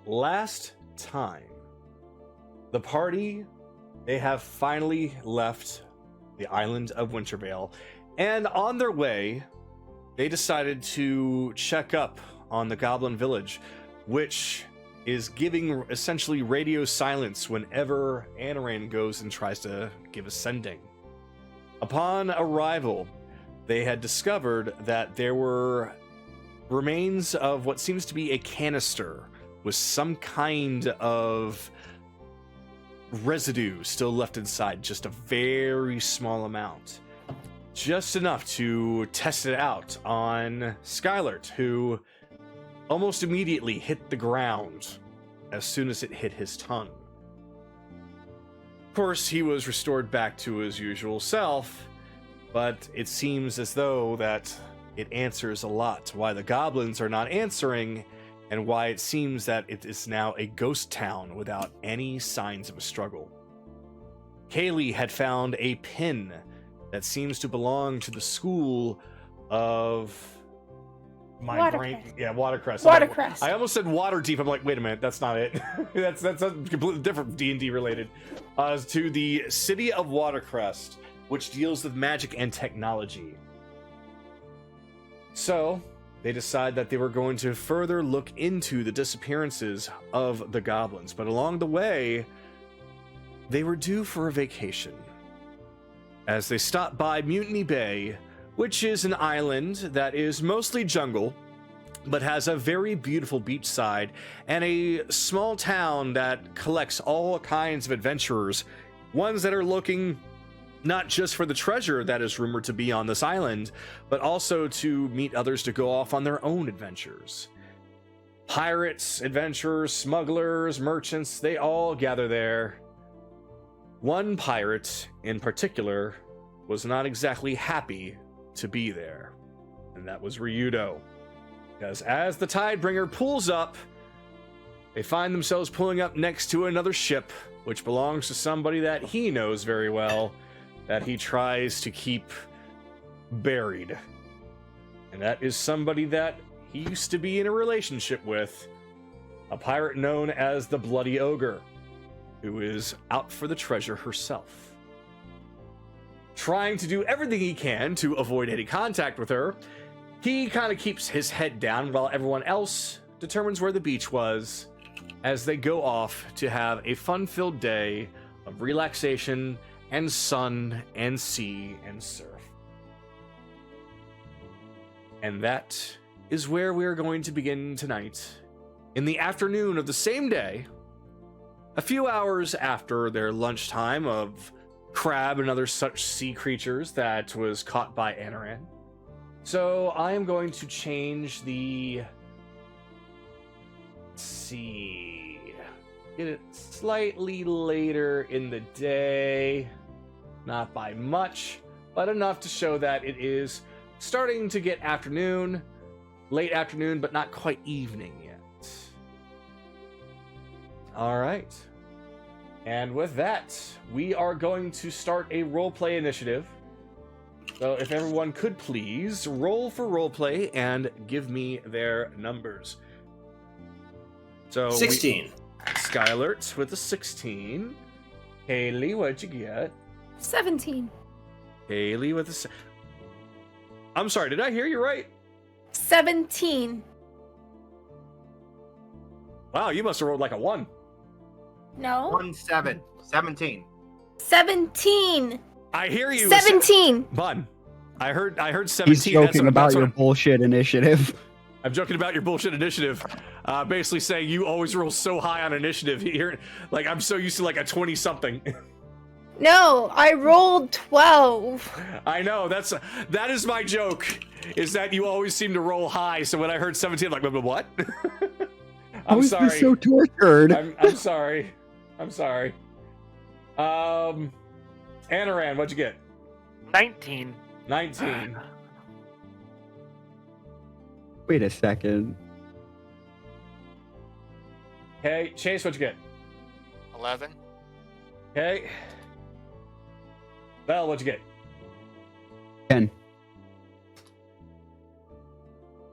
last time, the party, they have finally left the island of Wintervale, and on their way, they decided to check up on the Goblin Village, which is giving essentially radio silence whenever Anoran goes and tries to give a sending. Upon arrival, they had discovered that there were remains of what seems to be a canister with some kind of residue still left inside, just a very small amount. Just enough to test it out on Skylert, who almost immediately hit the ground as soon as it hit his tongue. Of course, he was restored back to his usual self, but it seems as though that it answers a lot why the goblins are not answering, and why it seems that it is now a ghost town without any signs of a struggle. Kaylee had found a pin that seems to belong to the school of Watercrest. Watercrest. I almost said Waterdeep. I'm like, wait a minute, that's not it. that's completely different, D&D related. To the city of Watercrest, which deals with magic and technology. So they decide that they were going to further look into the disappearances of the goblins, but along the way, they were due for a vacation. As they stopped by Mutiny Bay, which is an island that is mostly jungle, but has a very beautiful beachside and a small town that collects all kinds of adventurers, ones that are looking not just for the treasure that is rumored to be on this island, but also to meet others to go off on their own adventures. Pirates, adventurers, smugglers, merchants, they all gather there. One pirate in particular was not exactly happy to be there, and that was Ryudo. Because as the Tidebringer pulls up, they find themselves pulling up next to another ship, which belongs to somebody that he knows very well, that he tries to keep buried. And that is somebody that he used to be in a relationship with, a pirate known as the Bloody Ogre, who is out for the treasure herself. Trying to do everything he can to avoid any contact with her, he kind of keeps his head down while everyone else determines where the beach was, as they go off to have a fun-filled day of relaxation and sun and sea and surf. And that is where we're going to begin tonight. In the afternoon of the same day, a few hours after their lunchtime of crab and other such sea creatures that was caught by Anoran. So I am going to change the... Let's see... Get it slightly later in the day. Not by much, but enough to show that it is starting to get afternoon, late afternoon, but not quite evening yet. All right. And with that, we are going to start a roleplay initiative. So if everyone could please roll for roleplay and give me their numbers. So 16. Skylert with a 16. Haley, what'd you get? 17. Haley with a... I'm sorry, did I hear you right? 17. Wow, you must have rolled like a 1. No. 17. 17. I hear you. 17. Bun. I heard 17. He's joking about your bullshit initiative. I'm joking about your bullshit initiative. Basically saying you always roll so high on initiative here. Like, I'm so used to like a 20-something. No, I rolled 12. I know, that is my joke, is that you always seem to roll high. So when I heard 17, I'm like, what? I'm sorry. This so tortured? I'm sorry. I'm sorry. Anoran, what'd you get? 19. 19. Wait a second. Okay, Chase, what'd you get? 11. Okay. Belle, what'd you get? 10.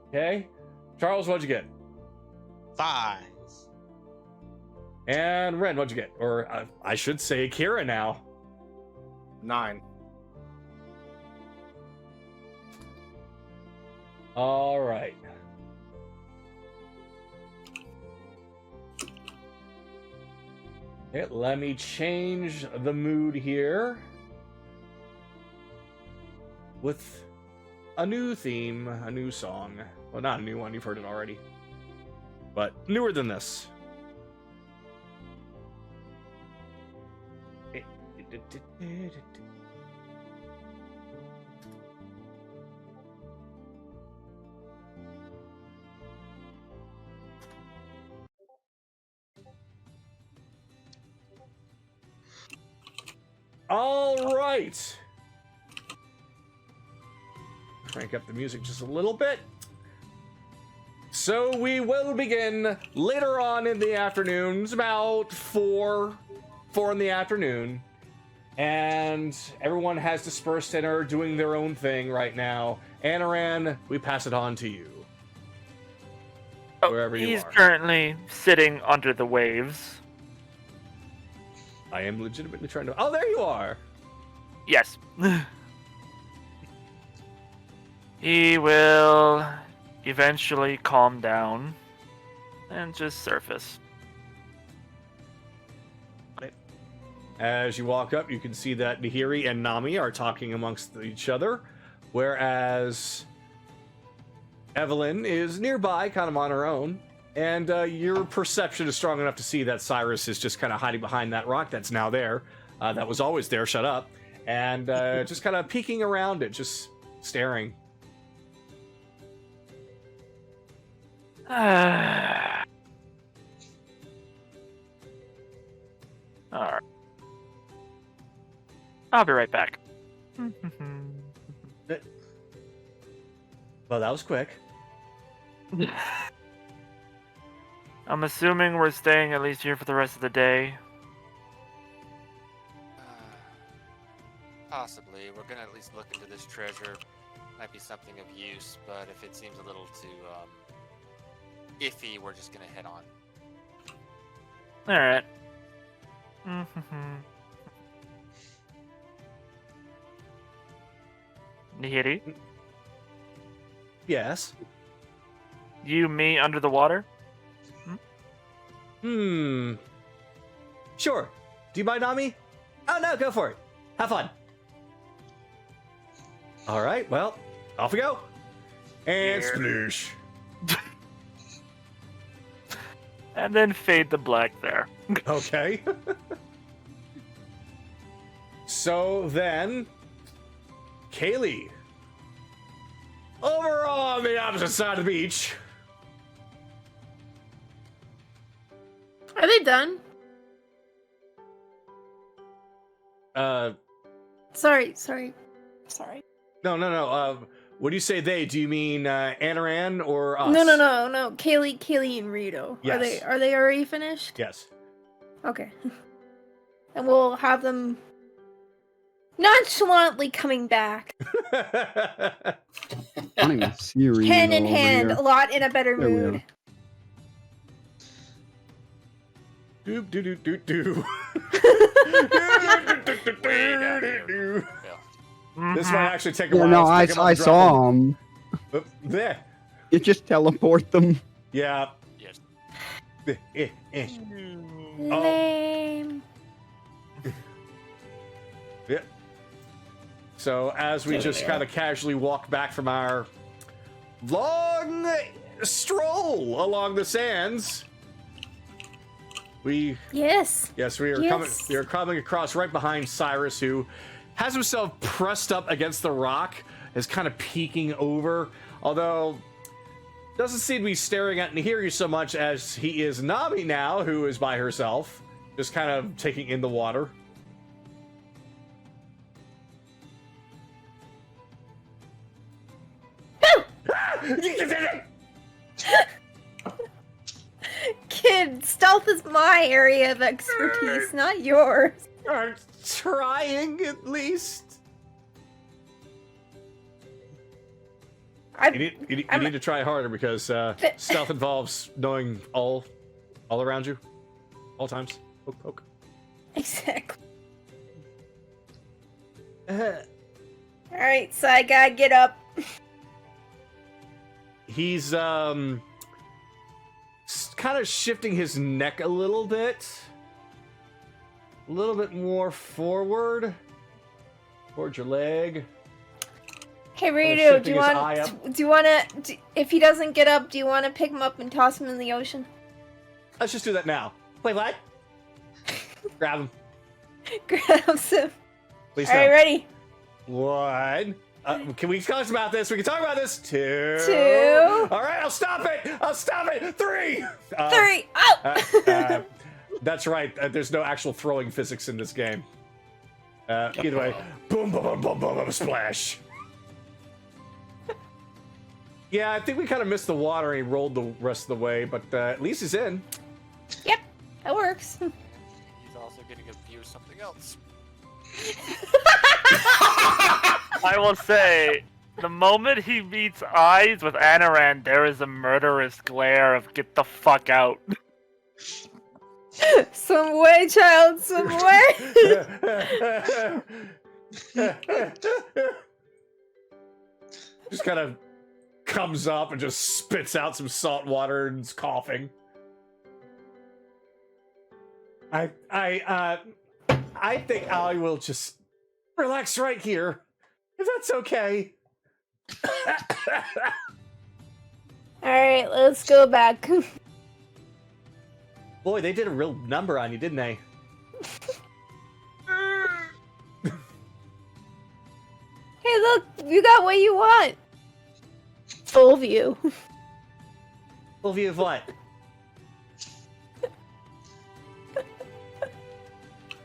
Okay. Charles, what'd you get? 5. And Ren, what'd you get? Or I should say Kira now. 9. All right. Okay, let me change the mood here with a new theme, a new song. Well, not a new one, you've heard it already, but newer than this. All right. Crank up the music just a little bit. So we will begin later on in the afternoon. It's about 4 in the afternoon. And everyone has dispersed and are doing their own thing right now. Anaran, we pass it on to you. Wherever you He's are. currently sitting under the waves. I am legitimately trying to... Oh, there you are! Yes. He will eventually calm down and just surface. As you walk up, you can see that Nahiri and Nami are talking amongst each other, whereas Evelyn is nearby, kind of on her own, and your perception is strong enough to see that Cyrus is just kind of hiding behind that rock that's now there, that was always there, shut up, and just kind of peeking around it, just staring. Alright. I'll be right back. Well, that was quick. I'm assuming we're staying at least here for the rest of the day. Possibly. We're gonna at least look into this treasure. Might be something of use, but if it seems a little too iffy, we're just gonna head on. Alright. Nihiri, Yes. you me under the water? Sure. Do you mind, Nami? Oh, no, go for it. Have fun. All right, well, off we go. And Here. sploosh. And then fade to black there. Okay. So then, Kaylee. Over on the opposite side of the beach. Are they done? Sorry. No. When you say they, do you mean Anaran or us? No. Kaylee and Rito. Yes. Are they already finished? Yes. Okay. And we'll have them nonchalantly coming back. I don't even see Reno Hand in over hand, here. a lot in a better There we mood. Doop doo doo doo doo. This might actually take a Yeah, while. no, Let's pick 'em up I and drop saw them. them. There. You just teleport them. Yeah. Yes. Lame. Yeah. So as we just kind of casually walk back from our long stroll along the sands, Yes. we are Yes. coming across right behind Cyrus, who has himself pressed up against the rock, is kind of peeking over, although doesn't seem to be staring at Nahiri so much as he is Nami now, who is by herself, just kind of taking in the water. Kid, stealth is my area of expertise, not yours. Are trying at least. You need to try harder because stealth involves knowing all around you. All times. Poke, poke. Exactly. Alright, so I gotta get up. He's kind of shifting his neck a little bit more forward towards your leg. Hey Rito, shifting his eye up. if he doesn't get up, do you want to pick him up and toss him in the ocean? Let's just do that now. Wait, what? Grab him. Grabs him. Please Alright, no. ready? 1. Can we talk about this? We can talk about this. 2. 2. All right, I'll stop it. 3. 3. Oh! That's right. There's no actual throwing physics in this game. Either way, boom, boom, boom, boom, boom, boom, splash. Yeah, I think we kind of missed the water and he rolled the rest of the way, but at least he's in. Yep, that works. He's also getting abused something else. I will say, the moment he meets eyes with Anaran, there is a murderous glare of "get the fuck out." Some way, child, some way. Just kind of comes up and just spits out some salt water and is coughing. I think I will just relax right here, if that's okay. Alright, let's go back. Boy, they did a real number on you, didn't they? Hey, look, you got what you want. Full view. Full view of what?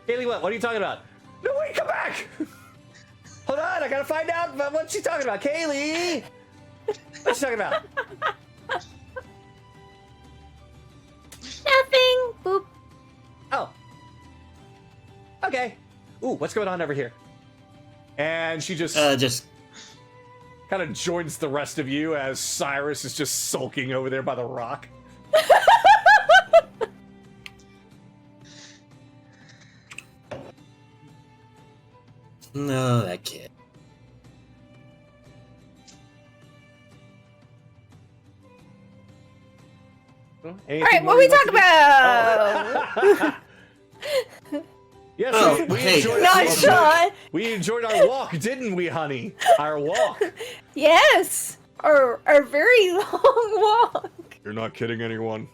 Kaylee, what? What are you talking about? No, wait, come back! Hold on, I gotta find out what she's talking about. Kaylee! What's she talking about? Nothing. Boop. Oh. Okay. Ooh, what's going on over here? And she just kind of joins the rest of you as Cyrus is just sulking over there by the rock. No, that kid. Alright, what are we talking about? Yes, Oh, we hey. enjoyed Not Sean. We enjoyed our walk, didn't we, honey? Our walk. Yes. Our very long walk. You're not kidding anyone.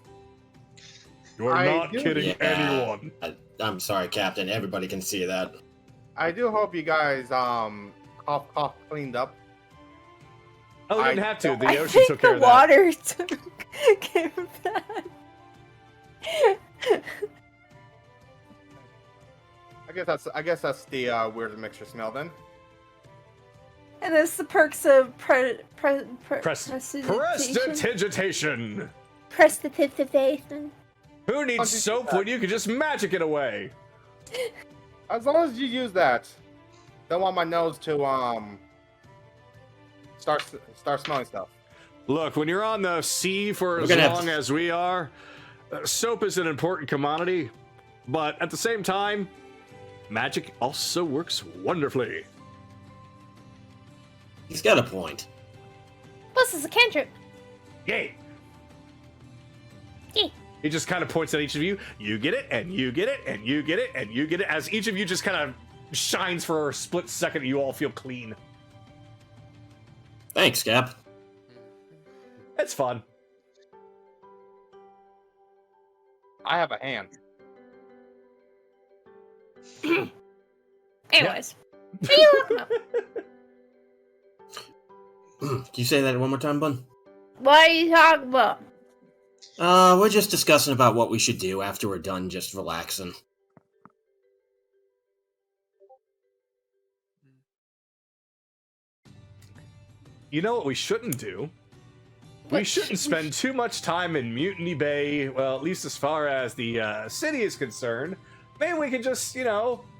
You're I not do- kidding Yeah. anyone. I'm sorry, Captain. Everybody can see that. I do hope you guys cough cleaned up. Oh, we I didn't have to. The I ocean think took care the of that. water came back. I guess that's the weird mixture smell then. And it's the perks of Prestidigitation. prestidigitation. Who needs soap when you can just magic it away? As long as you use that, don't want my nose to start smelling stuff. Look, when you're on the sea for We're as gonna have long to- as we are, soap is an important commodity, but at the same time, magic also works wonderfully. He's got a point. Plus, it's a cantrip. Yay! Yay. He just kind of points at each of you. You get it, and you get it, and you get it, and you get it, as each of you just kind of shines for a split second and you all feel clean. Thanks, Cap. It's fun. I have a hand. Anyways. What are you looking up? Can you say that one more time, Bun? What are you talking about? We're just discussing about what we should do after we're done just relaxing. You know what we shouldn't do? We shouldn't spend too much time in Mutiny Bay, well, at least as far as the city is concerned. Maybe we can just,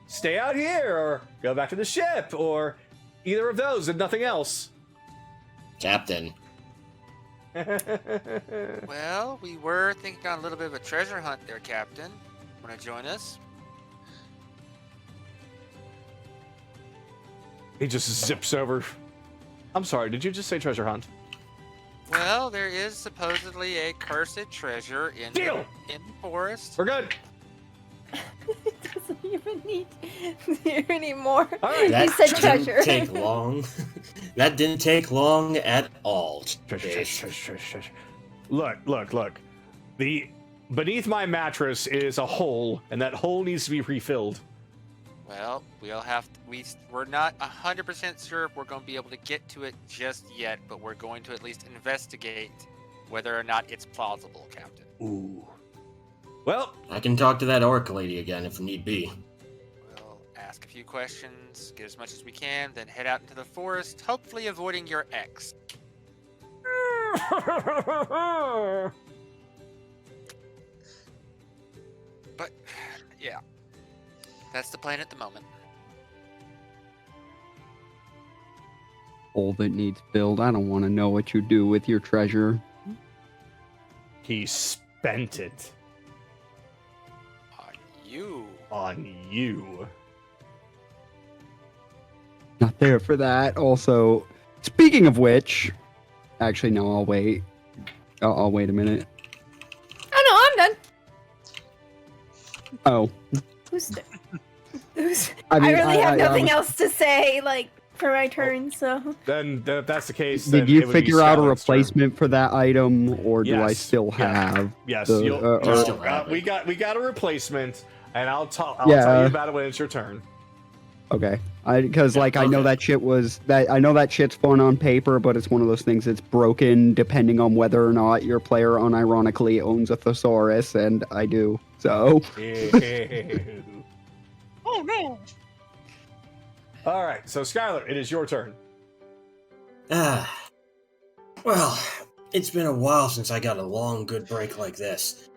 stay out here, or go back to the ship, or either of those and nothing else. Captain. Well, we were thinking on a little bit of a treasure hunt there, Captain. Want to join us? He just zips over. I'm sorry, did you just say treasure hunt? Well, there is supposedly a cursed treasure in Deal! the forest. We're good. It doesn't even need here anymore. All right. You said didn't treasure. take long. That didn't take long at all. Treasure, Ish. treasure. Look. Beneath my mattress is a hole, and that hole needs to be refilled. Well, we'll have to, we're not 100% sure if we're going to be able to get to it just yet, but we're going to at least investigate whether or not it's plausible, Captain. Ooh. Well, I can talk to that orc lady again if need be. We'll ask a few questions, get as much as we can, then head out into the forest, hopefully avoiding your ex. But, yeah. That's the plan at the moment. All that needs build. I don't want to know what you do with your treasure. he spent it On you. on you. Not there for that. Also, speaking of which, actually, no, I'll wait. I'll wait a minute. Oh no, I'm done. Oh, Who's I I mean, really have nothing was- else to say, like, for my turn, so. Then, if that's the case, Did then you it would be figure out a Skylar's turn. replacement for that item, or do I Yes. still Yeah. have? Yes, the, you'll, or- You still have we it. got a replacement, and I'll tell Yeah. you about it when it's your turn. Okay, because like I know okay. that shit was that I know that shit's fun on paper, but it's one of those things that's broken depending on whether or not your player unironically owns a thesaurus, and I do. So Oh no! All right, so Skylar, it is your turn. Well, it's been a while since I got a long, good break like this.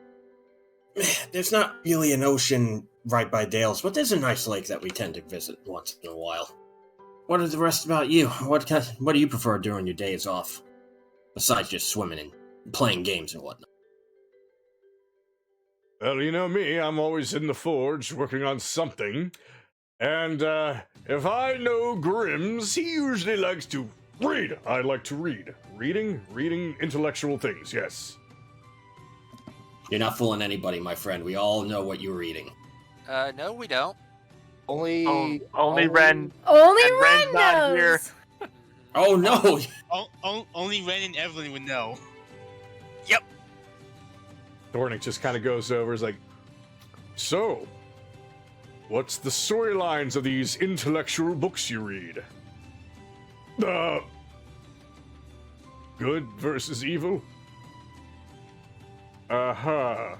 There's not really an ocean right by Dales, but there's a nice lake that we tend to visit once in a while. What are the rest about you? What do you prefer during your days off? Besides just swimming and playing games and whatnot. Well, you know me, I'm always in the forge working on something. And if I know Grimm's, he usually likes to read. I like to read. Reading intellectual things, yes. You're not fooling anybody, my friend. We all know what you're reading. No, we don't. Only, Only Ren. Only And Ren Ren's not here. knows. Oh no! Only Ren and Evelyn would know. Thornick just kind of goes over, is like, so, what's the storylines of these intellectual books you read? Good versus evil? Uh-huh.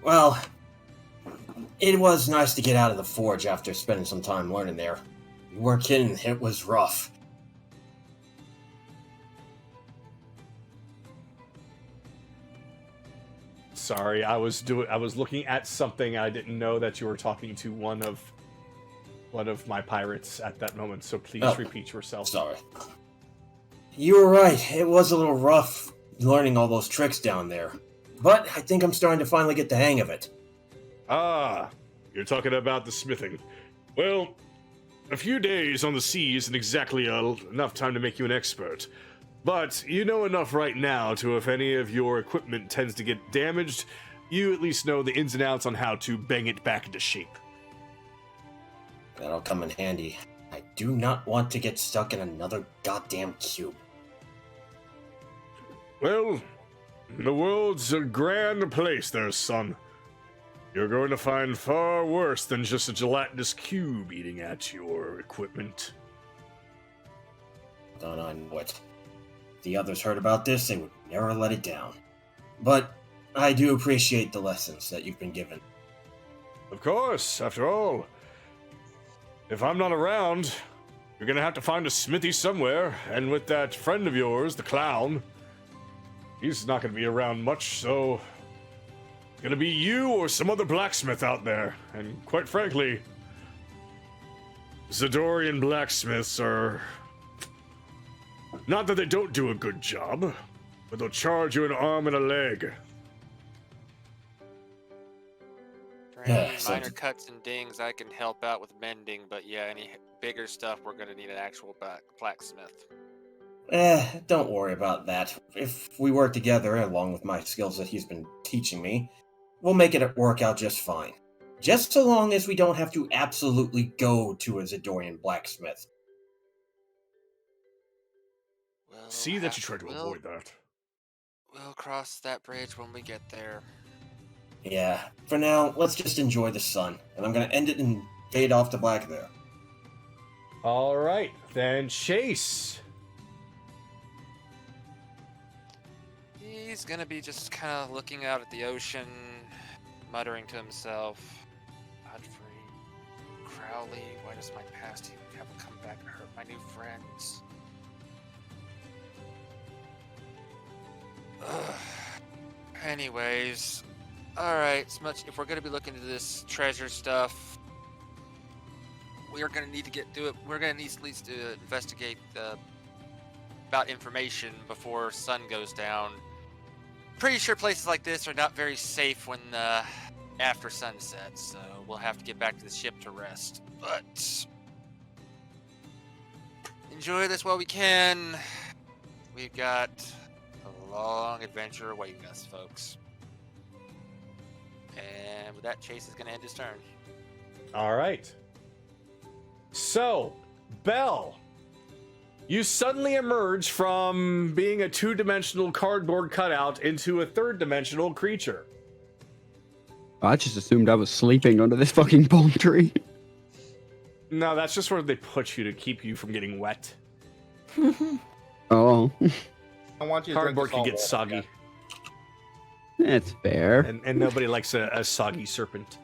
Well, it was nice to get out of the forge after spending some time learning there. You weren't kidding, it was rough. Sorry, I was looking at something. I didn't know that you were talking to one of my pirates at that moment, so please Oh. repeat yourself. Sorry. You were right, it was a little rough learning all those tricks down there. But I think I'm starting to finally get the hang of it. Ah, you're talking about the smithing. Well, a few days on the sea isn't exactly enough time to make you an expert. But you know enough right now to, if any of your equipment tends to get damaged, you at least know the ins and outs on how to bang it back into shape. That'll come in handy. I do not want to get stuck in another goddamn cube. Well, the world's a grand place there, son. You're going to find far worse than just a gelatinous cube eating at your equipment. Don't I know it. If the others heard about this, they would never let it down. But I do appreciate the lessons that you've been given. Of course, after all, if I'm not around, you're gonna have to find a smithy somewhere, and with that friend of yours, the clown, he's not gonna be around much, so it's gonna be you or some other blacksmith out there. And quite frankly, Zidorian blacksmiths are... not that they don't do a good job, but they'll charge you an arm and a leg. For Yeah, any so minor d- cuts and dings, I can help out with mending, but yeah, any bigger stuff, we're gonna need an actual blacksmith. Don't worry about that. If we work together, along with my skills that he's been teaching me, we'll make it work out just fine. Just so long as we don't have to absolutely go to a Zidorian blacksmith. We'll See that you have- try to we'll- avoid that. We'll cross that bridge when we get there. Yeah, for now, let's just enjoy the sun, and I'm gonna end it and fade off to black there. All right, then Chase. He's gonna be just kind of looking out at the ocean, muttering to himself, Godfrey, Crowley, why does my past have to come back and hurt my new friends? Ugh. Anyways, alright, if we're gonna be looking into this treasure stuff, we are gonna need to get to it. We're gonna need at least to investigate about information before sun goes down. Pretty sure places like this are not very safe when after sunset, so we'll have to get back to the ship to rest. But enjoy this while we can. We've got a long adventure awaiting us, folks. And with that, Chase is going to end his turn. All right. So, Belle, you suddenly emerge from being a two-dimensional cardboard cutout into a third-dimensional creature. I just assumed I was sleeping under this fucking palm tree. No, that's just where they put you to keep you from getting wet. Oh, I want you to Cardboard can drink get this all soggy, that's fair. and nobody likes a soggy serpent.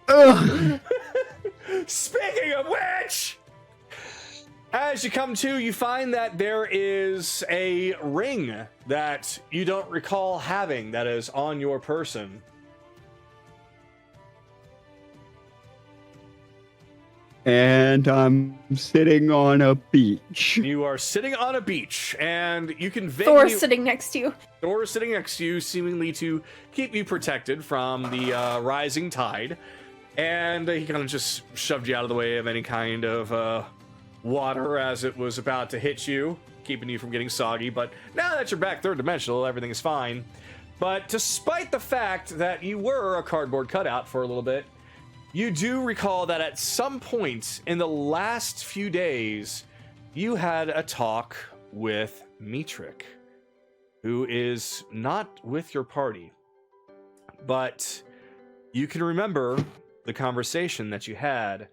Ugh. Speaking of which, as you come to, you find that there is a ring that you don't recall having that is on your person. And I'm sitting on a beach. You are sitting on a beach, and you can Thor vaguely... sitting next to you. Thor is sitting next to you, seemingly to keep you protected from the rising tide. And he kind of just shoved you out of the way of any kind of water as it was about to hit you, keeping you from getting soggy. But now that you're back third dimensional, everything is fine. But despite the fact that you were a cardboard cutout for a little bit, you do recall that at some point in the last few days, you had a talk with Mitrik, who is not with your party. But you can remember the conversation that you had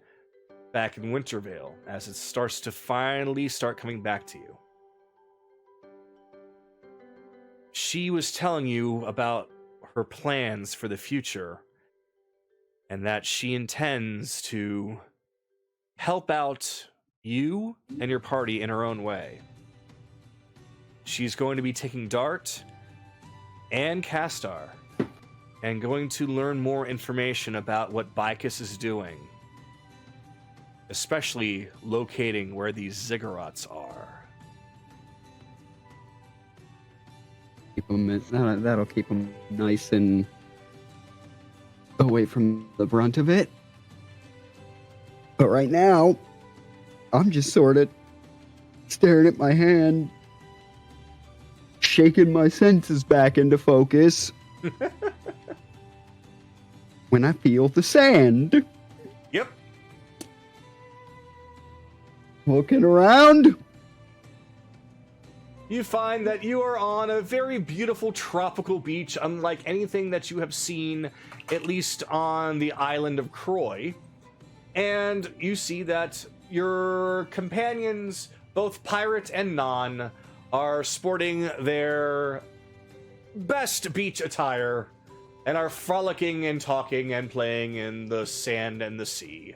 back in Wintervale as it starts to finally start coming back to you. She was telling you about her plans for the future and that she intends to help out you and your party in her own way. She's going to be taking Dart and Castar and going to learn more information about what Bicus is doing, especially locating where these ziggurats are. Keep 'em, that'll keep them nice and away from the brunt of it. But right now, I'm just sort of staring at my hand, shaking my senses back into focus. When I feel the sand. Yep. Looking around. You find that you are on a very beautiful tropical beach, unlike anything that you have seen, at least on the island of Croy. And you see that your companions, both pirate and non, are sporting their best beach attire and are frolicking and talking and playing in the sand and the sea.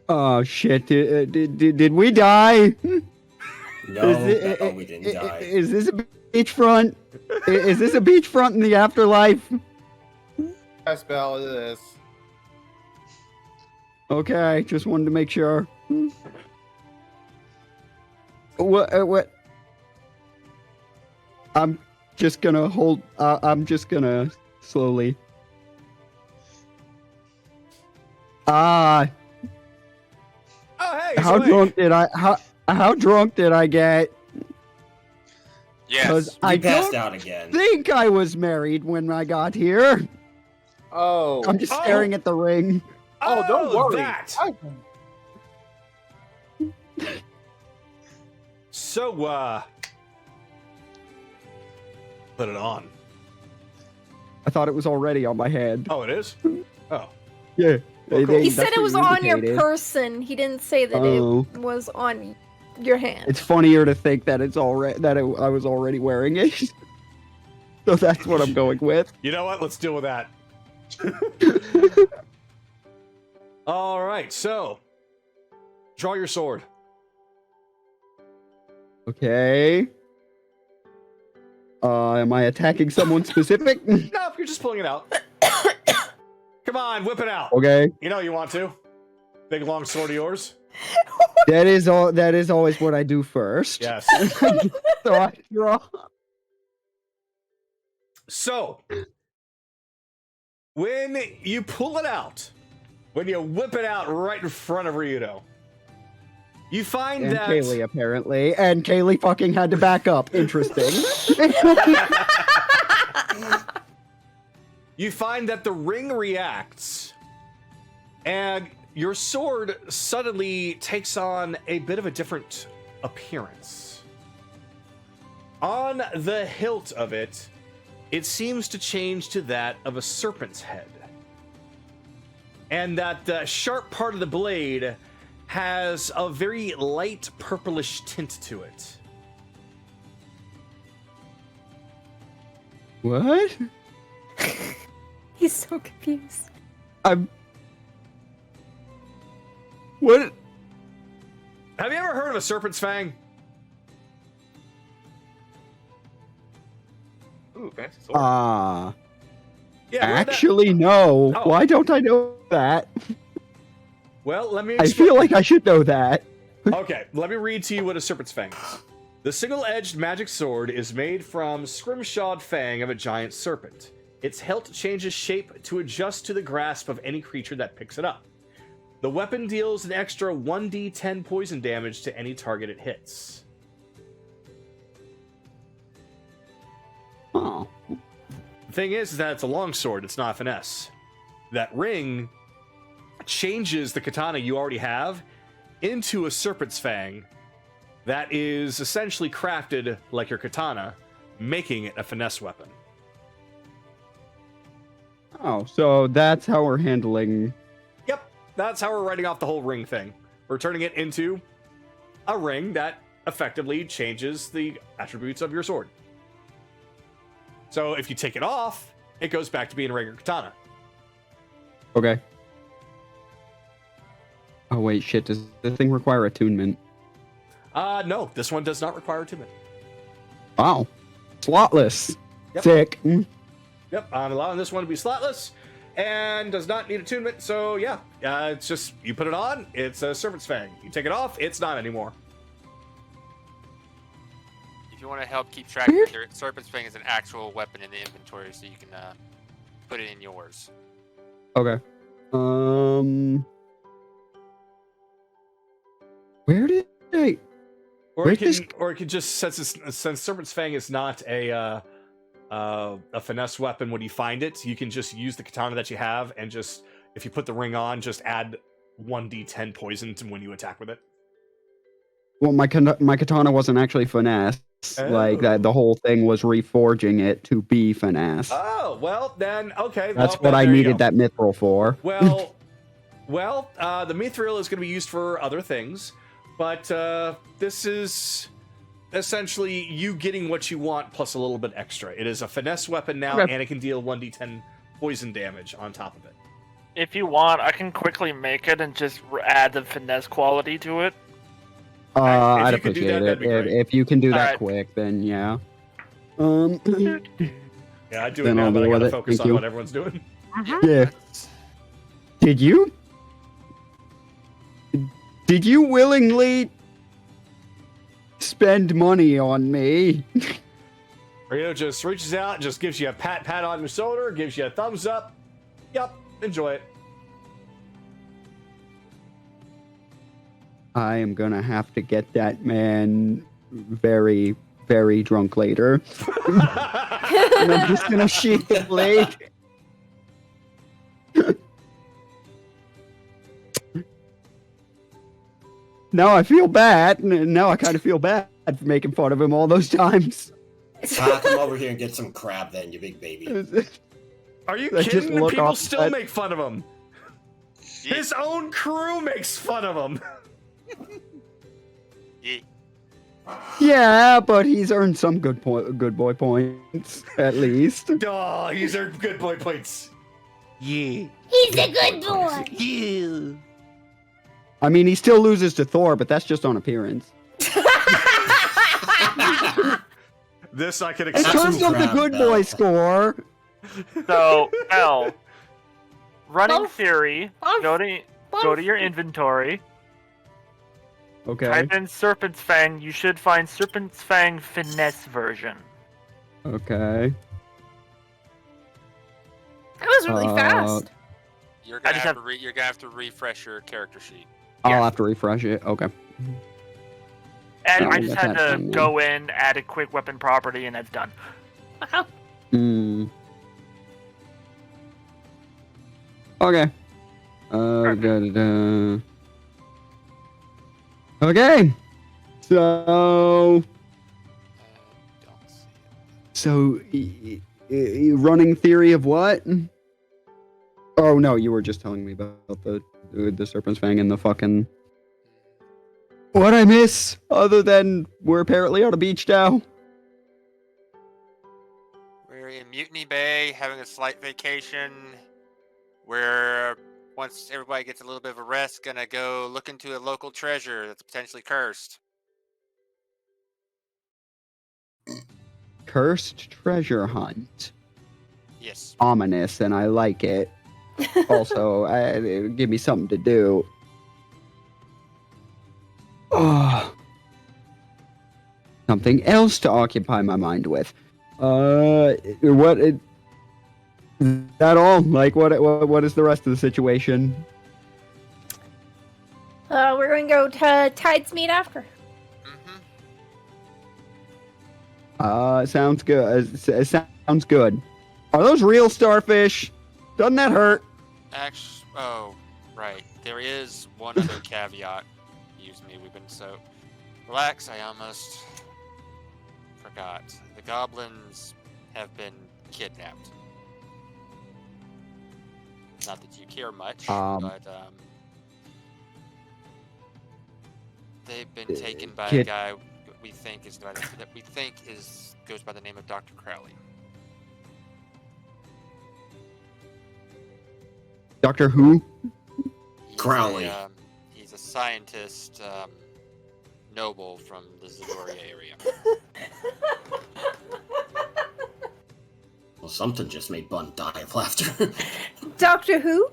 Oh shit! Did we die? No, we didn't die. Is this a beachfront? Is this a beachfront in the afterlife? Yes, Belle, it is. Okay, just wanted to make sure. What? I'm just gonna hold. I'm just gonna slowly. Oh, hey, he's How awake. drunk did I? How drunk did I get? Yes. I You passed don't out again. think I was married when I got here. Oh. I'm just staring at the ring. Oh, don't worry. That. So, put it on. I thought it was already on my hand. Oh, it is? Oh. Yeah. Well, cool. He That's said it what was you on your indicated. person. He didn't say that Oh. it was on your hand. It's funnier to think that it's already I was already wearing it. So that's what I'm going with. You know what? Let's deal with that. All right, so draw your sword. Okay. Am I attacking someone specific? No, you're just pulling it out. Come on, whip it out. Okay. You know you want to. Big long sword of yours. That is all. That is always what I do first. Yes. So I draw. So, when you pull it out, when you whip it out right in front of Ryudo, you find And that Kaylee apparently, and Kaylee fucking had to back up. Interesting. you find that the ring reacts, and your sword suddenly takes on a bit of a different appearance. On the hilt of it, it seems to change to that of a serpent's head. And that sharp part of the blade has a very light purplish tint to it. What? He's so confused. I'm. What? Have you ever heard of a serpent's fang? Ooh, fancy sword. Yeah, where'd that- Actually, no. Oh. Why don't I know that? Well, let me I feel like I should know that. Okay, let me read to you what a serpent's fang is. The single-edged magic sword is made from scrimshawed fang of a giant serpent. Its hilt changes shape to adjust to the grasp of any creature that picks it up. The weapon deals an extra 1d10 poison damage to any target it hits. Oh. The thing is that it's a longsword, it's not a finesse. That ring changes the katana you already have into a serpent's fang that is essentially crafted like your katana, making it a finesse weapon. Oh, so that's how we're handling. Yep, that's how we're writing off the whole ring thing. We're turning it into a ring that effectively changes the attributes of your sword. So if you take it off, it goes back to being a regular katana. Okay. Oh wait, shit. Does this thing require attunement? No, this one does not require attunement. Wow. Slotless. Yep. Sick. Yep, I'm allowing this one to be slotless and does not need attunement. So yeah, it's just you put it on, it's a serpent's fang. You take it off, it's not anymore. If you want to help keep track of your Serpent's Fang is an actual weapon in the inventory, so you can put it in yours. Okay. Where did I? Or Where's it this- can, or it could just since serpent's fang is not a finesse weapon when you find it, you can just use the katana that you have and just if you put the ring on, just add 1d10 poison to when you attack with it. Well, my katana wasn't actually finesse. Like that, the whole thing was reforging it to be finesse. Oh well, then okay. That's well, what then I there you needed go. that mithril for. Well, the mithril is going to be used for other things, but this is essentially you getting what you want plus a little bit extra. It is a finesse weapon now, Okay. and it can deal 1d10 poison damage on top of it. If you want, I can quickly make it and just add the finesse quality to it. If I'd you could do appreciate that, that'd it. be great. If you can do that Alright. quick, then yeah. Yeah, I do it Then now, I'll but I deal with gotta it. focus Thank on you. what everyone's doing. Yeah. Did you? Did you willingly spend money on me? Rito just reaches out and just gives you a pat on your shoulder, gives you a thumbs up. Yep, enjoy it. I am gonna have to get that man very, very drunk later. And I'm just gonna shake his leg. Now I feel bad. Now I kind of feel bad for making fun of him all those times. Come over here and get some crab then, you big baby. Are you I just kidding? look People off still that- make fun of him. His own crew makes fun of him. Yeah. Yeah, but he's earned some good boy points at least. Oh, he's earned good boy points. Yeah. He's a good boy. Yeah. I mean, he still loses to Thor, but that's just on appearance. This I can In accept. terms of the crap, good Bell. boy score, So, L. Running Both. theory. Both. Go to your inventory. okay, Type in Serpent's Fang. You should find Serpent's Fang Finesse version. okay. That was really Uh, fast. You're I gonna just you're gonna have to refresh your character sheet. I'll have to refresh it. Okay. And Oh, I just that's had to happening, yeah. go in, add a quick weapon property, and it's done. Wow. Hmm. Okay. Da-da-da. Okay. So, Don't see it. so running theory of what? Oh no, you were just telling me about the Serpent's Fang and the fucking. What I miss, other than we're apparently on a beach now. We're in Mutiny Bay, having a slight vacation. We're once everybody gets a little bit of a rest, gonna go look into a local treasure that's potentially cursed. Cursed treasure hunt. Yes. Ominous, and I like it. Also, give me something to do. Oh. Something else to occupy my mind with. What? That all? Like, what is the rest of the situation? We're going to go to Tide's meet after. Mm-hmm. Sounds good. Sounds good. Are those real starfish? Doesn't that hurt? Actually, oh, right. There is one other caveat. Excuse me, we've been so relax. I almost forgot. The goblins have been kidnapped. Not that you care much, but they've been taken by a guy that we think goes by the name of Dr. Crowley. Doctor Who? Crowley. He's a scientist, noble from the Zidoria area. Well, something just made Bun die of laughter. Doctor Who?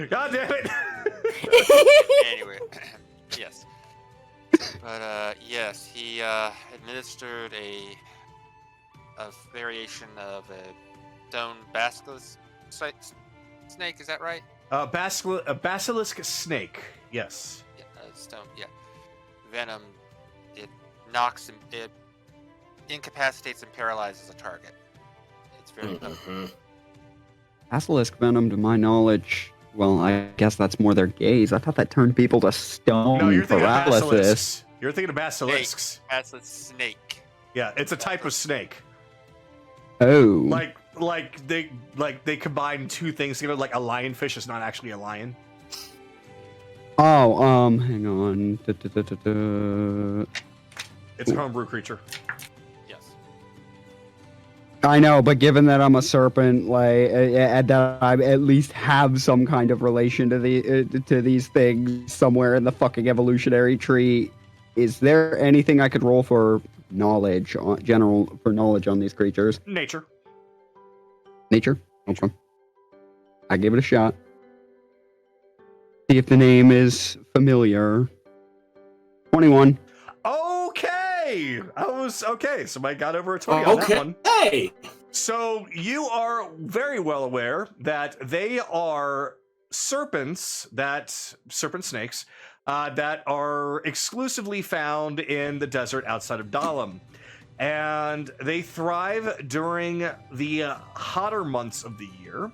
God damn it! Anyway, yes. But yes, he administered a variation of a stone basilisk snake. Is that right? A basilisk snake. Yes. Yeah, stone. Yeah. Venom. It knocks him. It incapacitates and paralyzes a target. It's very potent. Basilisk venom, to my knowledge. Well, I guess that's more their gaze. I thought that turned people to stone No, you're thinking of paralysis. basilisks. You're thinking of basilisks. Basilisk snake. Yeah, it's a type of snake. Oh. Like they combine two things together. Like a lionfish is not actually a lion. Oh, hang on. Da-da-da-da-da. It's a homebrew creature. Yes. I know, but given that I'm a serpent, like that I at least have some kind of relation to these things somewhere in the fucking evolutionary tree, is there anything I could roll for knowledge, knowledge on these creatures? Nature. Nature? Okay. I give it a shot. See if the name is familiar. 21. Okay! So I got over a 20 on that one. Okay. So you are very well aware that they are serpent snakes, that are exclusively found in the desert outside of Dalam. And they thrive during the hotter months of the year,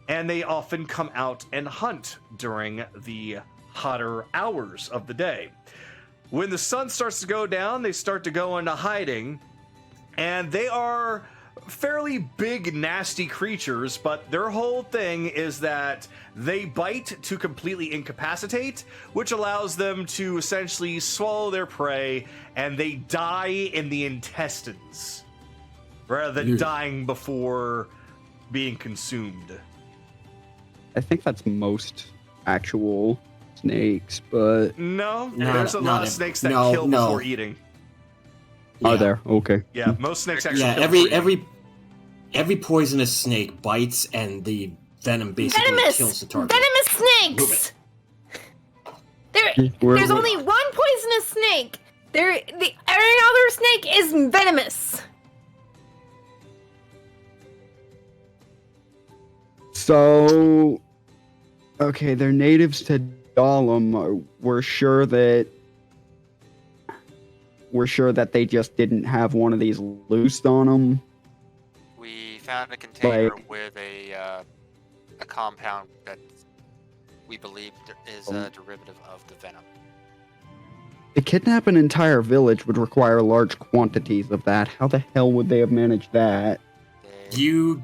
and they often come out and hunt during the hotter hours of the day. When the sun starts to go down, they start to go into hiding, and they are fairly big, nasty creatures, but their whole thing is that they bite to completely incapacitate, which allows them to essentially swallow their prey, and they die in the intestines rather than dying before being consumed. I think that's most actual snakes, but No, No, there's a not lot of every- snakes that no, kill no. before eating. are there? Okay. Yeah, most snakes actually Yeah, kill before eating. every poisonous snake bites, and the venom basically kills the target. Venomous snakes! There's only one poisonous snake. Every other snake is venomous. So, okay, they're natives to Dalam. We're sure that they just didn't have one of these loosed on them. We found a container Like- with a compound that we believe is a derivative of the venom. To kidnap an entire village would require large quantities of that. How the hell would they have managed that? You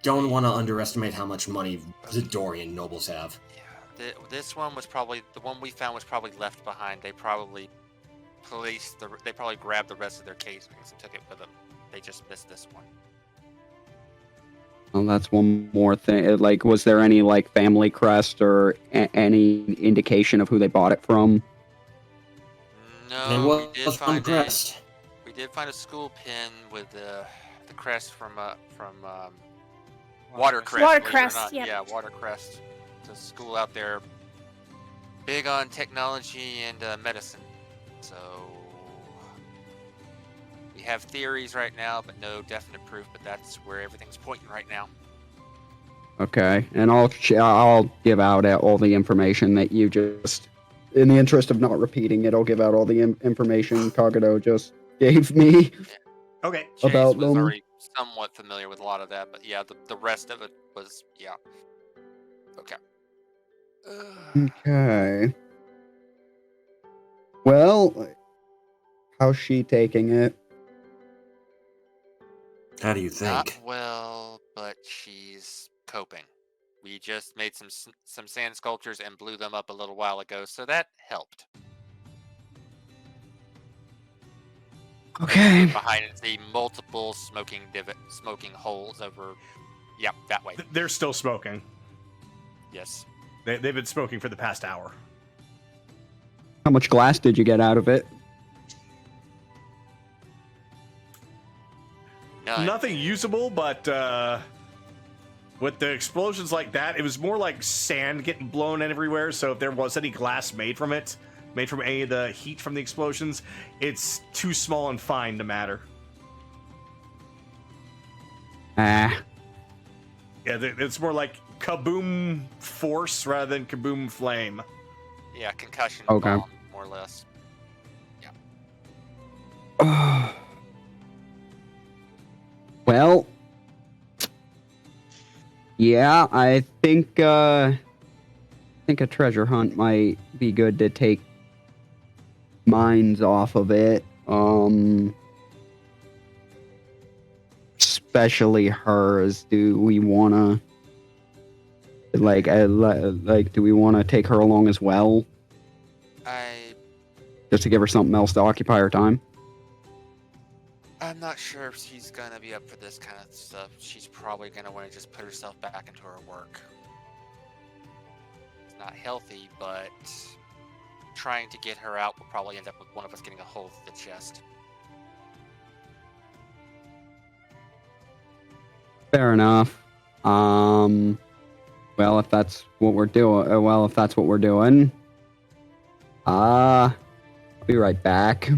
don't want to underestimate how much money Zidorian nobles have. Yeah, this one was probably the one we found was probably left behind. They probably grabbed the rest of their casings and took it with them. They just missed this one. Well, that's one more thing. Like, was there any, like, family crest or any indication of who they bought it from? No, It was unpressed. we did find a school pin with the crest from Watercrest. Watercrest, believe it or not. yep. Yeah, Watercrest. It's a school out there, big on technology and medicine. So we have theories right now, but no definite proof. But that's where everything's pointing right now. Okay, and I'll give out all the information that you just, in the interest of not repeating it, I'll give out all the information Kagado just gave me. Okay. Chase About was them. already somewhat familiar with a lot of that, but yeah, the rest of it was Okay. Okay. Well, how's she taking it? How do you Not think? well, but she's coping. We just made some sand sculptures and blew them up a little while ago, so that helped. Okay. Behind the multiple smoking holes over. Yep, that way. They're still smoking. Yes. They've been smoking for the past hour. How much glass did you get out of it? None. Nothing usable, but with the explosions like that, it was more like sand getting blown everywhere. So if there was any glass made from any of the heat from the explosions, it's too small and fine to matter. Ah. Yeah, it's more like kaboom force rather than kaboom flame. Yeah, concussion Okay. bomb, more or less. Well, yeah, I think a treasure hunt might be good to take minds off of it. Especially hers. Do we want to do we want to take her along as well, just to give her something else to occupy her time? I'm not sure if she's gonna be up for this kind of stuff. She's probably gonna want to just put herself back into her work. It's not healthy, but trying to get her out will probably end up with one of us getting a hole through the chest. Fair enough. Well, Well, if that's what we're doing, I'll be right back.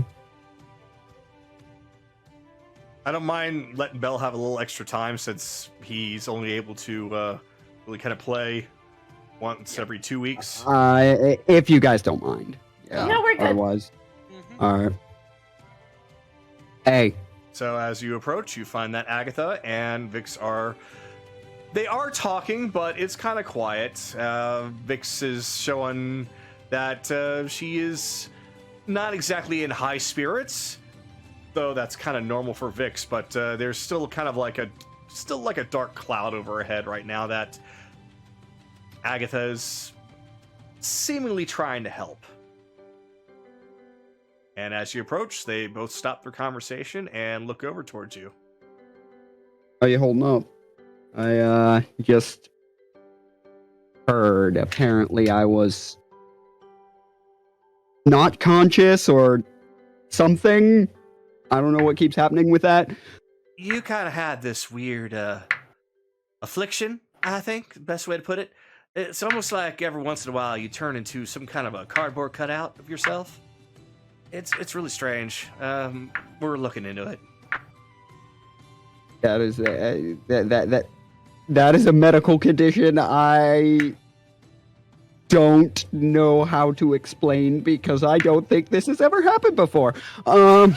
I don't mind letting Bell have a little extra time since he's only able to really kind of play once every 2 weeks. If you guys don't mind. Yeah. No, we're good. Otherwise, Mm-hmm. all right. Hey, So as you approach, you find that Agatha and Vix are talking, but it's kind of quiet. Vix is showing that she is not exactly in high spirits, though that's kind of normal for Vix, but there's still kind of like a dark cloud over her head right now that Agatha is seemingly trying to help. And as you approach, they both stop their conversation and look over towards you. how you holding up? I just heard apparently I was not conscious or something. I don't know what keeps happening with that. You kind of had this weird affliction, I think, the best way to put it. It's almost like every once in a while you turn into some kind of a cardboard cutout of yourself. It's really strange. We're looking into it. That is that is a medical condition I don't know how to explain because I don't think this has ever happened before. But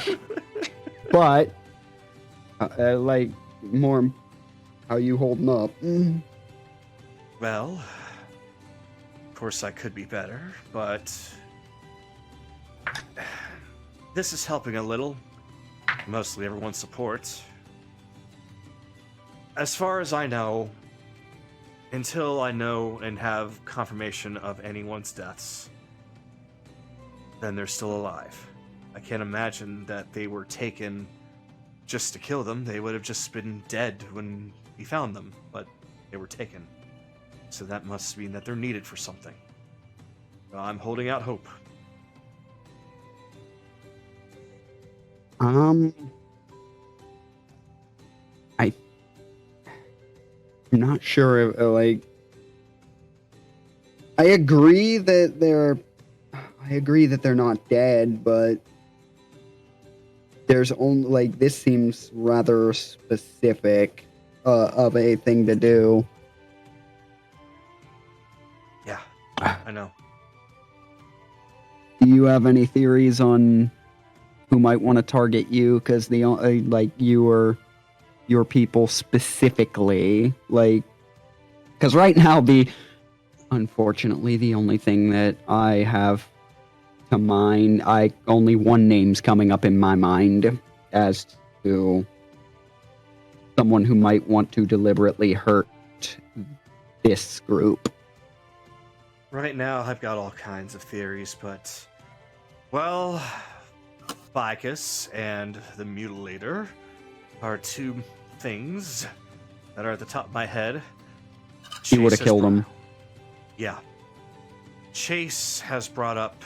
like more how you holding up? Well, of course I could be better, but this is helping a little. Mostly everyone's support. As far as I know, until I know and have confirmation of anyone's deaths, then they're still alive. I can't imagine that they were taken just to kill them. They would have just been dead when we found them, but they were taken. So that must mean that they're needed for something. I'm holding out hope. I'm not sure if, like, I agree that they're not dead, but there's only, like, this seems rather specific of a thing to do. Yeah, I know. Do you have any theories on who might want to target you? Because the like you or your people specifically, like, because right now unfortunately the only thing that I have to mind, only one name's coming up in my mind as to someone who might want to deliberately hurt this group. Right now, I've got all kinds of theories, but, well, Vicus and the Mutilator are two things that are at the top of my head. He would have killed him. Yeah. Chase has brought up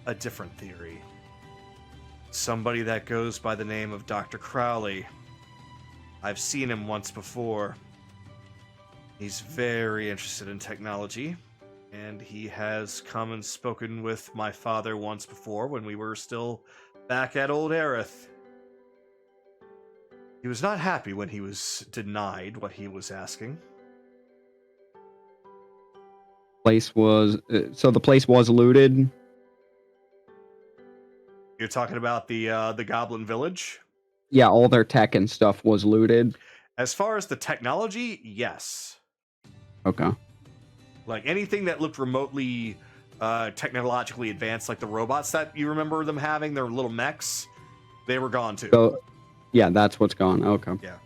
a different theory. Somebody that goes by the name of Dr. Crowley. I've seen him once before. He's very interested in technology, and he has come and spoken with my father once before when we were still back at Old Aerith. He was not happy when he was denied what he was asking. The place was looted. You're talking about the Goblin Village? Yeah, all their tech and stuff was looted. As far as the technology, yes. Okay. Like anything that looked remotely technologically advanced, like the robots that you remember them having, their little mechs, they were gone too. So, yeah, that's what's gone. Okay. Yeah.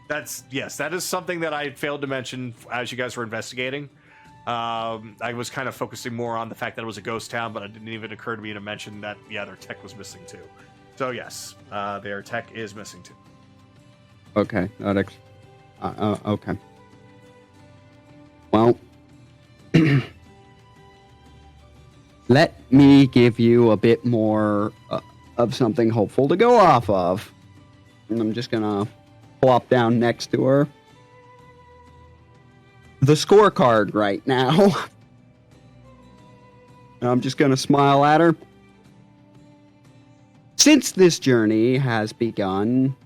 That is something that I failed to mention as you guys were investigating. I was kind of focusing more on the fact that it was a ghost town, but it didn't even occur to me to mention that, yeah, their tech was missing too. So yes, their tech is missing too. Okay. Okay. Well, let me give you a bit more of something hopeful to go off of. And I'm just gonna plop down next to her. the scorecard right now. I'm just going to smile at her. Since this journey has begun,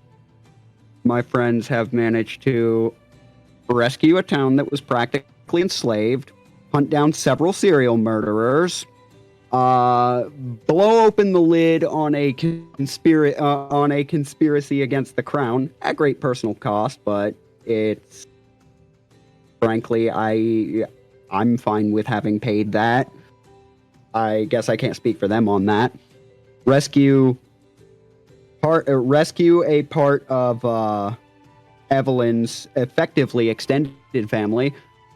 my friends have managed to rescue a town that was practically enslaved, hunt down several serial murderers, blow open the lid on a conspiracy against the crown at great personal cost, but it's frankly I'm fine with having paid that. I guess I can't speak for them on that. Rescue a part of Evelyn's effectively extended family.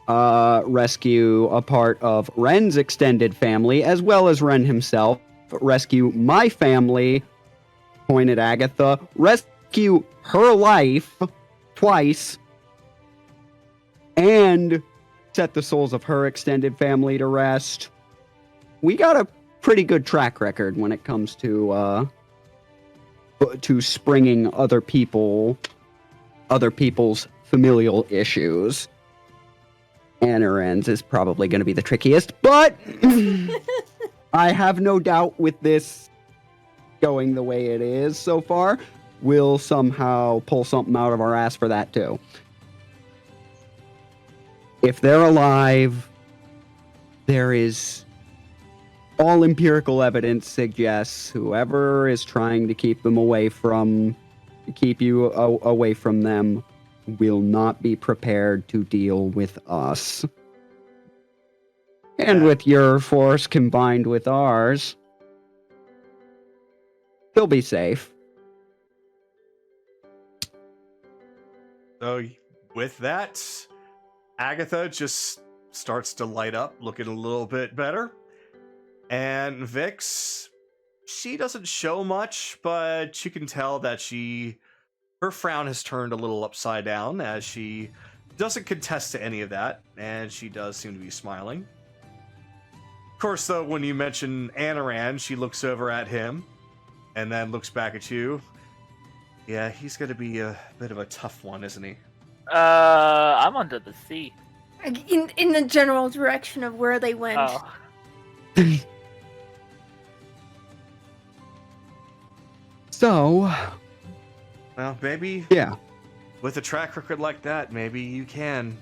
Rescue a part of Ren's extended family, as well as Ren himself. Rescue my family, pointed Agatha. Rescue her life twice. And set the souls of her extended family to rest. We got a pretty good track record when it comes to springing other people's familial issues. Anaran's is probably going to be the trickiest, but I have no doubt with this going the way it is so far, we'll somehow pull something out of our ass for that too. If they're alive, there is all empirical evidence suggests whoever is trying to keep you away from them will not be prepared to deal with us. And with your force combined with ours, he'll be safe. So with that, Agatha just starts to light up, looking a little bit better. And Vix, she doesn't show much, but you can tell that her frown has turned a little upside down as she doesn't contest to any of that, and she does seem to be smiling. Of course, though, when you mention Anaran, she looks over at him and then looks back at you. Yeah, he's going to be a bit of a tough one, isn't he? I'm under the sea. In the general direction of where they went. Oh. So, well, maybe. Yeah. With a track record like that, maybe you can.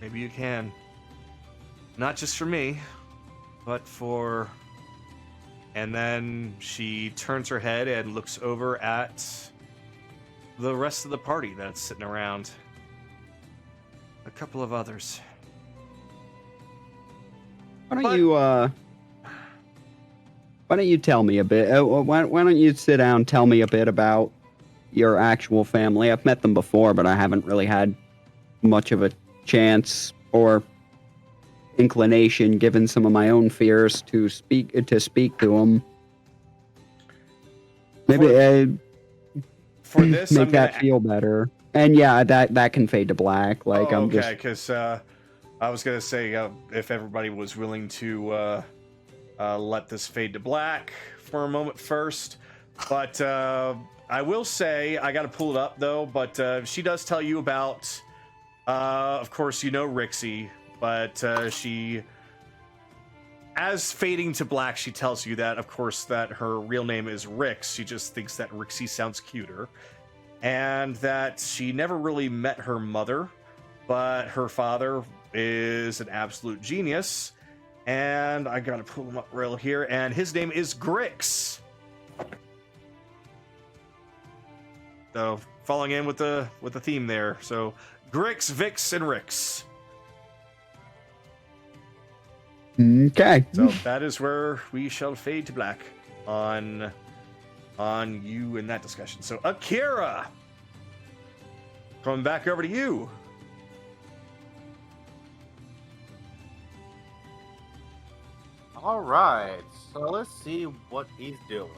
Maybe you can. Not just for me, but for. And then she turns her head and looks over at the rest of the party that's sitting around. A couple of others. Why don't you tell me a bit? Why don't you sit down and tell me a bit about your actual family? I've met them before, but I haven't really had much of a chance or inclination, given some of my own fears, to speak to them. Maybe for this, make that feel better. And yeah, that can fade to black. Like okay, because I was gonna say if everybody was willing to let this fade to black for a moment first, but I will say I got to pull it up though. But she does tell you about, of course, you know Rixie, but she, as fading to black, she tells you that, of course, that her real name is Rix. She just thinks that Rixie sounds cuter. And that she never really met her mother, but her father is an absolute genius. And I gotta pull him up real here, and his name is Grix. So falling in with the theme there. So Grix, Vix, and Rix. Okay. So that is where we shall fade to black on you in that discussion. So Akira, coming back over to you. All right, so let's see what he's doing.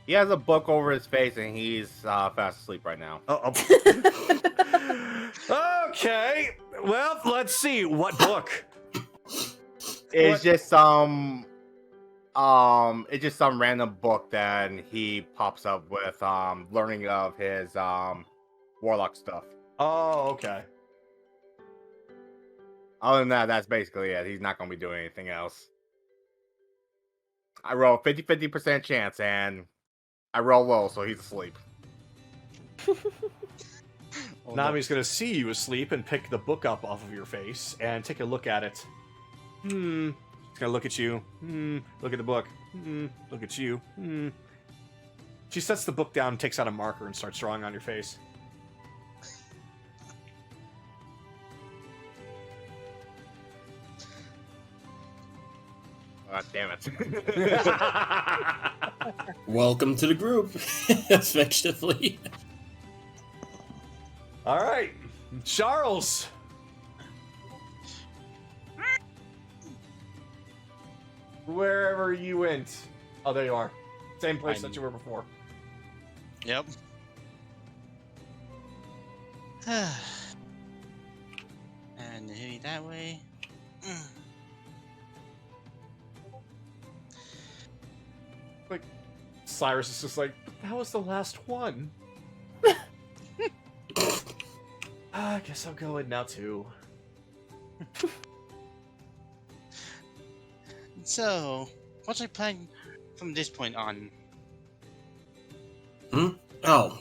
He has a book over his face, and he's fast asleep right now. Okay, well, let's see. What book? It's just some random book that he pops up with learning of his warlock stuff. Oh, okay. Other than that, that's basically it. He's not going to be doing anything else. I roll 50% chance, and I roll low, so he's asleep. Oh, no. Nami's gonna see you asleep and pick the book up off of your face and take a look at it. He's gonna look at you. Look at the book. Look at you. She sets the book down, takes out a marker, and starts drawing on your face. God damn it. Welcome to the group. Effectively. All right, Charles. Wherever you went. Oh, there you are. Same place that you were before. Yep. And hit it that way. Like, Cyrus is just like, that was the last one. I guess I'll go in now too. So, what's our plan from this point on? Oh,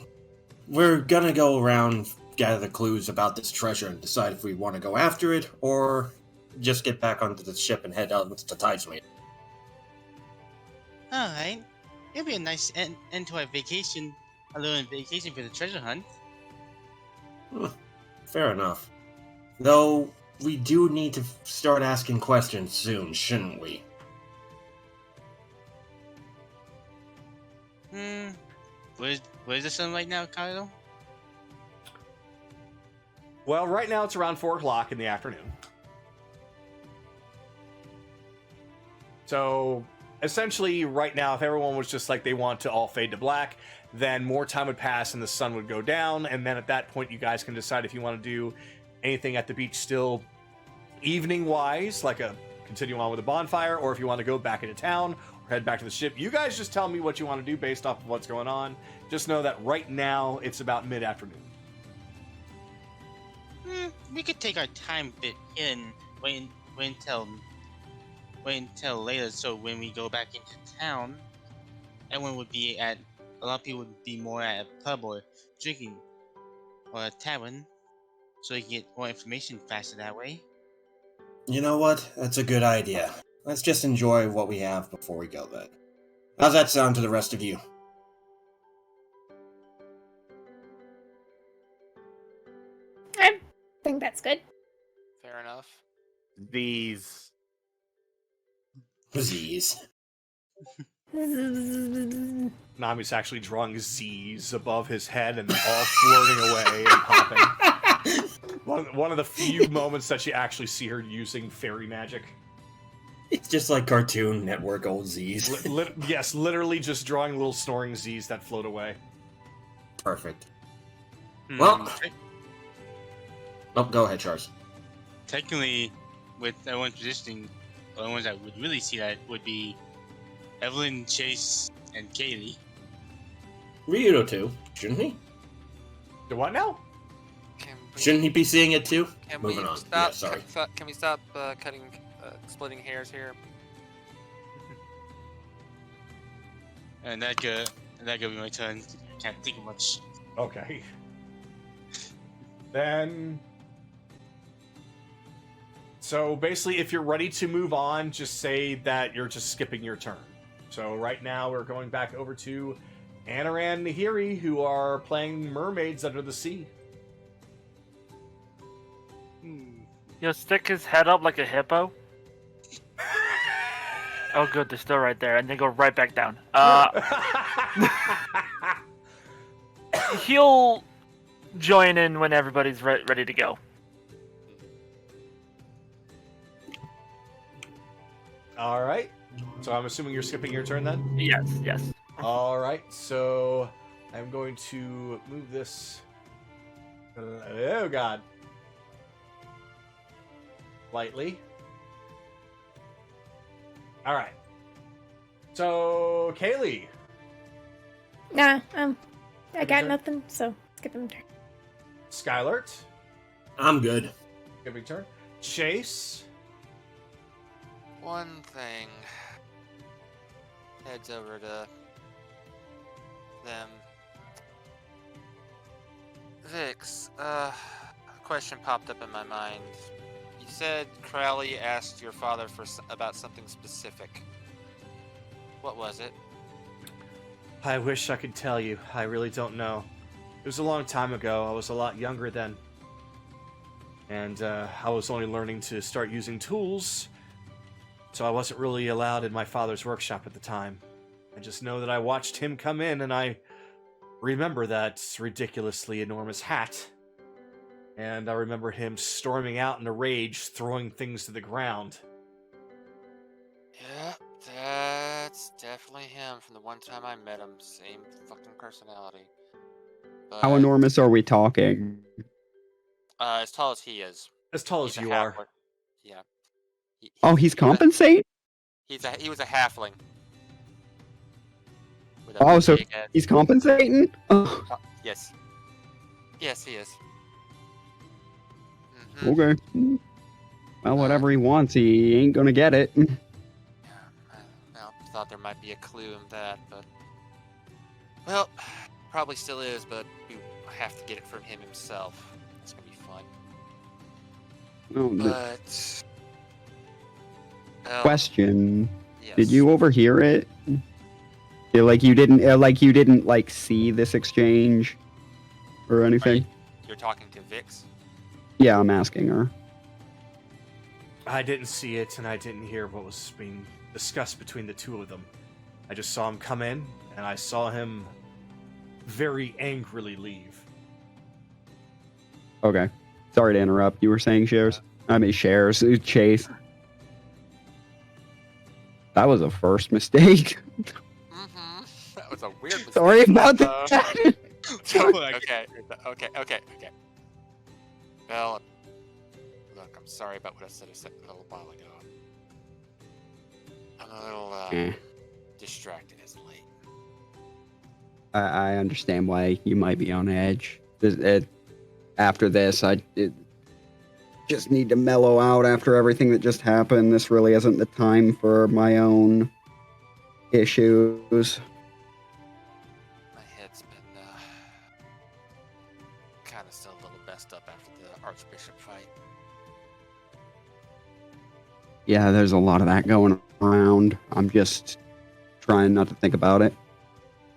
we're gonna go around, gather the clues about this treasure, and decide if we want to go after it or just get back onto the ship and head out to Tidesmate. Alright. It'll be a nice end to our vacation. A little vacation for the treasure hunt. Fair enough. Though, we do need to start asking questions soon, shouldn't we? Where's the sun right now, Kyle? Well, right now it's around 4 o'clock in the afternoon. So, essentially, right now, if everyone was just like they want to all fade to black, then more time would pass and the sun would go down, and then at that point, you guys can decide if you want to do anything at the beach still evening-wise, like continue on with a bonfire, or if you want to go back into town or head back to the ship. You guys just tell me what you want to do based off of what's going on. Just know that right now, it's about mid-afternoon. We could take our time a bit and wait until later, so when we go back into town, everyone would be at, a lot of people would be more at a pub or drinking or a tavern, so we can get more information faster that way. You know what? That's a good idea. Let's just enjoy what we have before we go then. How's that sound to the rest of you? I think that's good. Fair enough. These. Z's. Nami's actually drawing Z's above his head and all flirting away and popping. One of the few moments that you actually see her using fairy magic. It's just like Cartoon Network old Z's. Yes, literally just drawing little snoring Z's that float away. Perfect. Well, oh, go ahead, Charles. Technically, with everyone's positioning, the only ones that would really see that would be Evelyn, Chase, and Kaylee. Ryudo too, shouldn't he? Do what now? Shouldn't he be seeing it too? Can Moving we on. stop? Yeah, sorry. Can we stop splitting hairs here? And that could be my turn. Can't think of much. Okay. Then... So basically, if you're ready to move on, just say that you're just skipping your turn. So right now, we're going back over to Anaran and Nahiri, who are playing Mermaids Under the Sea. He'll stick his head up like a hippo. Oh, good, they're still right there, and then go right back down. He'll join in when everybody's ready to go. All right. So I'm assuming you're skipping your turn then? Yes, yes. All right. So I'm going to move this. Oh, God. Lightly. All right. So, Kaylee. Nah, I got nothing, so skip him turn. Skylert. I'm good. Skipping turn. Chase? One thing. Heads over to them. Vix, a question popped up in my mind. You said Crowley asked your father about something specific. What was it? I wish I could tell you. I really don't know. It was a long time ago. I was a lot younger then. And I was only learning to start using tools, so I wasn't really allowed in my father's workshop at the time. I just know that I watched him come in, and I remember that ridiculously enormous hat. And I remember him storming out in a rage, throwing things to the ground. Yeah, that's definitely him from the one time I met him. Same fucking personality. But, How enormous are we talking? as tall as he is. As tall as He's a you are. halfling. Yeah. Oh, he's compensate? He was a halfling. With a Oh, so big head. he's compensating? Oh, Yes. Yes, he is. Mhm. okay. Well, whatever he wants, he ain't gonna get it. Yeah, well, thought there might be a clue in that, but well, probably still is. But we have to get it from him himself. That's gonna be fun. Oh, the But well, question: yes. did you overhear it? Yeah, like you didn't like see this exchange or anything? You're talking to Vix? Yeah, I'm asking her. I didn't see it, and I didn't hear what was being discussed between the two of them. I just saw him come in, and I saw him very angrily leave. Okay. Sorry to interrupt. You were saying shares? I mean shares. Chase. That was a first mistake. Mm-hmm. That was a weird mistake. Sorry about that. Okay. Well, look, I'm sorry about what I said a little while ago. I'm a little distracted as of late. I understand why you might be on edge. After this, I just need to mellow out after everything that just happened. This really isn't the time for my own issues. My head's been kind of still a little messed up after the Archbishop fight. Yeah, there's a lot of that going around. I'm just trying not to think about it.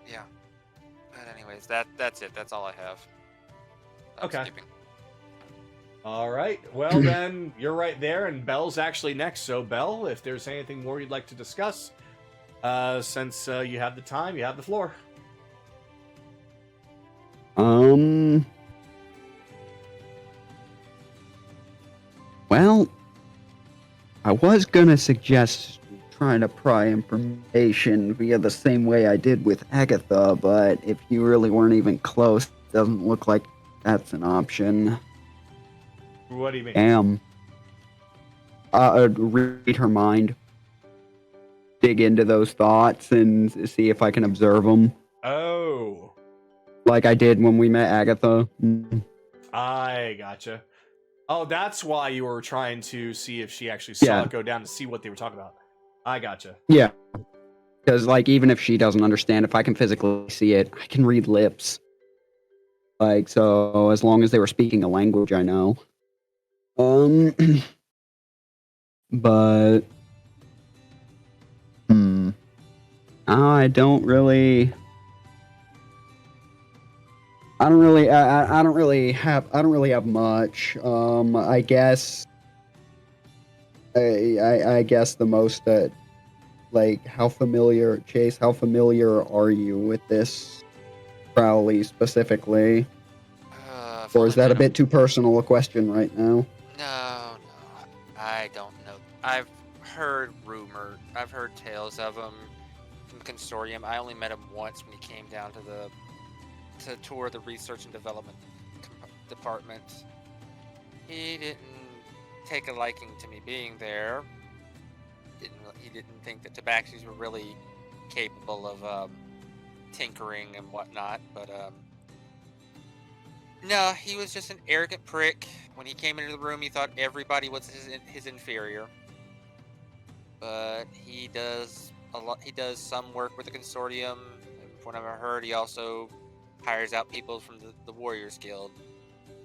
Yeah. But anyways, that's it. That's all I have. Okay. Skipping. All right. Well, then, you're right there, and Belle's actually next. So, Belle, if there's anything more you'd like to discuss, since you have the time, you have the floor. Well, I was gonna suggest trying to pry information via the same way I did with Agatha, but if you really weren't even close, it doesn't look like that's an option. What do you mean? Damn. Read her mind. Dig into those thoughts and see if I can observe them. Oh. Like I did when we met Agatha. I gotcha. Oh, that's why you were trying to see if she actually saw it go down to see what they were talking about. I gotcha. Yeah. Because, like, even if she doesn't understand, if I can physically see it, I can read lips. Like, so as long as they were speaking a language I know. But I don't really have much. I guess I guess the most like how familiar are you with this Crowley specifically? Or is that a bit too personal a question right now? No, I don't know. I've heard tales of him from Consortium. I only met him once when he came down to tour the research and development department. He didn't take a liking to me being there. He didn't think that Tabaxis were really capable of tinkering and whatnot, but no, he was just an arrogant prick. when he came into the room, he thought everybody was his inferior. But he does a lot. He does some work with the consortium. From what I've heard, he also hires out people from the Warriors Guild.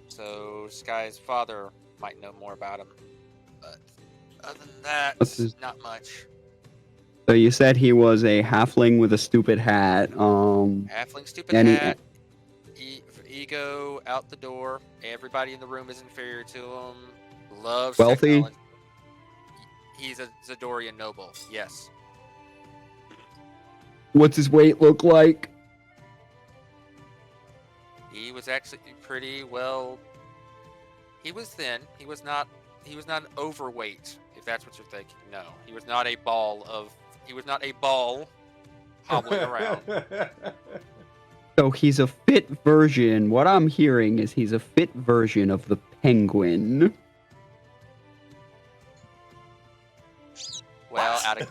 So Sky's father might know more about him. But other than that, What's his- not much. So you said he was a halfling with a stupid hat. Halfling, stupid and hat. Ego out the door. Everybody in the room is inferior to him. Loves Wealthy? technology. He's a Zidorian noble. Yes. What's his weight look like? He was actually pretty well. He was thin. He was not an overweight. If that's what you're thinking. No, he was not a ball hobbling around. So he's a fit version. What I'm hearing is he's a fit version of the penguin. Well, out of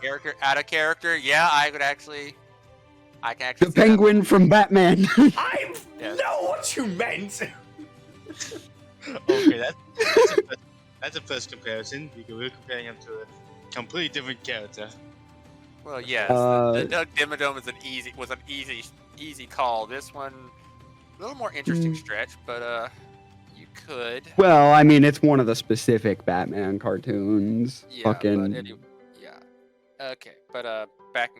character. Yeah, I can actually. The see that. penguin from Batman. I Yes. know what you meant. Okay, that's a first comparison because we're comparing him to a completely different character. Well, yes, Uh, the Doug Dimmadome was an easy call. This one, a little more interesting stretch, but you could. Well, I mean, it's one of the specific Batman cartoons. Yeah, Fucking. but anyway, yeah. Okay, but back.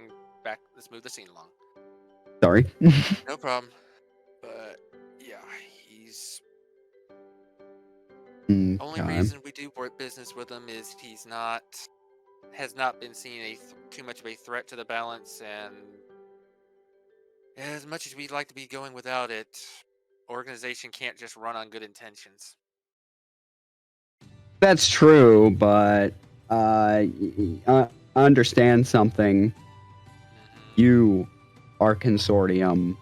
Let's move the scene along. Sorry. No problem. But yeah, he's. Only God. reason we do business with him is has not been seen too much of a threat to the balance, and as much as we'd like to be going without it, organization can't just run on good intentions. That's true, but I understand something. You are consortium.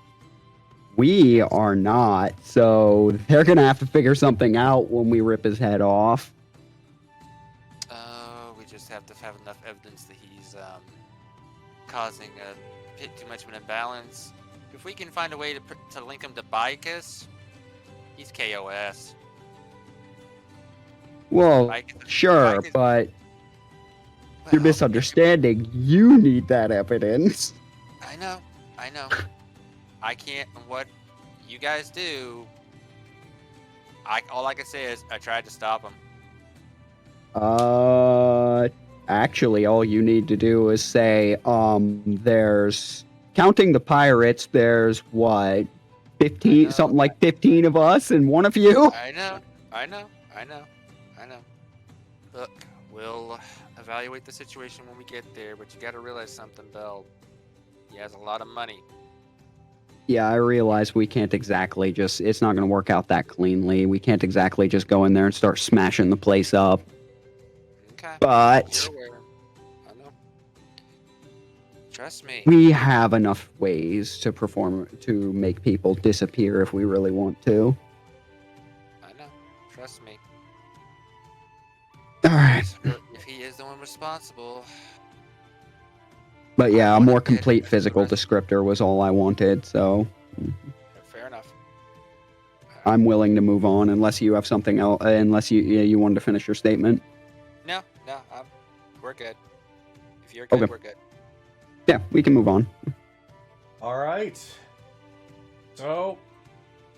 We are not, so they're gonna have to figure something out when we rip his head off. We just have to have enough evidence that he's causing a bit too much of an imbalance. If we can find a way to link him to Bicus, he's KOS. Well, Bicus- sure, Bicus- but you're well, misunderstanding. You need that evidence. I know. I can't. What you guys do? All I can say is I tried to stop him. Actually, all you need to do is say, there's, counting the pirates, there's what, 15, something like 15 of us and one of you? I know. Look, we'll evaluate the situation when we get there, but you got to realize something, Bell. He has a lot of money. Yeah, I realize we can't exactly just, it's not going to work out that cleanly. We can't exactly just go in there and start smashing the place up. Okay. But You're aware. I know. Trust me. we have enough ways to to make people disappear if we really want to. I know. Trust me. All right. If he is the one responsible, But yeah, a wanna more get complete the physical rest- descriptor was all I wanted, so fair enough. I'm willing to move on unless you have something else, unless you wanted to finish your statement. No, we're good. If you're good, Okay. we're good. Yeah, we can move on. All right. So,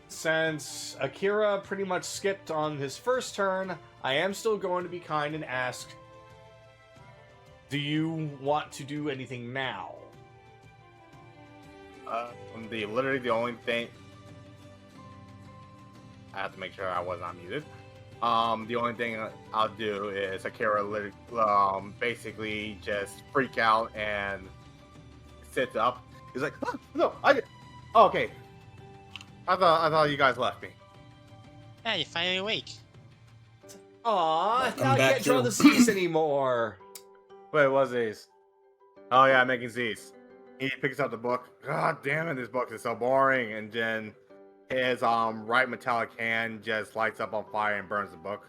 since Akira pretty much skipped on his first turn, I am still going to be kind and ask, do you want to do anything now? Literally the only thing. I have to make sure I was not muted. The only thing I'll do is Akira basically just freak out and sits up. He's like, oh, no, okay. I thought you guys left me. Yeah, you're finally awake. Aw, Welcome now you back can't draw to- the Z's anymore. Wait, what's these? Oh yeah, I'm making Z's. He picks up the book. God damn it, this book is so boring. And then his right metallic hand just lights up on fire and burns the book.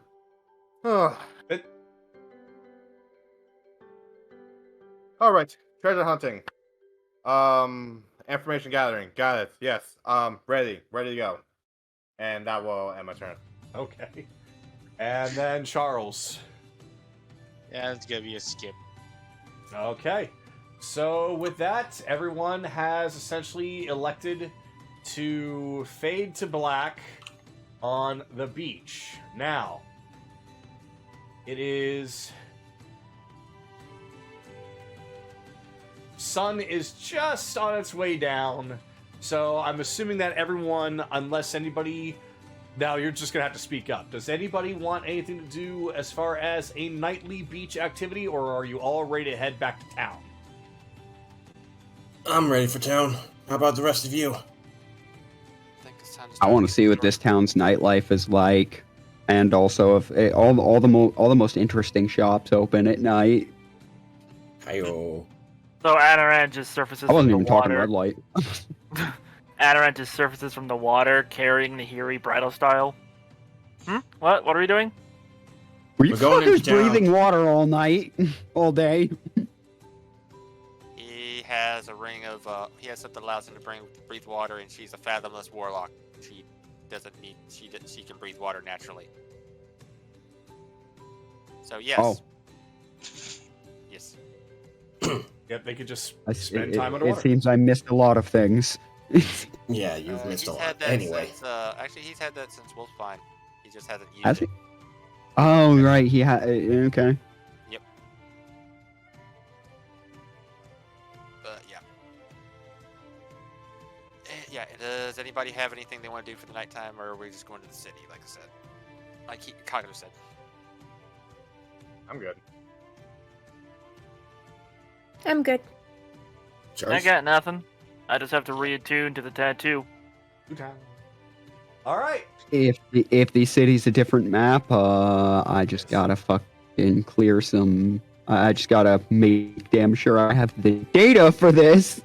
All right, treasure hunting. Information gathering. Got it. Yes. Ready to go. And that will end my turn. Okay. And then Charles. Yeah, it's gonna be a skip. Okay. So with that, everyone has essentially elected to fade to black on the beach. Now, it is... sun is just on its way down, so I'm assuming that everyone, unless anybody... Now, you're just going to have to speak up. Does anybody want anything to do as far as a nightly beach activity, or are you all ready to head back to town? I'm ready for town. How about the rest of you? I think it's time to I start want to see what getting this town's nightlife is like, and also if all the most interesting shops open at night. Hiyo. So Anaran just surfaces I wasn't from even the talking water. red light. Anaran just surfaces from the water, carrying the Hiri bridal style. What? What are we doing? Were you We're going into fuckers town. breathing water all night, all day? He has a ring of he has something that allows him to breathe water, and she's a fathomless warlock. She doesn't need she can breathe water naturally. So yes. Oh. Yes. Yep, they could just I- spend it, time it underwater. seems I missed a lot of things. Yeah, you've missed He's a lot. had that Anyway, since, actually he's had that since Wolfspine. He just hasn't used Has it. he? Oh right, he had. Okay. But yeah. Yeah. Does anybody have anything they want to do for the nighttime, or are we just going to the city? Like I said, like Kagero said. I'm good. I'm good. I Charles? got nothing. I just have to reattune to the tattoo. All right. If the city's a different map, I just gotta fucking clear some. I just gotta make damn sure I have the data for this.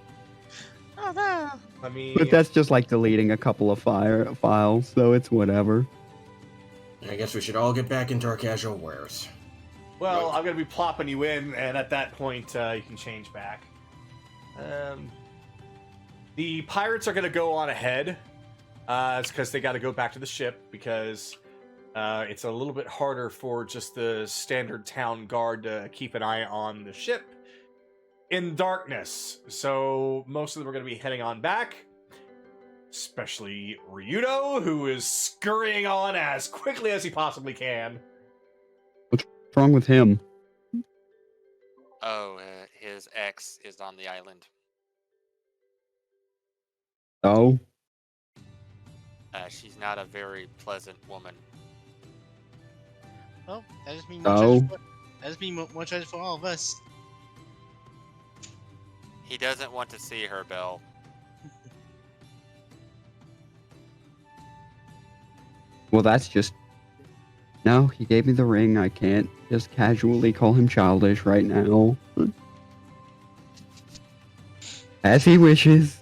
Oh no! I mean, But that's just like deleting a couple of files, so it's whatever. I guess we should all get back into our casual wears. well, Right. I'm going to be plopping you in, and at that point, you can change back. The pirates are going to go on ahead. It's because they got to go back to the ship, because it's a little bit harder for just the standard town guard to keep an eye on the ship in darkness. So most of them are going to be heading on back, especially Ryudo, who is scurrying on as quickly as he possibly can. What's wrong with him? Oh, his ex is on the island. Oh, She's not a very pleasant woman. Well, that just means Oh. that just means more treasure for all of us. He doesn't want to see her, Bill. well, that's just. No, he gave me the ring. I can't just casually call him childish right now. As he wishes.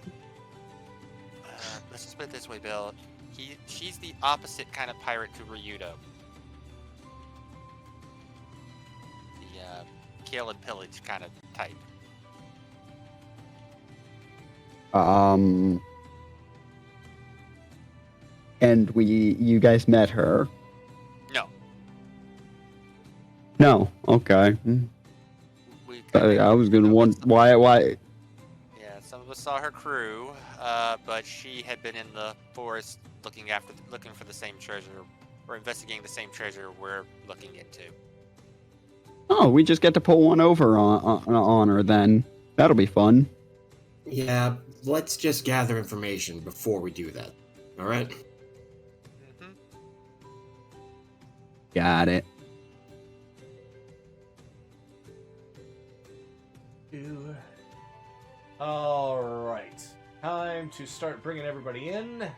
Let's just put it this way, Bill. She's the opposite kind of pirate to Ryudo. The kill and pillage kind of type. And you guys met her? No, No. Okay. we. I was gonna wonder why. Yeah, some of us saw her crew, but she had been in the forest looking for the same treasure, or investigating the same treasure we're looking into. Oh, we just get to pull one over on her then. That'll be fun. Yeah, let's just gather information before we do that. Alright? Mm-hmm. Got it. All right, time to start bringing everybody in.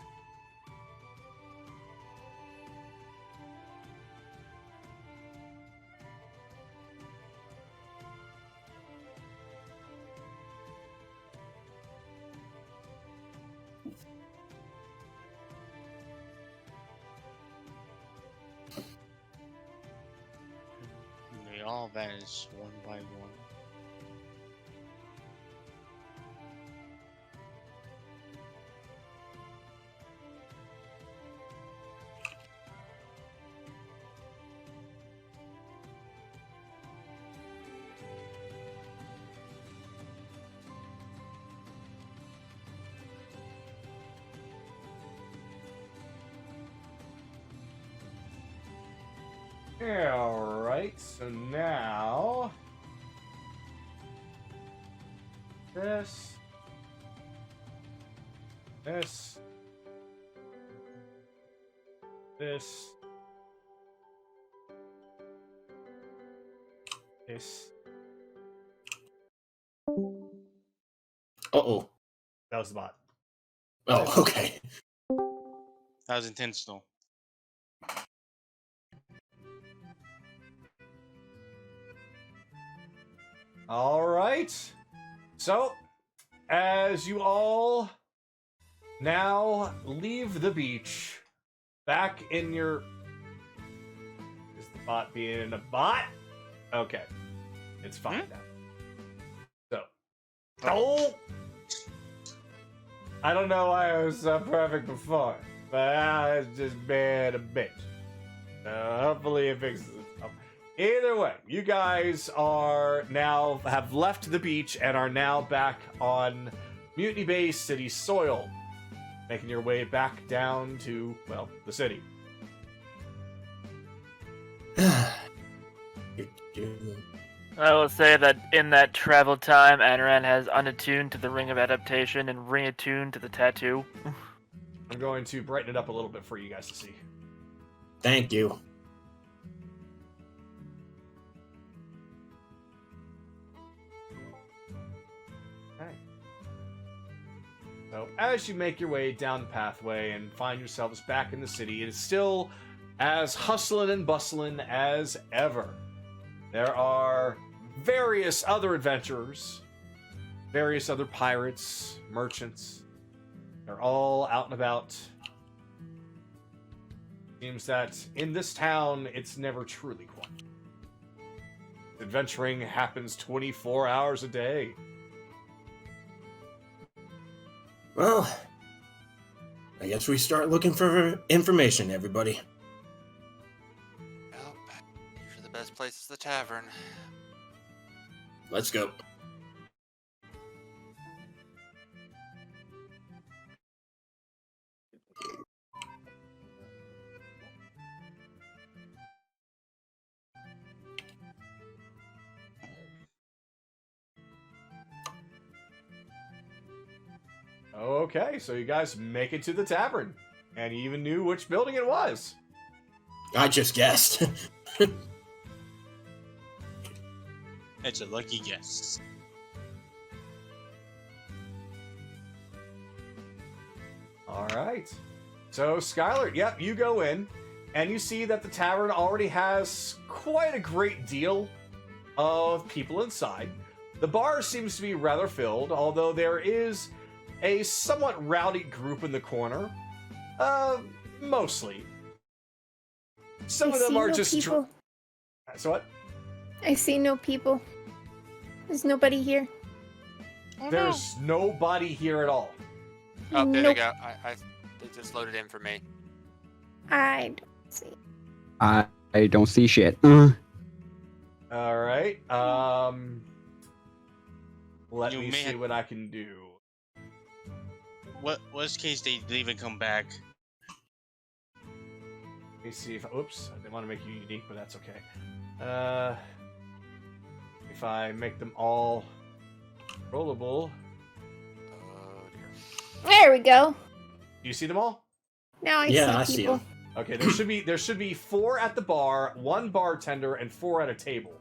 They all vanish one by one. Alright, so now... This... This... This... This... Uh-oh. That was the bot. Oh, okay. That was intentional. Alright. So, as you all now leave the beach, back in your... Is the bot being a bot? Okay. It's fine now. So. Oh! I don't know why I was so perfect before, but I was just being a bitch. Hopefully it fixes itself. Either way, you guys are now have left the beach and are now back on Mutiny Bay city soil, making your way back down to, well, the city. I will say that in that travel time, Anaran has unattuned to the Ring of Adaptation and reattuned to the tattoo. I'm going to brighten it up a little bit for you guys to see. Thank you. Okay. So, as you make your way down the pathway and find yourselves back in the city, it is still as hustling and bustling as ever. There are various other adventurers, various other pirates, merchants. They're all out and about. Seems that in this town, it's never truly quiet. Adventuring happens 24 hours a day. Well, I guess we start looking for information, everybody. Well, usually the best place is the tavern. Let's go. Okay, so you guys make it to the tavern. And you even knew which building it was. I just guessed. It's a lucky guess. Alright. So, Skylar, yep, you go in, and you see that the tavern already has quite a great deal of people inside. The bar seems to be rather filled, although there is a somewhat rowdy group in the corner. Mostly. Some I of them see are no just... people. So what? I see no people. There's nobody here. There's nobody here at all. Oh, there Nope. they go. They just loaded in for me. I don't see. I don't see shit. Alright, let You me may see have- what I can do. Worst case, they leave and come back. Let me see if... Oops, I didn't want to make you unique, but that's okay. If I make them all rollable... Oh dear. There we go. Do you see them all? Now I Yeah, I see see people. 'em. Okay, there should be 4 at the bar, 1 bartender, and 4 at a table.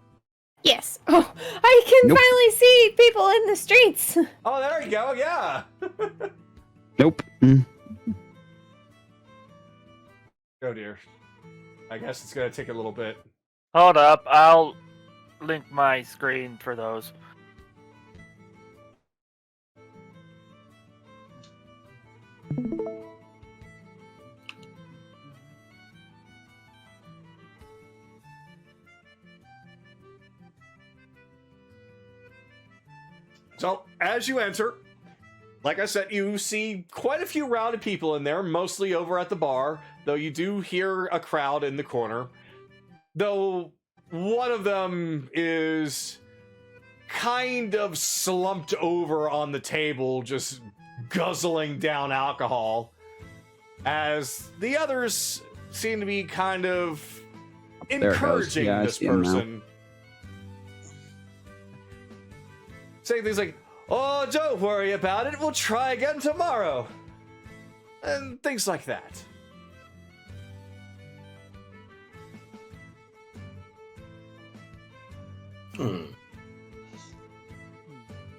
Yes. Oh, I can Nope. finally see people in the streets. Oh, there you go, yeah! Nope. Oh dear. I guess it's gonna take a little bit. Hold up, I'll link my screen for those. So, as you enter, like I said, you see quite a few rowdy people in there, mostly over at the bar, though you do hear a crowd in the corner. Though one of them is kind of slumped over on the table, just guzzling down alcohol, as the others seem to be kind of There it goes. encouraging Yeah, I this see him now. person. Saying things like, "Oh, don't worry about it. We'll try again tomorrow," and things like that.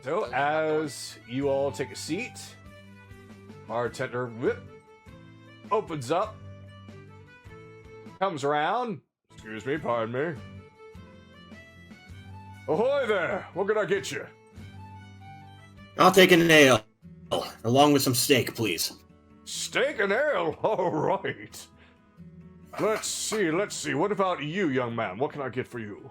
So, as you all take a seat, bartender opens up, comes around. Excuse me, pardon me. Ahoy there! What can I get you? I'll take an ale, along with some steak, please. Steak and ale? All right. Let's see. What about you, young man? What can I get for you?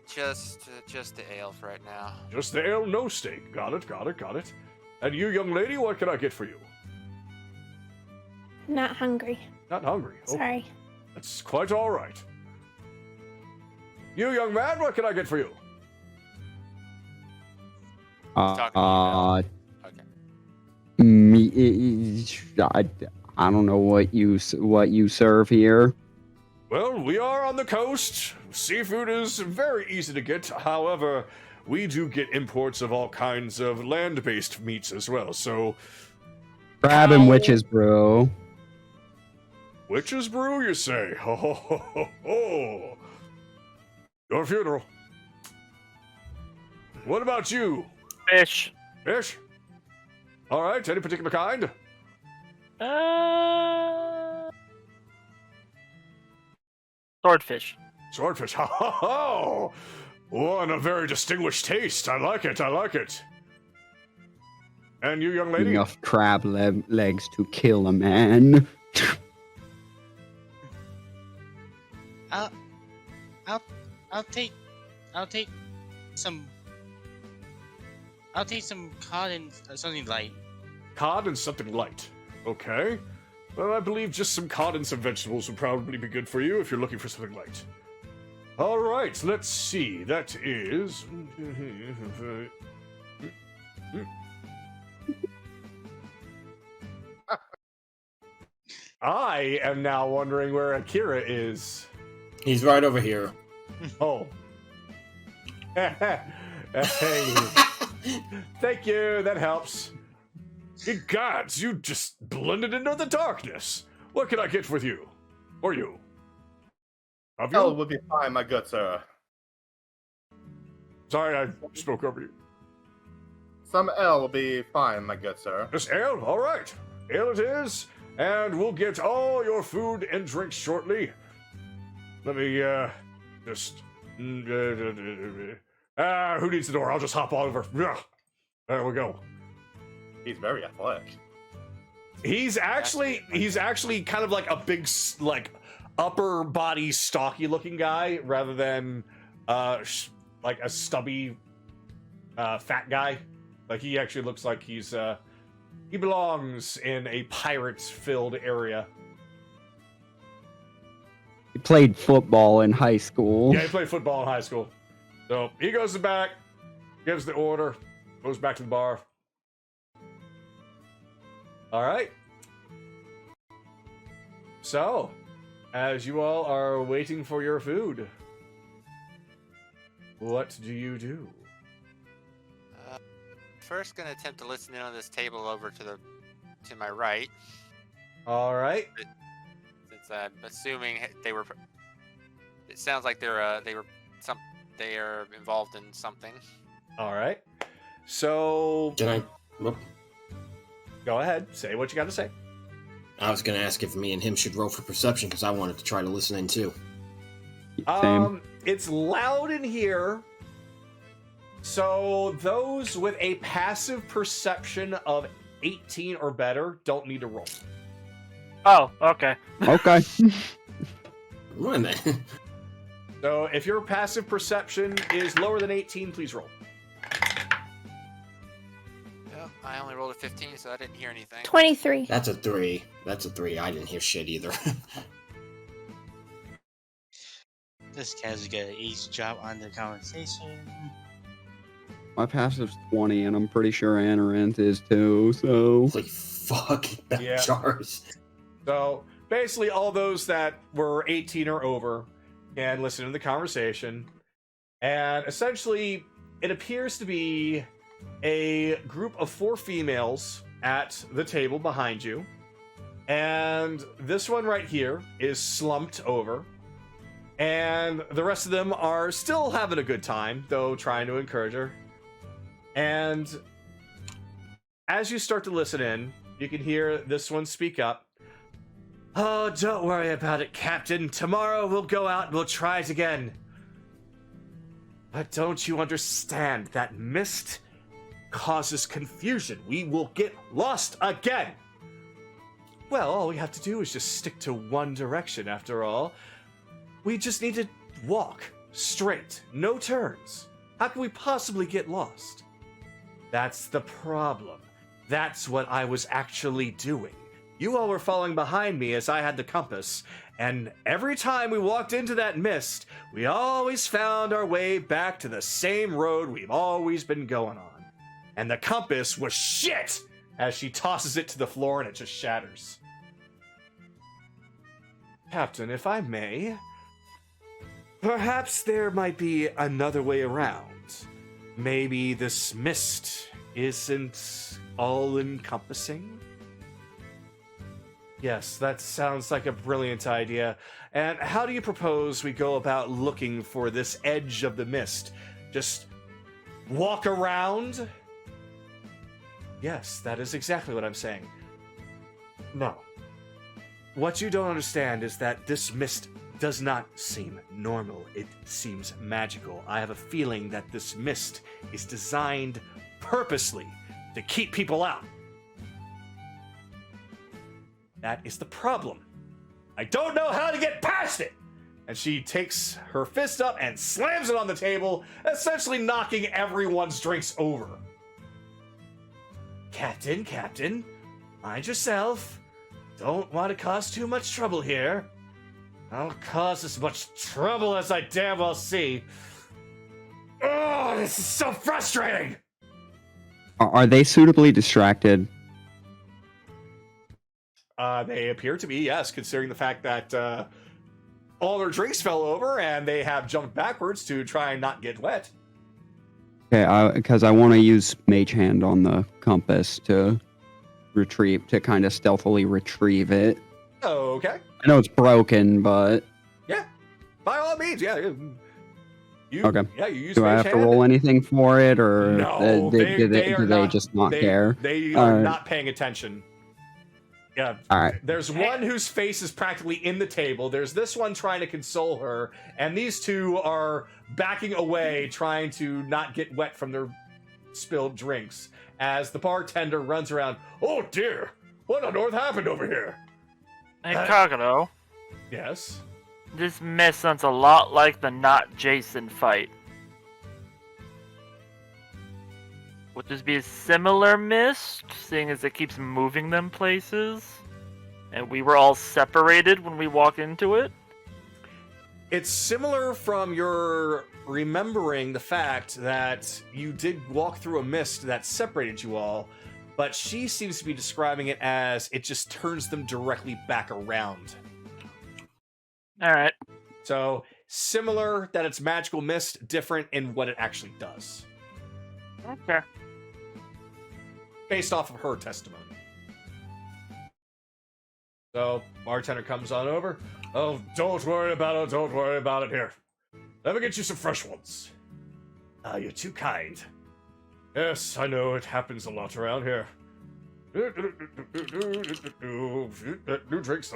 Just the ale for right now. Just the ale, no steak. Got it. And you, young lady, what can I get for you? Not hungry. Not hungry. Oh, Sorry. that's quite all right. You, young man, what can I get for you? Talking to you, okay. I don't know what you serve here. Well, we are on the coast. Seafood is very easy to get. However, we do get imports of all kinds of land-based meats as well. So, Crab and witches brew. witch's brew, you say? Ho ho ho ho ho! Your funeral. What about you? Fish. Fish? All right. Any particular kind? Swordfish. Swordfish. Ha ha ha! One a very distinguished taste. I like it. And you, young lady? Enough crab legs to kill a man. I'll take some cod and something light. Cod and something light. Okay. Well, I believe just some cod and some vegetables would probably be good for you if you're looking for something light. All right, let's see. That is... I am now wondering where Akira is. He's right over here. Oh. Hey. Thank you, that helps. Good gods, you just blended into the darkness. What can I get with you? Or you? Have you? Ale would be fine, my good sir. Sorry, I spoke over you. Some ale will be fine, my good sir. Just ale? All right. Ale it is, and we'll get all your food and drinks shortly. Let me, just... who needs the door? I'll just hop all over. There we go. He's very athletic. He's actually kind of like a big, like, upper body, stocky looking guy, rather than, like a stubby, fat guy. Like, he actually looks like he's, he belongs in a pirate-filled area. He played football in high school. Yeah, he played football in high school. So, he goes to the back, gives the order, goes back to the bar. Alright. So, as you all are waiting for your food, what do you do? First, gonna attempt to listen in on this table over to my right. Alright. Since I'm assuming they were. It sounds like they are involved in something. Alright. So, Can I? Whoop. go ahead. Say what you got to say. I was gonna ask if me and him should roll for perception because I wanted to try to listen in too. Same. It's loud in here. So those with a passive perception of 18 or better don't need to roll. Oh, okay. Okay. Come on then. So if your passive perception is lower than 18, please roll. Well, I only rolled a 15, so I didn't hear anything. 23. That's a 3. That's a 3. I didn't hear shit either. This guy's got an easy job on the conversation. My passive's 20, and I'm pretty sure Anorant is too, so... Holy fuck, that Yeah. jars. So basically all those that were 18 or over can listen to the conversation. And essentially, it appears to be a group of 4 females at the table behind you. And this one right here is slumped over. And the rest of them are still having a good time, though trying to encourage her. And as you start to listen in, you can hear this one speak up. Oh, don't worry about it, Captain. Tomorrow we'll go out and we'll try it again. But don't you understand that mist causes confusion? We will get lost again. Well, all we have to do is just stick to one direction after all. We just need to walk straight, no turns. How can we possibly get lost? That's the problem. That's what I was actually doing. You all were following behind me as I had the compass, and every time we walked into that mist, we always found our way back to the same road we've always been going on. And the compass was shit! As she tosses it to the floor and it just shatters. Captain, if I may, perhaps there might be another way around. Maybe this mist isn't all-encompassing? Yes, that sounds like a brilliant idea. And how do you propose we go about looking for this edge of the mist? Just walk around? Yes, that is exactly what I'm saying. No. What you don't understand is that this mist does not seem normal. It seems magical. I have a feeling that this mist is designed purposely to keep people out. That is the problem. I don't know how to get past it! And she takes her fist up and slams it on the table, essentially knocking everyone's drinks over. Captain, mind yourself. Don't want to cause too much trouble here. I'll cause as much trouble as I damn well see. Oh, this is so frustrating! Are they suitably distracted? They appear to be, yes, considering the fact that all their drinks fell over and they have jumped backwards to try and not get wet. Okay, because I want to use Mage Hand on the compass to kind of stealthily retrieve it. Okay. I know it's broken, but... Yeah, by all means, yeah. Okay. Yeah, you use Do I Mage have to Hand. roll anything for it, or No, do they they just not care? They are not paying attention. Yeah. All right. There's one whose face is practically in the table. There's this one trying to console her, and these two are backing away, trying to not get wet from their spilled drinks. As the bartender runs around, oh dear, what on earth happened over here? Hey, Kagero, Yes. this mess sounds a lot like the Not Jason fight. Would this be a similar mist, seeing as it keeps moving them places? And we were all separated when we walked into it? It's similar from your remembering the fact that you did walk through a mist that separated you all, but she seems to be describing it as it just turns them directly back around. Alright. So, similar that it's magical mist, different in what it actually does. Okay. Based off of her testimony. So, bartender comes on over. Oh, don't worry about it here. Let me get you some fresh ones. Ah, you're too kind. Yes, I know, it happens a lot around here. New drinks.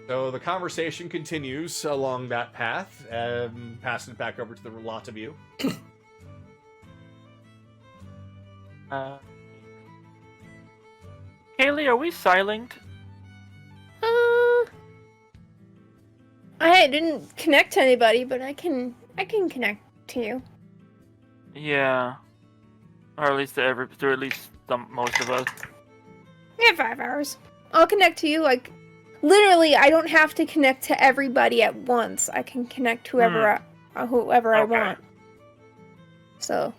So the conversation continues along that path, passing it back over to the lot of you. Kaylee, are we silent? I didn't connect to anybody, but I can connect to you. Yeah. Or at least to at least most of us. We have 5 hours. I'll connect to you, like, literally, I don't have to connect to everybody at once. I can connect whoever I Okay. want. So.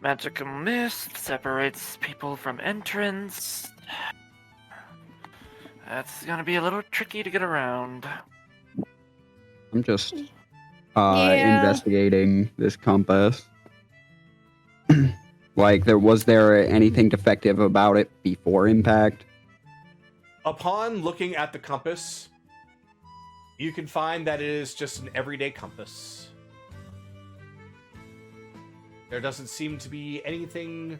Magical mist separates people from entrance. That's gonna be a little tricky to get around. I'm just Yeah. investigating this compass. Like, was there anything defective about it before impact? Upon looking at the compass, you can find that it is just an everyday compass. There doesn't seem to be anything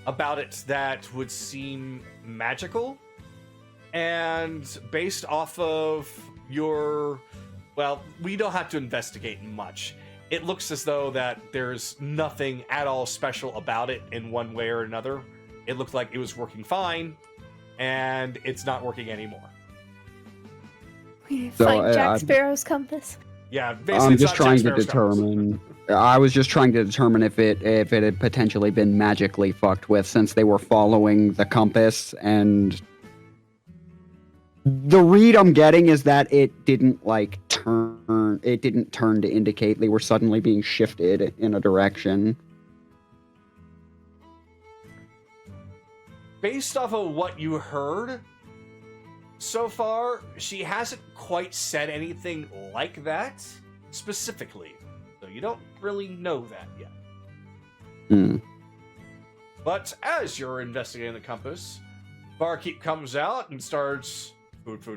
about it that would seem magical. And based off of your... Well, we don't have to investigate much. It looks as though that there's nothing at all special about it in one way or another. It looked like it was working fine, and it's not working anymore. We So, find Jack Sparrow's compass. Yeah, basically, I'm just trying to determine. I was just trying to determine if it had potentially been magically fucked with, since they were following the compass, and the read I'm getting is that it didn't turn. It didn't turn to indicate they were suddenly being shifted in a direction. Based off of what you heard so far, she hasn't quite said anything like that specifically. So you don't really know that yet. Hmm. But as you're investigating the compass, Barkeep comes out and starts food.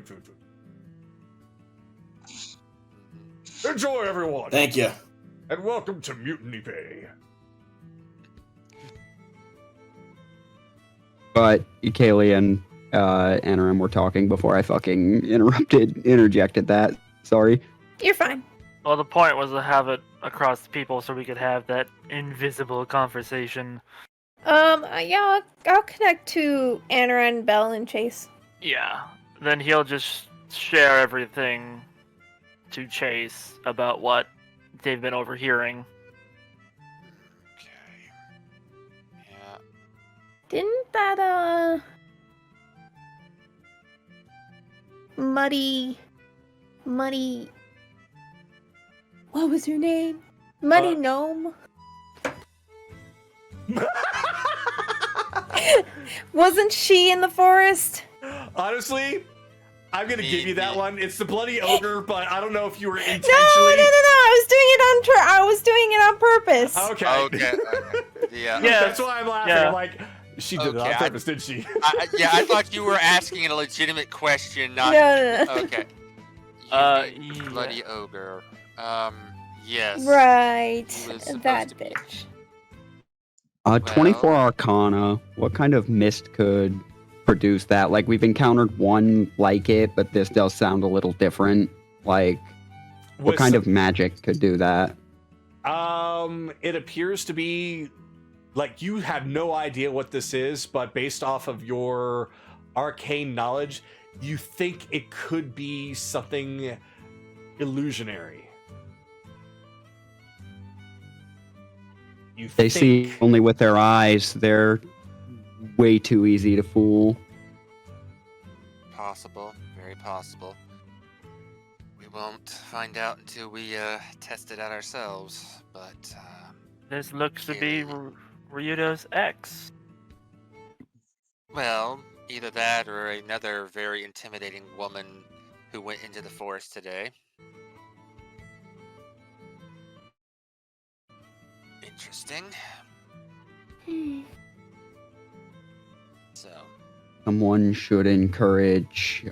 Enjoy, everyone! Thank you. And welcome to Mutiny Bay. But Kaylee and Anarim were talking before I fucking interjected that. Sorry. You're fine. Well, the point was to have it across the people so we could have that invisible conversation. Yeah, I'll connect to Anaran, Bell, and Chase. Yeah. Then he'll just share everything to Chase about what they've been overhearing. Okay. Yeah. Didn't that, Muddy... What was her name? Muddy Gnome? Wasn't she in the forest? Honestly, I'm gonna give you that one. It's the bloody ogre, but I don't know if you were intentionally. No. I was doing it on purpose. Okay. Okay. Yeah. That's why I'm laughing. Yeah. I'm like, she did it on purpose, didn't she? I thought you were asking a legitimate question, not. No. Okay. You mean bloody ogre. Yes. Right. He was supposed That to be- bitch. 24 Arcana. What kind of mist could produce that? Like, we've encountered one like it, but this does sound a little different. Like, what kind of magic could do that? It appears to be like you have no idea what this is, but based off of your arcane knowledge, you think it could be something illusionary. They see only with their eyes. They're way too easy to fool. Possible. Very possible. We won't find out until we test it out ourselves, but This looks to be Ryudo's ex. well, either that or another very intimidating woman who went into the forest today. Interesting. So, Someone should encourage,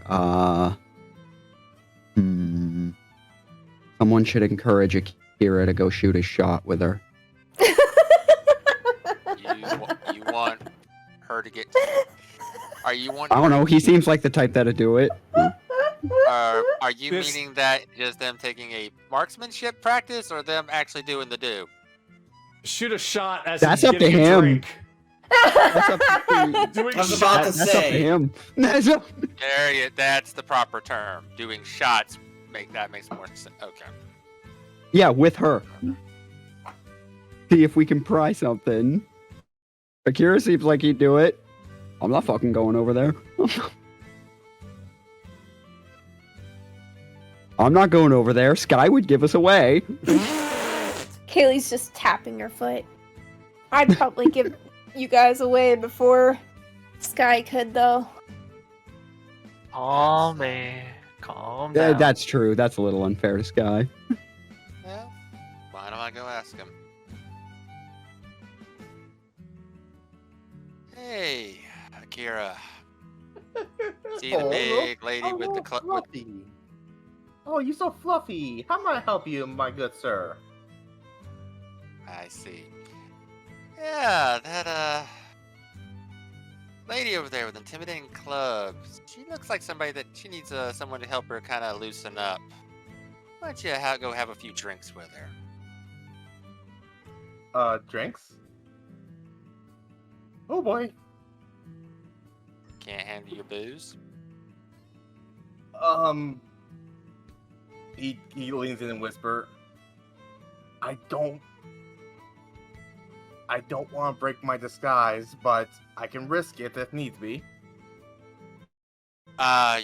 Someone should encourage Akira to go shoot a shot with her. you want her to get? Are you want? I don't know, he seems like the type that'd do it. Are you meaning that just them taking a marksmanship practice, or them actually doing the do? Shoot a shot as That's he's up to getting a him. drink. That's up to, Doing I was about to shots. that's up to say. him. That's up- That's the proper term. Doing shots makes more sense. Okay. Yeah, with her. See if we can pry something. Akira seems like he'd do it. I'm not fucking going over there. I'm not going over there. Sky would give us away. Kaylee's just tapping her foot. I'd probably give you guys away before Sky could, though. Calm down. That's true. That's a little unfair to Sky. Well, why don't I go ask him? Hey, Akira. See the big lady with the fluffy. Oh, you're so fluffy. How may I help you, my good sir? I see. Yeah, that lady over there with intimidating clubs. She looks like somebody that she needs someone to help her kind of loosen up. Why don't you go have a few drinks with her? Drinks? Oh boy. Can't handle your booze? He leans in and whisper, I don't want to break my disguise, but I can risk it if needs be.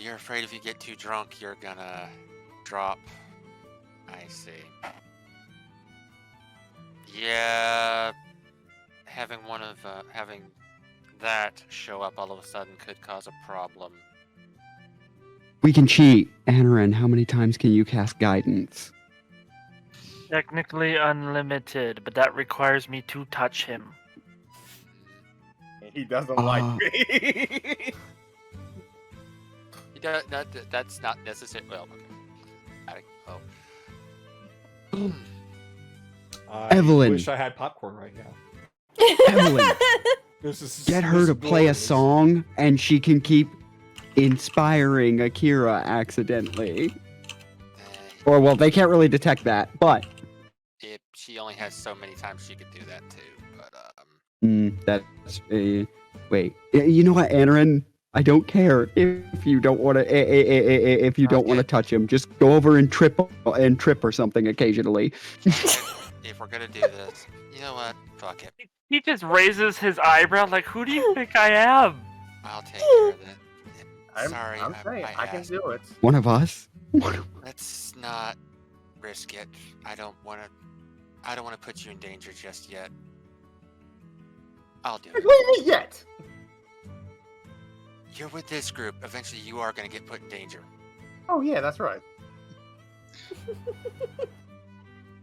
You're afraid if you get too drunk, you're gonna drop. I see. Yeah, having that show up all of a sudden could cause a problem. We can cheat. Anaran, how many times can you cast guidance? Technically unlimited, but that requires me to touch him. He doesn't like me. He does, that's not necessary. Well, okay. I Evelyn. wish I had popcorn right now. Evelyn, This get her to play a glorious. song, and she can keep inspiring Akira accidentally. Or, well, they can't really detect that, but... She only has so many times she could do that too. But that's... wait. You know what, Anaran? I don't care if you don't want to... if you don't want to touch him. Just go over and trip or something occasionally. if we're gonna do this, you know what? Fuck it. He just raises his eyebrow like, who do you think I am? I'll take care of it. Sorry, I'm saying I can asked. do it. One of us? Let's not risk it. I don't want to put you in danger just yet. I'll do it. Wait yet. You're with this group. Eventually, you are going to get put in danger. Oh yeah, that's right.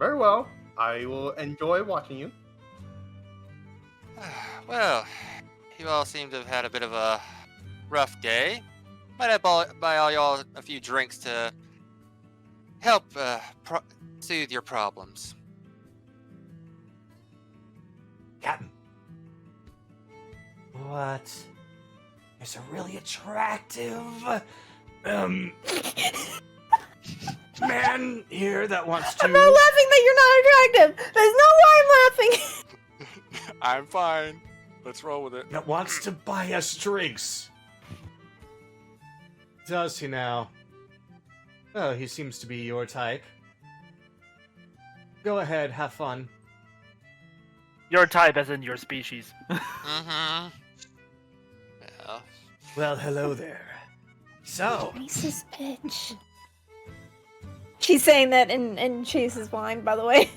Very well. I will enjoy watching you. Well, you all seem to have had a bit of a rough day. Might I buy all y'all a few drinks to help soothe your problems? Captain. What? There's a really attractive, man here that wants to... I'm not laughing that you're not attractive. That's not why I'm laughing. I'm fine. Let's roll with it. That wants to buy us drinks. Does he now? Well, he seems to be your type. Go ahead, have fun. Your type as in your species. Mm-hmm. Well, Well, hello there. So, Chase's bitch. She's saying that in Chase's wine, by the way.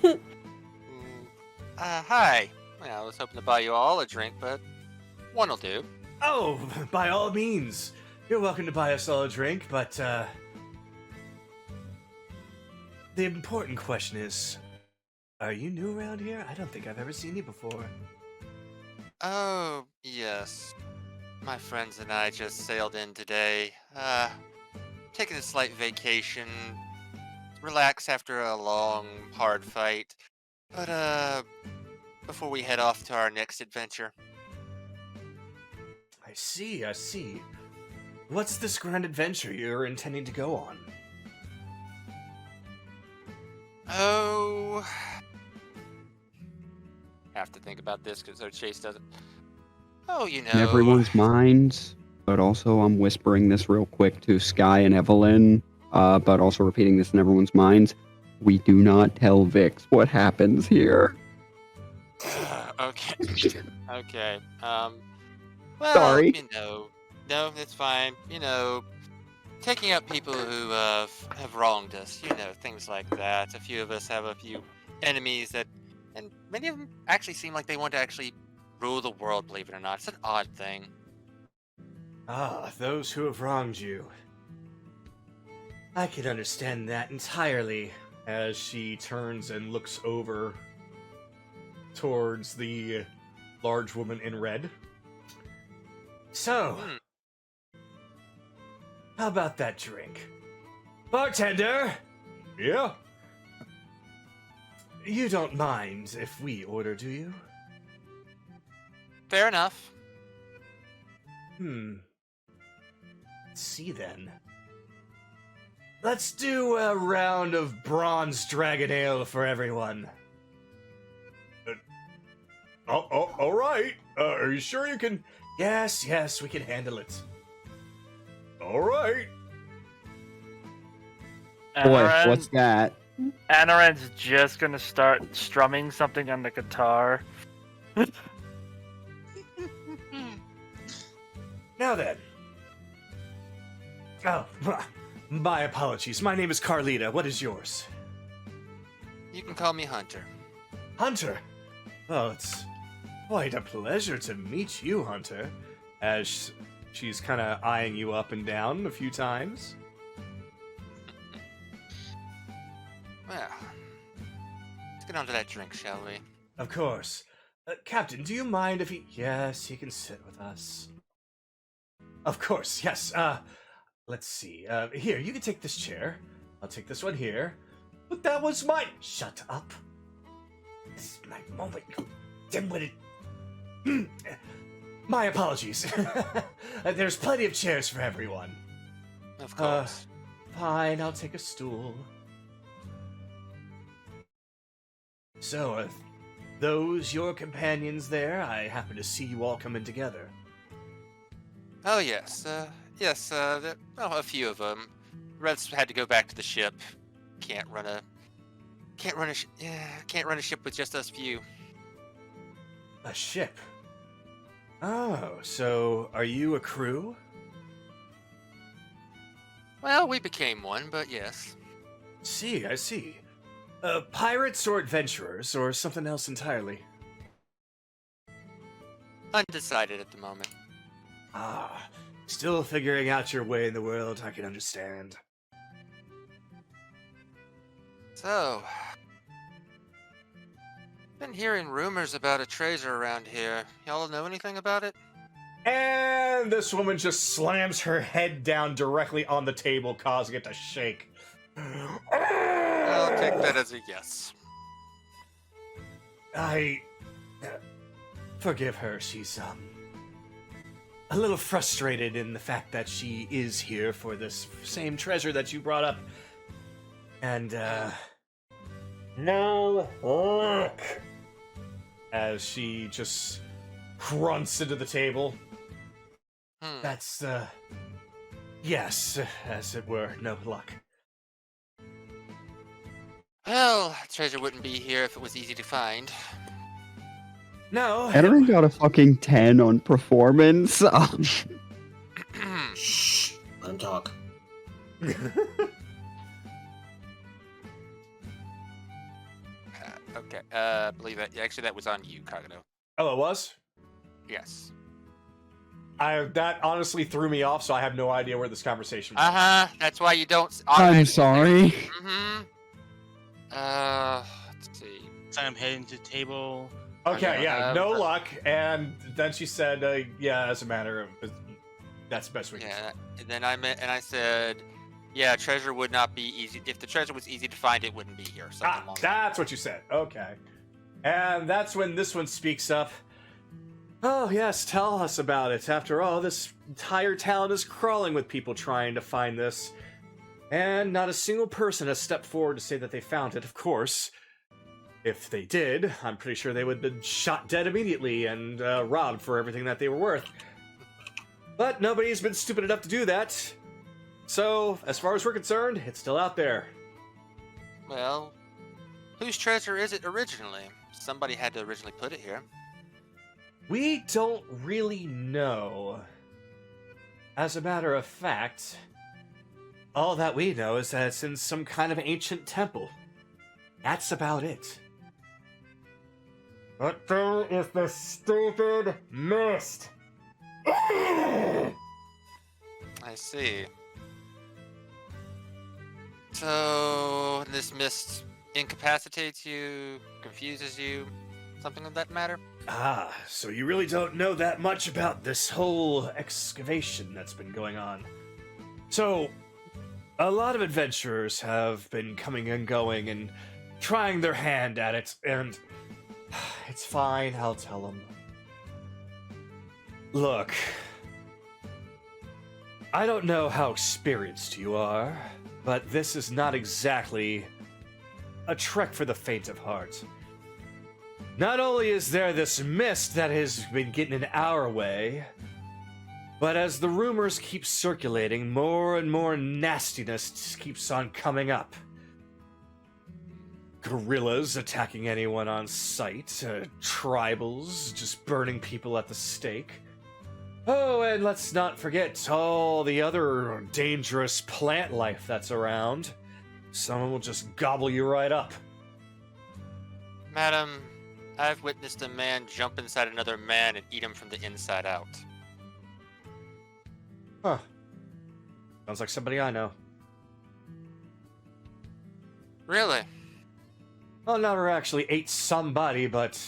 hi. Yeah, I was hoping to buy you all a drink, but one will do. Oh, by all means. You're welcome to buy us all a drink, but, the important question is, are you new around here? I don't think I've ever seen you before. Oh, yes. My friends and I just sailed in today. Taking a slight vacation. Relax after a long, hard fight. But, before we head off to our next adventure. I see. What's this grand adventure you're intending to go on? Oh... Have to think about this because Chase doesn't... Oh, you know... In everyone's minds, but also I'm whispering this real quick to Sky and Evelyn, but also repeating this in everyone's minds. We do not tell Vix what happens here. Okay. Okay. Well, Sorry. you know, no, it's fine. You know, taking out people who have wronged us. You know, things like that. A few of us have a few enemies that And many of them actually seem like they want to actually rule the world, believe it or not. It's an odd thing. Ah, those who have wronged you. I can understand that entirely. As she turns and looks over towards the large woman in red. So, how about that drink? Bartender! Yeah. You don't mind if we order, do you? Fair enough. Let's see then. Let's do a round of bronze dragon ale for everyone. All right. Are you sure you can? Yes, we can handle it. All right. Boy, what's that? Anaran's just gonna start strumming something on the guitar. Now then. Oh, my apologies. My name is Carlita. What is yours? You can call me Hunter. Hunter. Well, it's quite a pleasure to meet you, Hunter. As she's kind of eyeing you up and down a few times. Well, let's get on to that drink, shall we? Of course. Captain, do you mind if he... Yes, he can sit with us. Of course, yes. Let's see. Here, you can take this chair. I'll take this one here. But that was mine. Shut up. This is my moment. Dim-witted. My apologies. There's plenty of chairs for everyone. Of course. Fine, I'll take a stool. So, those your companions there? I happen to see you all coming together. Oh yes, a few of them. The rest had to go back to the ship. Can't run a ship with just us few. A ship? Oh, so are you a crew? Well, we became one, but yes. I see. Pirates or adventurers, or something else entirely? Undecided at the moment. Ah, still figuring out your way in the world, I can understand. So, been hearing rumors about a treasure around here. Y'all know anything about it? And this woman just slams her head down directly on the table, causing it to shake. I'll take that as a yes. Forgive her, she's, a little frustrated in the fact that she is here for this same treasure that you brought up. And, No, look! As she just grunts into the table. that's, yes, as it were, no luck. Well, treasure wouldn't be here if it was easy to find. No. Aaron got a fucking 10 on performance. Shh. Let him talk. Okay, believe that. Actually, that was on you, Kagano. Oh, it was? Yes. That honestly threw me off, so I have no idea where this conversation was. That's why you don't. I'm sorry. Let's see. So I'm heading to table. Okay, yeah, no luck. And then she said, yeah, as a matter of... That's the best we can Yeah, and then I said, yeah, treasure would not be easy. If the treasure was easy to find, it wouldn't be here. That's what you said. Okay. And that's when this one speaks up. Oh, yes, tell us about it. After all, this entire town is crawling with people trying to find this. And not a single person has stepped forward to say that they found it, of course. If they did, I'm pretty sure they would have been shot dead immediately and robbed for everything that they were worth. But nobody's been stupid enough to do that. So, as far as we're concerned, it's still out there. Well, whose treasure is it originally? Somebody had to originally put it here. We don't really know. As a matter of fact, all that we know is that it's in some kind of ancient temple. That's about it. But there is the stupid mist. I see. So this mist incapacitates you, confuses you, something of that matter? Ah, so you really don't know that much about this whole excavation that's been going on. So, a lot of adventurers have been coming and going and trying their hand at it, and it's fine, I'll tell them. Look, I don't know how experienced you are, but this is not exactly a trek for the faint of heart. Not only is there this mist that has been getting in our way, but as the rumors keep circulating, more and more nastiness keeps on coming up. Guerrillas attacking anyone on sight, tribals just burning people at the stake. Oh, and let's not forget all the other dangerous plant life that's around. Someone will just gobble you right up. Madam, I've witnessed a man jump inside another man and eat him from the inside out. Huh. Sounds like somebody I know. Really? Well, never actually ate somebody, but...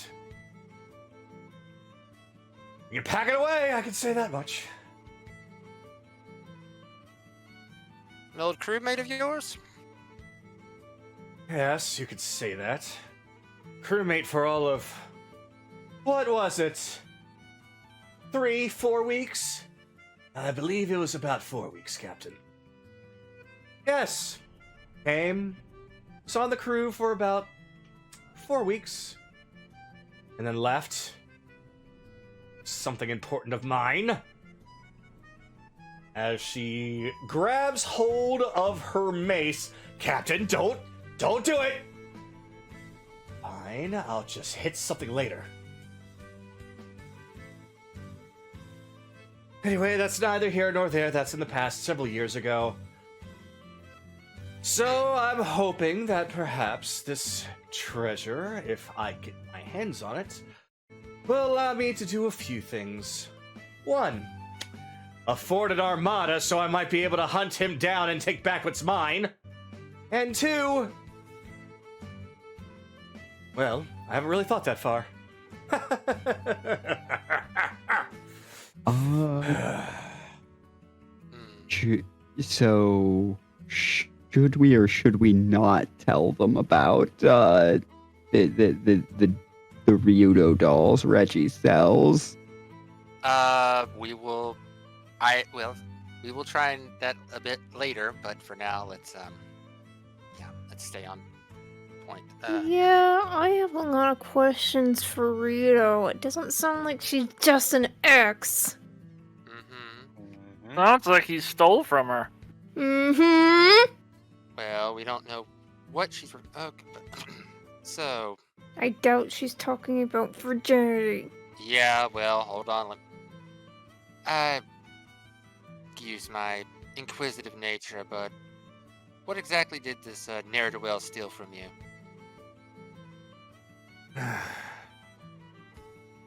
You can pack it away, I can say that much. An old crewmate of yours? Yes, you could say that. Crewmate for all of... What was it? 3-4 weeks? I believe it was about 4 weeks, Captain. Yes. Came, was on the crew for about 4 weeks, and then left. Something important of mine. As she grabs hold of her mace. Captain, don't do it! Fine, I'll just hit something later. Anyway, that's neither here nor there. That's in the past, several years ago. So, I'm hoping that perhaps this treasure, if I get my hands on it, will allow me to do a few things. 1. Afford an armada so I might be able to hunt him down and take back what's mine. And 2... Well, I haven't really thought that far. Should we or should we not tell them about the Ryudo dolls Reggie sells? We will try and that a bit later, but for now, let's stay on point. Yeah, I have a lot of questions for Rito. It doesn't sound like she's just an ex. Sounds like he stole from her. Mm-hmm. Well, we don't know what she's... Okay, but... So... I doubt she's talking about virginity. Yeah, well, hold on. I use my inquisitive nature, but what exactly did this ne'er-do-well steal from you?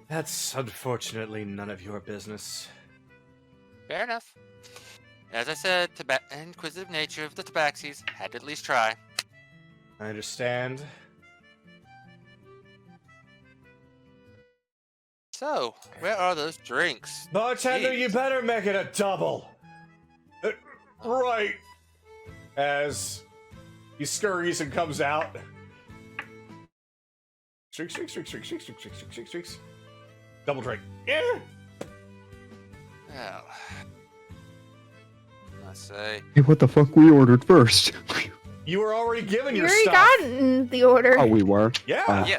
That's unfortunately none of your business. Fair enough. As I said, inquisitive nature of the Tabaxis had to at least try. I understand. So, where are those drinks? Bartender, Jeez. you better make it a double. Right. As he scurries and comes out. Streaks. Double drink. Yeah. Well, I must say. Hey, what the fuck? We ordered first. You were already given You your already stuff. gotten the order. Oh, we were. Yeah. Yeah.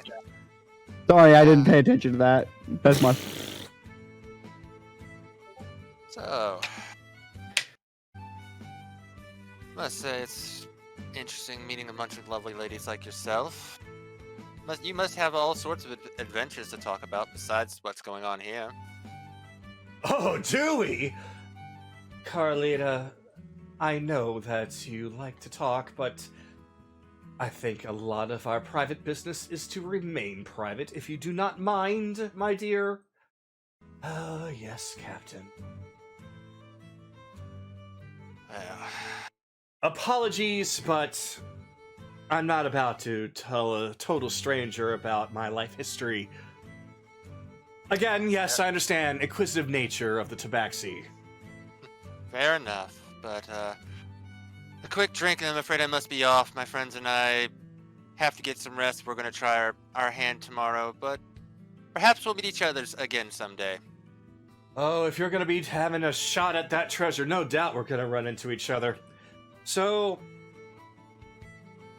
Sorry, I didn't pay attention to that. That's my. So, must say it's interesting meeting a bunch of lovely ladies like yourself. You must have all sorts of adventures to talk about besides what's going on here. Oh, do we? Carlita, I know that you like to talk, but I think a lot of our private business is to remain private, if you do not mind, my dear. Yes, Captain. Well, Apologies, but I'm not about to tell a total stranger about my life history. Again, yes, I understand inquisitive nature of the Tabaxi. fair enough, but a quick drink and I'm afraid I must be off. My friends and I have to get some rest. We're going to try our hand tomorrow, but perhaps we'll meet each other again someday. Oh, if you're gonna be having a shot at that treasure, no doubt we're gonna run into each other. So,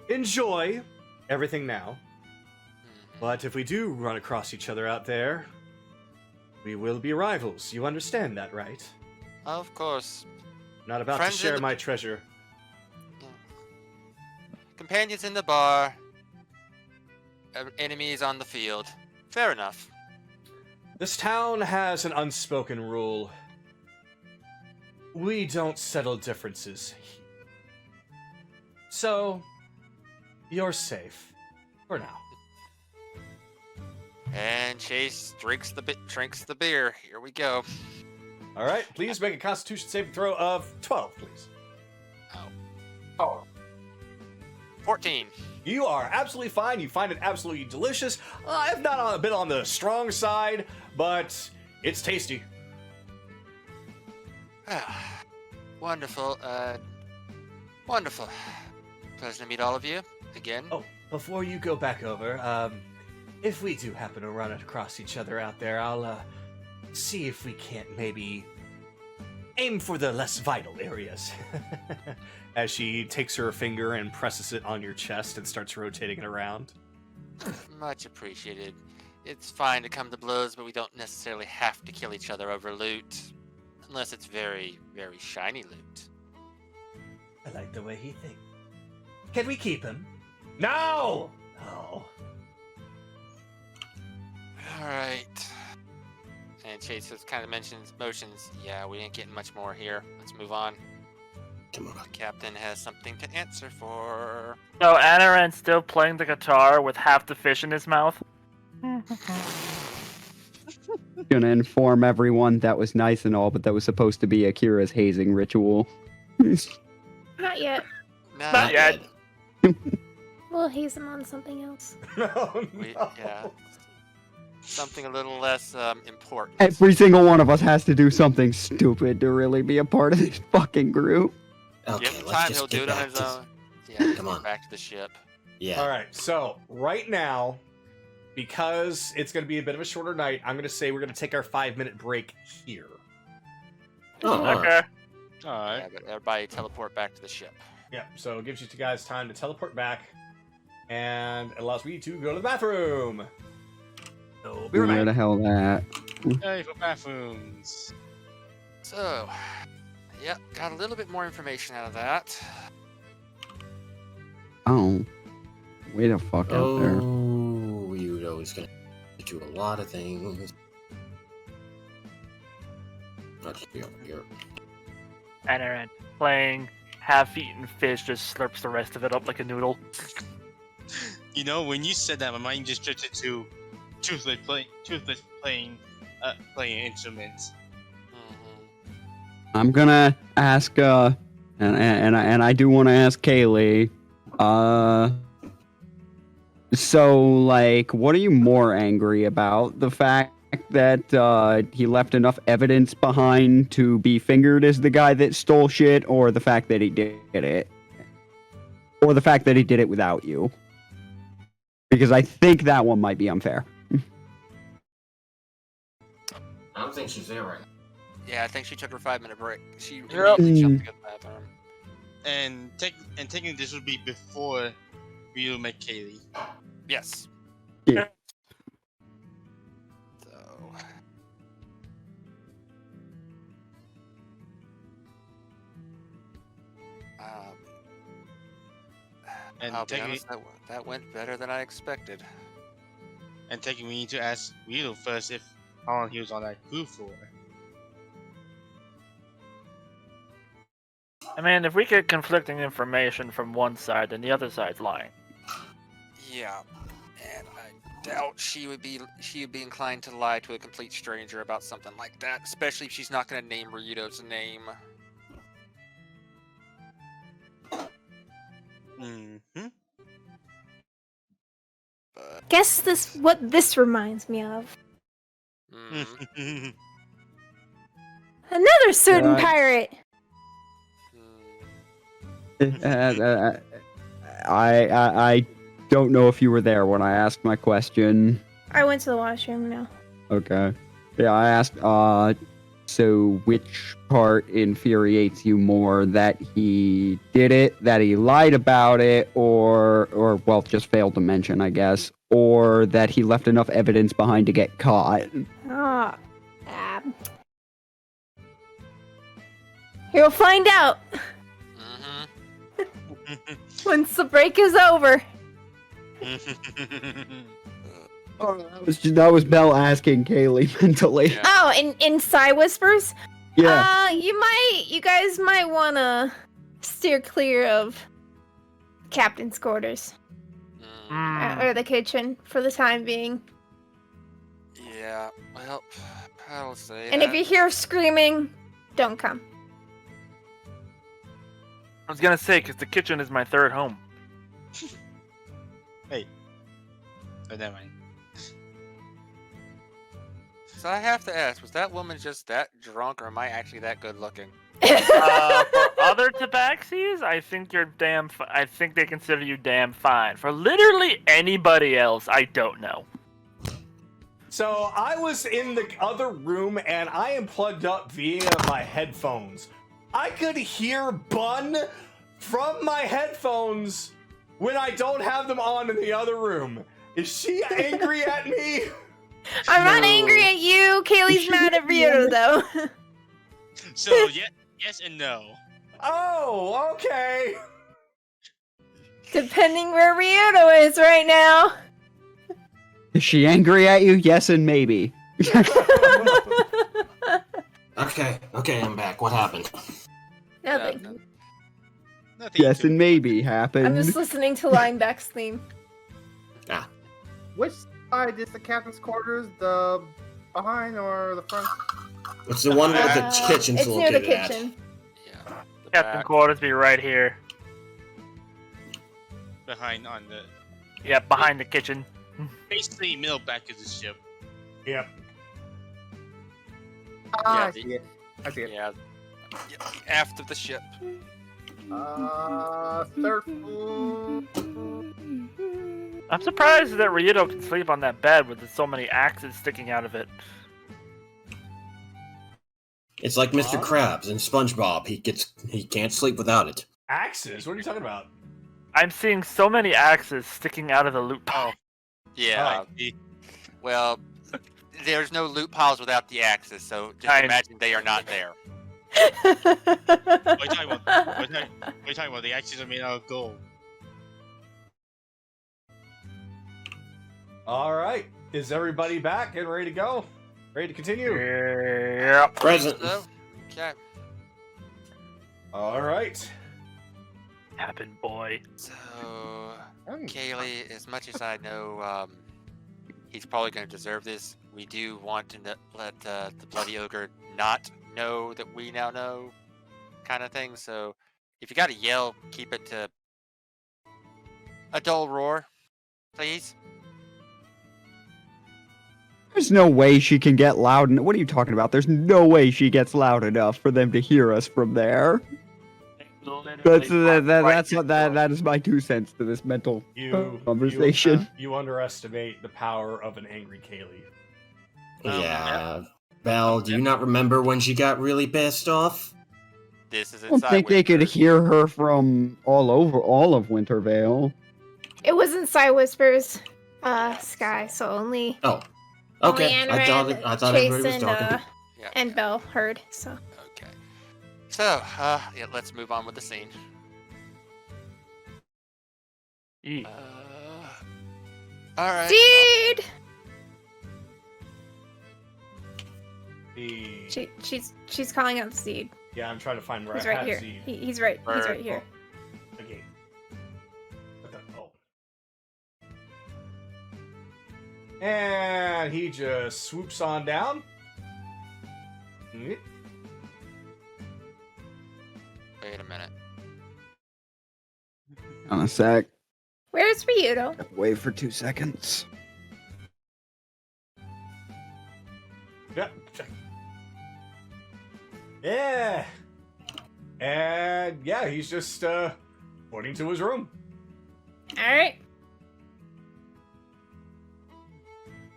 enjoy everything now. But if we do run across each other out there, we will be rivals. You understand that, right? Of course. Not about Friends to in share the- my treasure. Companions in the bar, enemies on the field. Fair enough. This town has an unspoken rule. We don't settle differences. So, you're safe. For now. And Chase drinks the beer. Here we go. Alright, please make a Constitution saving throw of 12, please. Oh, 14. You are absolutely fine. You find it absolutely delicious. If not a bit on the strong side, but it's tasty. Wonderful. Wonderful. Pleasure to meet all of you again. Oh, before you go back over, if we do happen to run across each other out there, I'll see if we can't maybe aim for the less vital areas. As she takes her finger and presses it on your chest and starts rotating it around. Much appreciated. It's fine to come to blows, but we don't necessarily have to kill each other over loot. Unless it's very, very shiny loot. I like the way he thinks. Can we keep him? No! Oh. Alright. And Chase just kind of mentions motions. Yeah, we ain't getting much more here. Let's move on. Come on. The captain has something to answer for. So Anaran's still playing the guitar with half the fish in his mouth. Gonna inform everyone that was nice and all, but that was supposed to be Akira's hazing ritual. Not yet. Not yet. We'll haze him on something else. No, Yeah. Something a little less important. Every single one of us has to do something stupid to really be a part of this fucking group. Okay, Give him let's time, just he'll do get it on back his to... own. Yeah, Come get on. back to the ship. Yeah. Alright, so right now, because it's going to be a bit of a shorter night, I'm going to say we're going to take our 5-minute break here. Oh, all right. Okay. Alright. Yeah, but everybody teleport back to the ship. Yeah, so it gives you two guys time to teleport back, and it allows me to go to the bathroom. So be right Where back. the hell that? Hey, for bathrooms. So, yeah, got a little bit more information out of that. Oh. Way the fuck out there. Oh, Yudo is gonna do a lot of things. I'll just be over here. Anaran playing half-eaten fish just slurps the rest of it up like a noodle. You know, when you said that, my mind just drifted to Toothless playing instruments. I'm gonna ask, and I do want to ask Kaylee, so, like, what are you more angry about? The fact that, he left enough evidence behind to be fingered as the guy that stole shit, or the fact that he did it? Or the fact that he did it without you? Because I think that one might be unfair. I don't think she's there right now. Yeah, I think she took her 5-minute break. She Yep. immediately jumped to go to the bathroom. And technically, this would be before Ryu met Kaylee. Yes. Yeah. So. And I'll be technically, honest, that went better than I expected. we need to ask Ryu first if how long he was on that crew for. I mean, if we get conflicting information from one side, then the other side's lying. Yeah, and I doubt she would be inclined to lie to a complete stranger about something like that, especially if she's not going to name Ryudo's name. Mm-hmm. But, Guess what this reminds me of. mm, Another certain Right. pirate. I don't know if you were there when I asked my question. I went to the washroom now. Okay. Yeah, I asked, so which part infuriates you more? That he did it, that he lied about it, or well, just failed to mention, I guess, or that he left enough evidence behind to get caught? Ah. You'll find out once the break is over. Oh, that was Belle asking Kaylee mentally. Yeah. Oh, in Psy Whispers? Yeah. You guys might wanna steer clear of captain's quarters. Or the kitchen for the time being. Yeah, well, I'll say And if you hear screaming, don't come. I was gonna say, because the kitchen is my third home. Wait. Oh, never mind. So I have to ask, was that woman just that drunk, or am I actually that good looking? For other tabaxis, I think you're I think they consider you damn fine. For literally anybody else, I don't know. So I was in the other room and I am plugged up via my headphones. I could hear Bun from my headphones when I don't have them on in the other room. Is she angry at me? I'm not angry at you. Kaylee's mad at Ryoto, though. So, yes and no. Oh, okay. Depending where Ryoto is right now. Is she angry at you? Yes and maybe. Okay, I'm back. What happened? Nothing. Nothing Yes to- and maybe happened. I'm just listening to Lineback's theme. Which side is the captain's quarters? The behind or the front? It's the one where the kitchen's It's near the located at. kitchen. Yeah. The Captain back. quarters be right here. behind on the Yeah, behind the kitchen. basically middle back of the ship. Yep. Yeah, I see it. I see it. Yeah. After the ship. Third floor. I'm surprised that Ryoto can sleep on that bed with so many axes sticking out of it. It's like Mr. Krabs in SpongeBob. He can't sleep without it. Axes? What are you talking about? I'm seeing so many axes sticking out of the loot pile. Yeah. He- There's no loot piles without the axes, so just I- imagine they are not there. What are you talking about? What are you talking about? The axes are made out of gold. All right. Is everybody back and ready to go? Ready to continue? Yep. Present. So, okay. All right. Happened, boy. So, Kaylee, as much as I know, he's probably going to deserve this. We do want to let the Bloody Ogre not know that we now know, kind of thing. So, if you got to yell, keep it to a dull roar, please. There's no way she can get loud. What are you talking about? There's no way she gets loud enough for them to hear us from there. That is my 2 cents to this mental conversation. You underestimate the power of an angry Kaylee. Yeah. Belle, do you not remember when she got really pissed off? This is I don't inside. think they could Whispers. hear her from all of Wintervale. It wasn't Psy Whispers, Sky, so only Oh. Okay. only I thought Chase everybody was talking. Yeah. and Belle heard. So Okay. So, yeah, let's move on with the scene. Eek. All right. Seed. The... She's calling out the seed. Yeah, I'm trying to find where He's I right have here. Zed. He's right. He's right here. Okay. What the... Oh. And he just swoops on down. Wait a minute. On a sec. Where's Ryudo? Step away for 2 seconds. Yeah. Yeah. And yeah, he's just pointing to his room. Alright.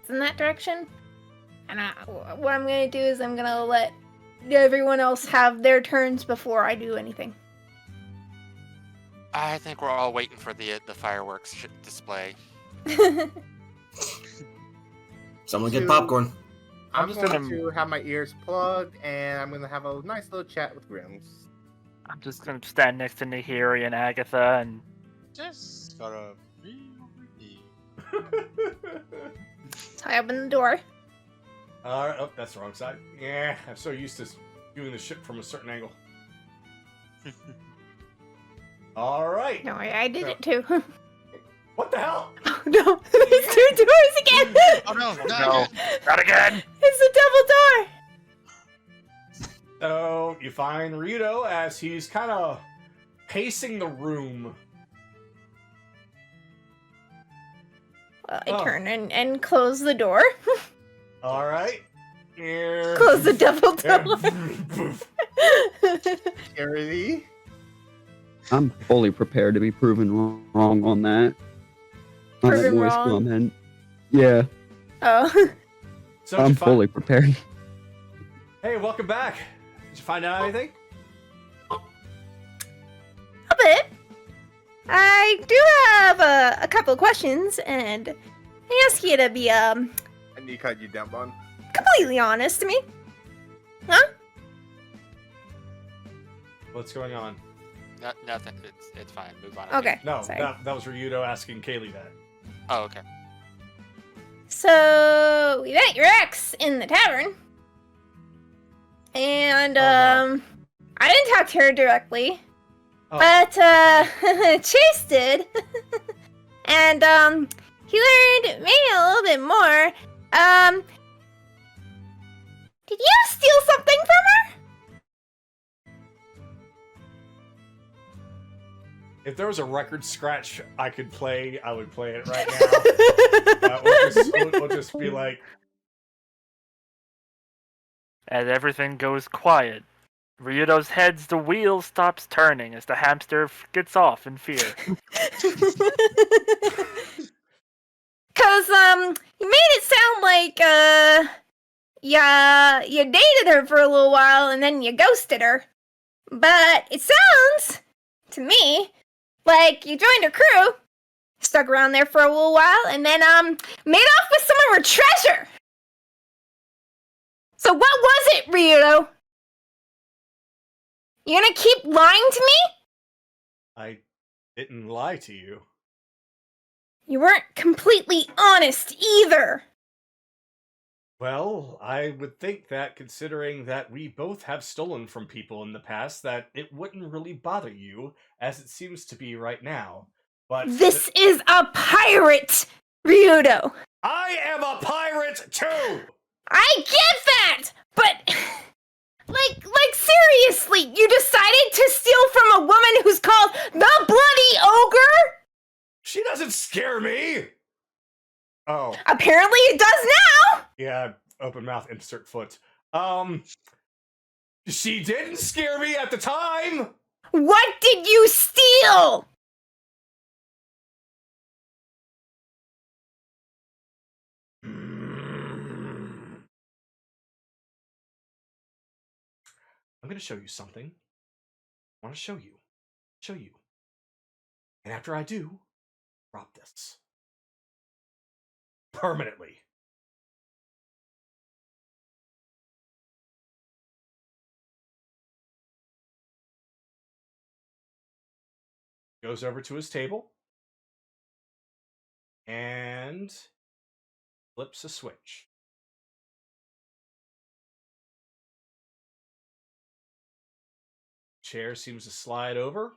It's in that direction. And what I'm gonna do is I'm gonna let everyone else have their turns before I do anything. I think we're all waiting for the fireworks display. Someone get popcorn. I'm just going gonna- to have my ears plugged, and I'm going to have a nice little chat with Grims. I'm just gonna stand next to Nahiri and Agatha and Just gotta be ready. So I open the door. Alright, oh, that's the wrong side. Yeah, I'm so used to doing the ship from a certain angle. Alright. No, I did it too. What the hell? Oh no, there's 2 doors again! Oh no, no, no! not again. It's a double door! So you find Ryudo as he's kind of pacing the room. Well, I Oh. turn and close the door. Alright. Close the double door. Charity? I'm fully prepared to be proven wrong on that. On that Proven voice wrong? comment. Yeah, Oh. So I'm did you find- fully prepared. Hey, welcome back. Did you find out anything? A bit. I do have a couple of questions, and I ask you to be I need to cut you down, bun. completely honest to me. Huh? What's going on? Nothing. It's fine. Move on. Okay. No, Sorry. that was Ryudo asking Kaylee that. Oh, okay. So we met your ex in the tavern, and Oh, no. I didn't talk to her directly, Oh, but Chase did, and he learned maybe a little bit more. Did you steal something from her? If there was a record scratch I could play, I would play it right now. We'll just be like, As everything goes quiet, Ryudo's head's the wheel stops turning as the hamster gets off in fear. Cause you made it sound like you dated her for a little while and then you ghosted her. But it sounds to me like you joined her crew, stuck around there for a little while, and then made off with some of her treasure. So what was it, Ryudo? You gonna keep lying to me? I didn't lie to you. You weren't completely honest either. Well, I would think that considering that we both have stolen from people in the past, that it wouldn't really bother you, as it seems to be right now. But This is a pirate, Ryudo. I am a pirate too! I get that, but like seriously, you decided to steal from a woman who's called the Bloody Ogre? She doesn't scare me! Oh, Apparently it does now. yeah, open mouth, insert foot. She didn't scare me at the time! What did you steal? I'm gonna show you something. I want to show you. Show you. And after I do, drop this. Permanently. Goes over to his table. And flips a switch. Chair seems to slide over.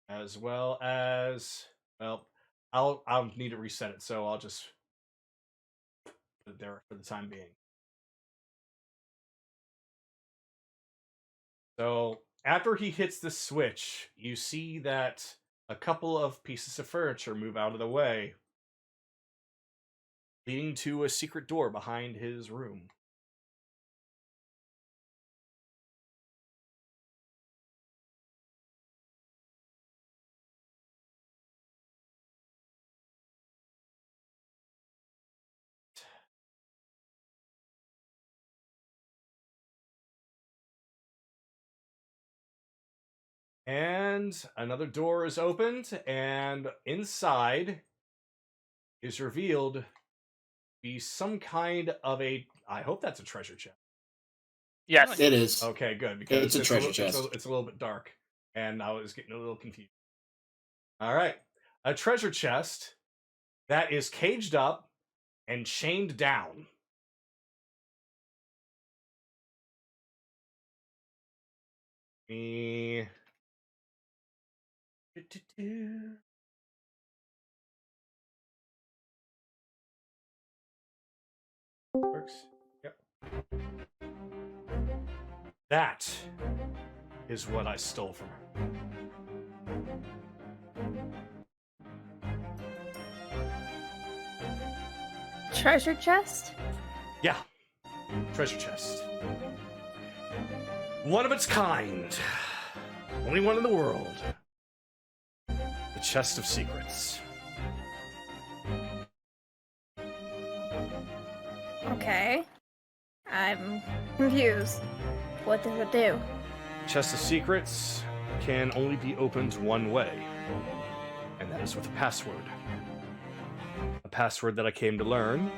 As well as, well, I'll need to reset it, so I'll just put it there for the time being. So after he hits the switch, you see that a couple of pieces of furniture move out of the way, leading to a secret door behind his room. And another door is opened, and inside is revealed to be some kind of a. I hope that's a treasure chest. Yes. It is. Okay, good, because It's a treasure chest. It's a little bit dark, and I was getting a little confused. All right, a treasure chest that is caged up and chained down. Me. Works. Yep. That is what I stole from her. Treasure chest? Yeah. Treasure chest. One of its kind. Only one in the world. The chest of secrets. Okay. I'm confused. What does it do? Chest of secrets can only be opened one way, and that is with a password. A password that I came to learn,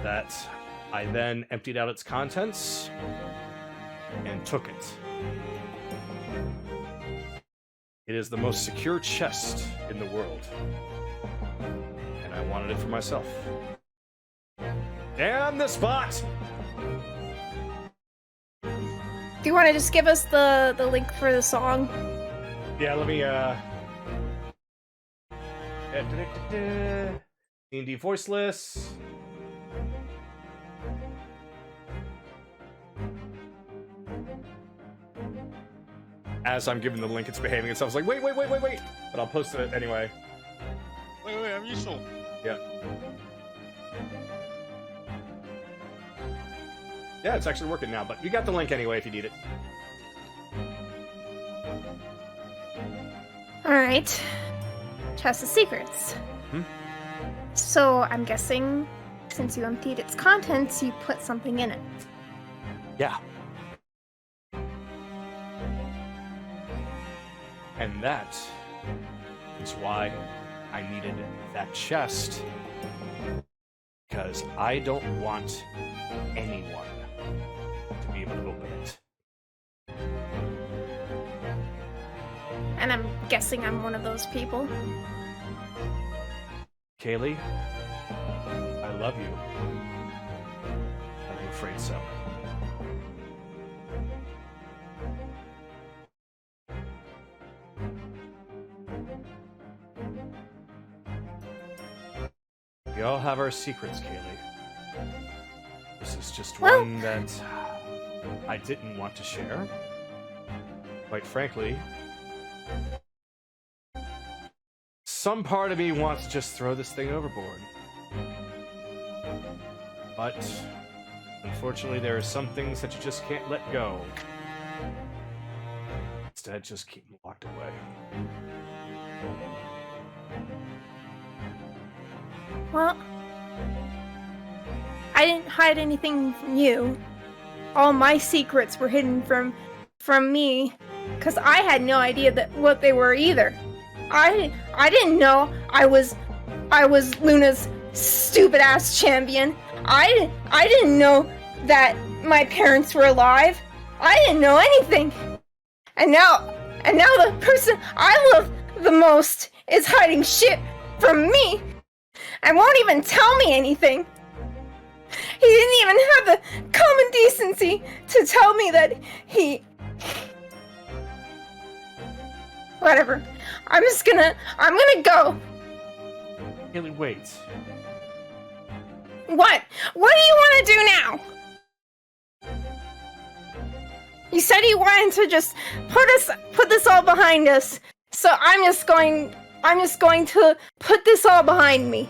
that I then emptied out its contents and took it. It is the most secure chest in the world, and I wanted it for myself. Damn this bot! Do you want to just give us the link for the song? Yeah, let me, D&D voiceless. As I'm giving the link, it's behaving itself. It's like, wait. But I'll post it anyway. Wait, I'm useful. Yeah. Yeah, it's actually working now, but you got the link anyway if you need it. Alright. Chest of Secrets. Hmm? So, I'm guessing, since you emptied its contents, you put something in it. Yeah. And that is why I needed that chest. Because I don't want anyone to be able to open it. And I'm guessing I'm one of those people. Kaylee, I love you. I'm afraid so. We all have our secrets, Kaylee. This is just one that I didn't want to share. Quite frankly, some part of me wants to just throw this thing overboard. But unfortunately, there are some things that you just can't let go. Instead, just keep them locked away. Well, I didn't hide anything from you. All my secrets were hidden from me, because I had no idea what they were either. I didn't know I was Luna's stupid ass champion. I didn't know that my parents were alive. I didn't know anything. And now the person I love the most is hiding shit from me and won't even tell me anything. He didn't even have the common decency to tell me that he... Whatever. I'm gonna go. Haley, wait. What? What do you want to do now? You said you wanted to just put this all behind us. So I'm just going to put this all behind me.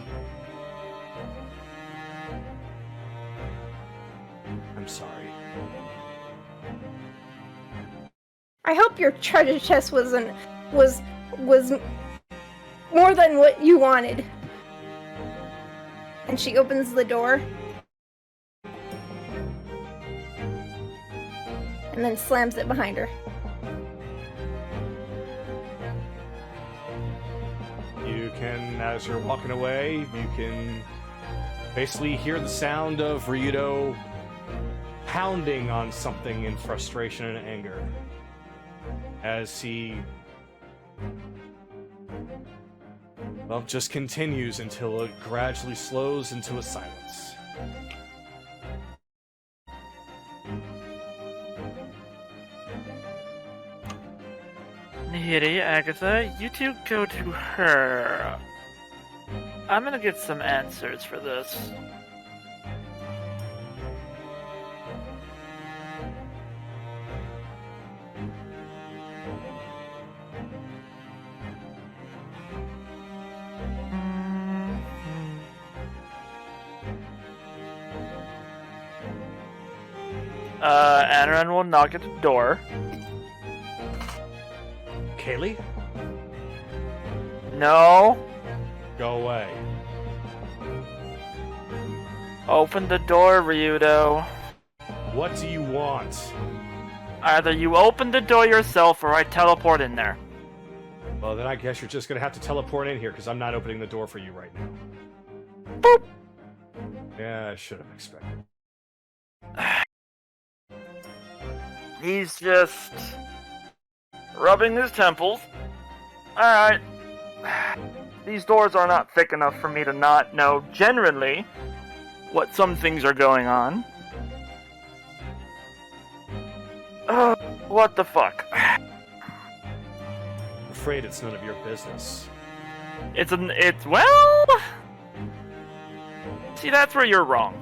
I'm sorry. I hope your treasure chest was more than what you wanted. And she opens the door. And then slams it behind her. You can, as you're walking away, you can basically hear the sound of Ryudo pounding on something in frustration and anger. As he, well, just continues until it gradually slows into a silence. Nahiri, Agatha, you two go to her. I'm gonna get some answers for this. Anaran will knock at the door. Kaylee? No. Go away. Open the door, Ryudo. What do you want? Either you open the door yourself or I teleport in there. Well, then I guess you're just gonna have to teleport in here, because I'm not opening the door for you right now. Boop. Yeah, I should have expected. He's just rubbing his temples. Alright. These doors are not thick enough for me to not know generally what some things are going on. What the fuck? I'm afraid it's none of your business. Well... See, that's where you're wrong.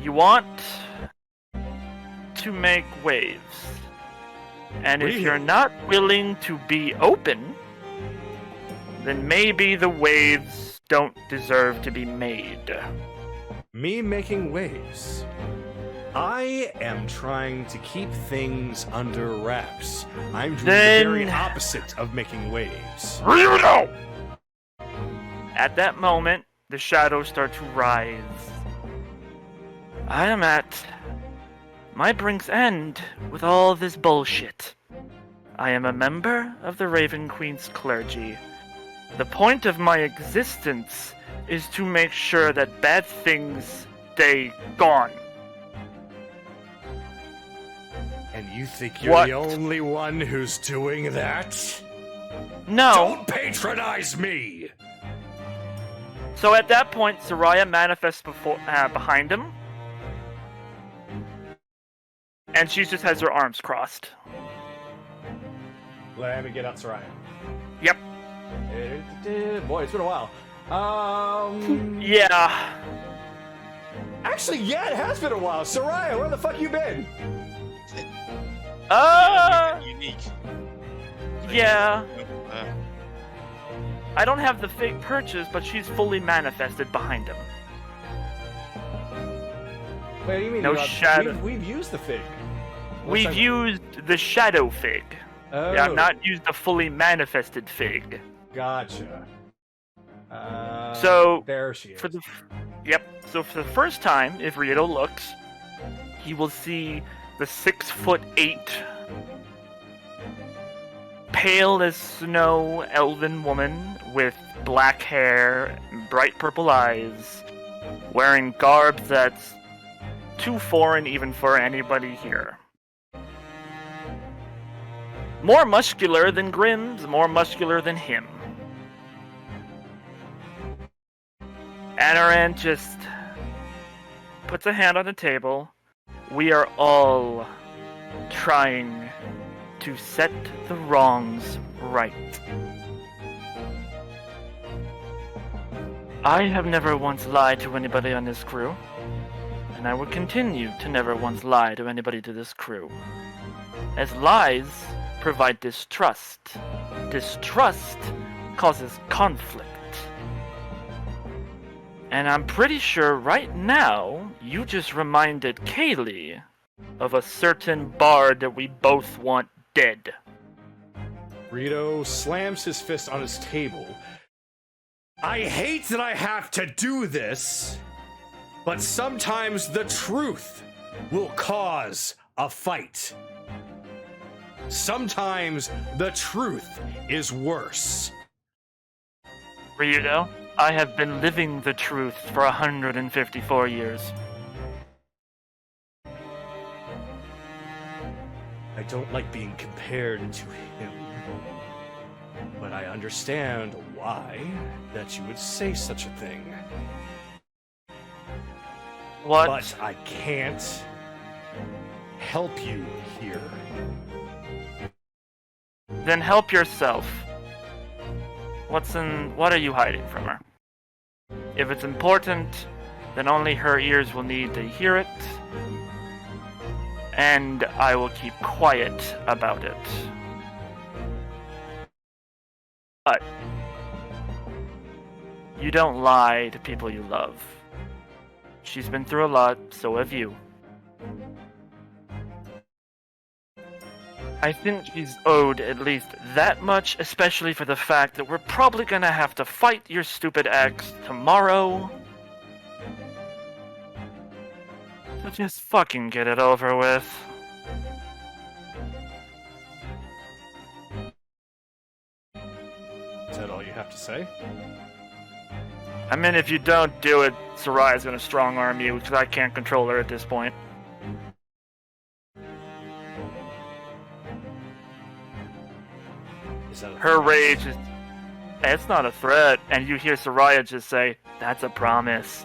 You want to make waves. And if you're not willing to be open, then maybe the waves don't deserve to be made. Me making waves? I am trying to keep things under wraps. I'm doing the very opposite of making waves. Ryudo! At that moment, the shadows start to rise. I am at my brink's end with all this bullshit. I am a member of the Raven Queen's clergy. The point of my existence is to make sure that bad things stay gone. And you think you're What? the only one who's doing that? No. Don't patronize me! So at that point, Zidoria manifests behind him. And she just has her arms crossed. Let me get out Soraya. Yep. Boy, it's been a while. Yeah. Actually, yeah, it has been a while. Soraya, where the fuck you been? Unique. Yeah. I don't have the fake purchase, but she's fully manifested behind him. Wait, you mean No shadow. We've used the fig. We've used the shadow fig. Oh. Yeah, I've not used the fully manifested fig. Gotcha. So there she is. So for the first time, if Ryudo looks, he will see the 6'8", pale as snow elven woman with black hair and bright purple eyes, wearing garb that's too foreign even for anybody here. More muscular than Grimm's, more muscular than him. Anaran just puts a hand on the table. We are all trying to set the wrongs right. I have never once lied to anybody on this crew, and I will continue to never once lie to anybody to this crew, as lies provide distrust. Distrust causes conflict. And I'm pretty sure right now you just reminded Kaylee of a certain bard that we both want dead. Rito slams his fist on his table. I hate that I have to do this, but sometimes the truth will cause a fight. Sometimes the truth is worse. Ryudo, I have been living the truth for 154 years. I don't like being compared to him, but I understand why that you would say such a thing. What? But I can't help you here. Then help yourself. What are you hiding from her? If it's important, then only her ears will need to hear it, and I will keep quiet about it. But you don't lie to people you love. She's been through a lot, so have you. I think she's owed at least that much, especially for the fact that we're probably gonna have to fight your stupid ex tomorrow. So just fucking get it over with. Is that all you have to say? I mean, if you don't do it, Soraya's gonna strong-arm you, because I can't control her at this point. Is that a Her threat? rage is... It's not a threat, and you hear Soraya just say, "That's a promise."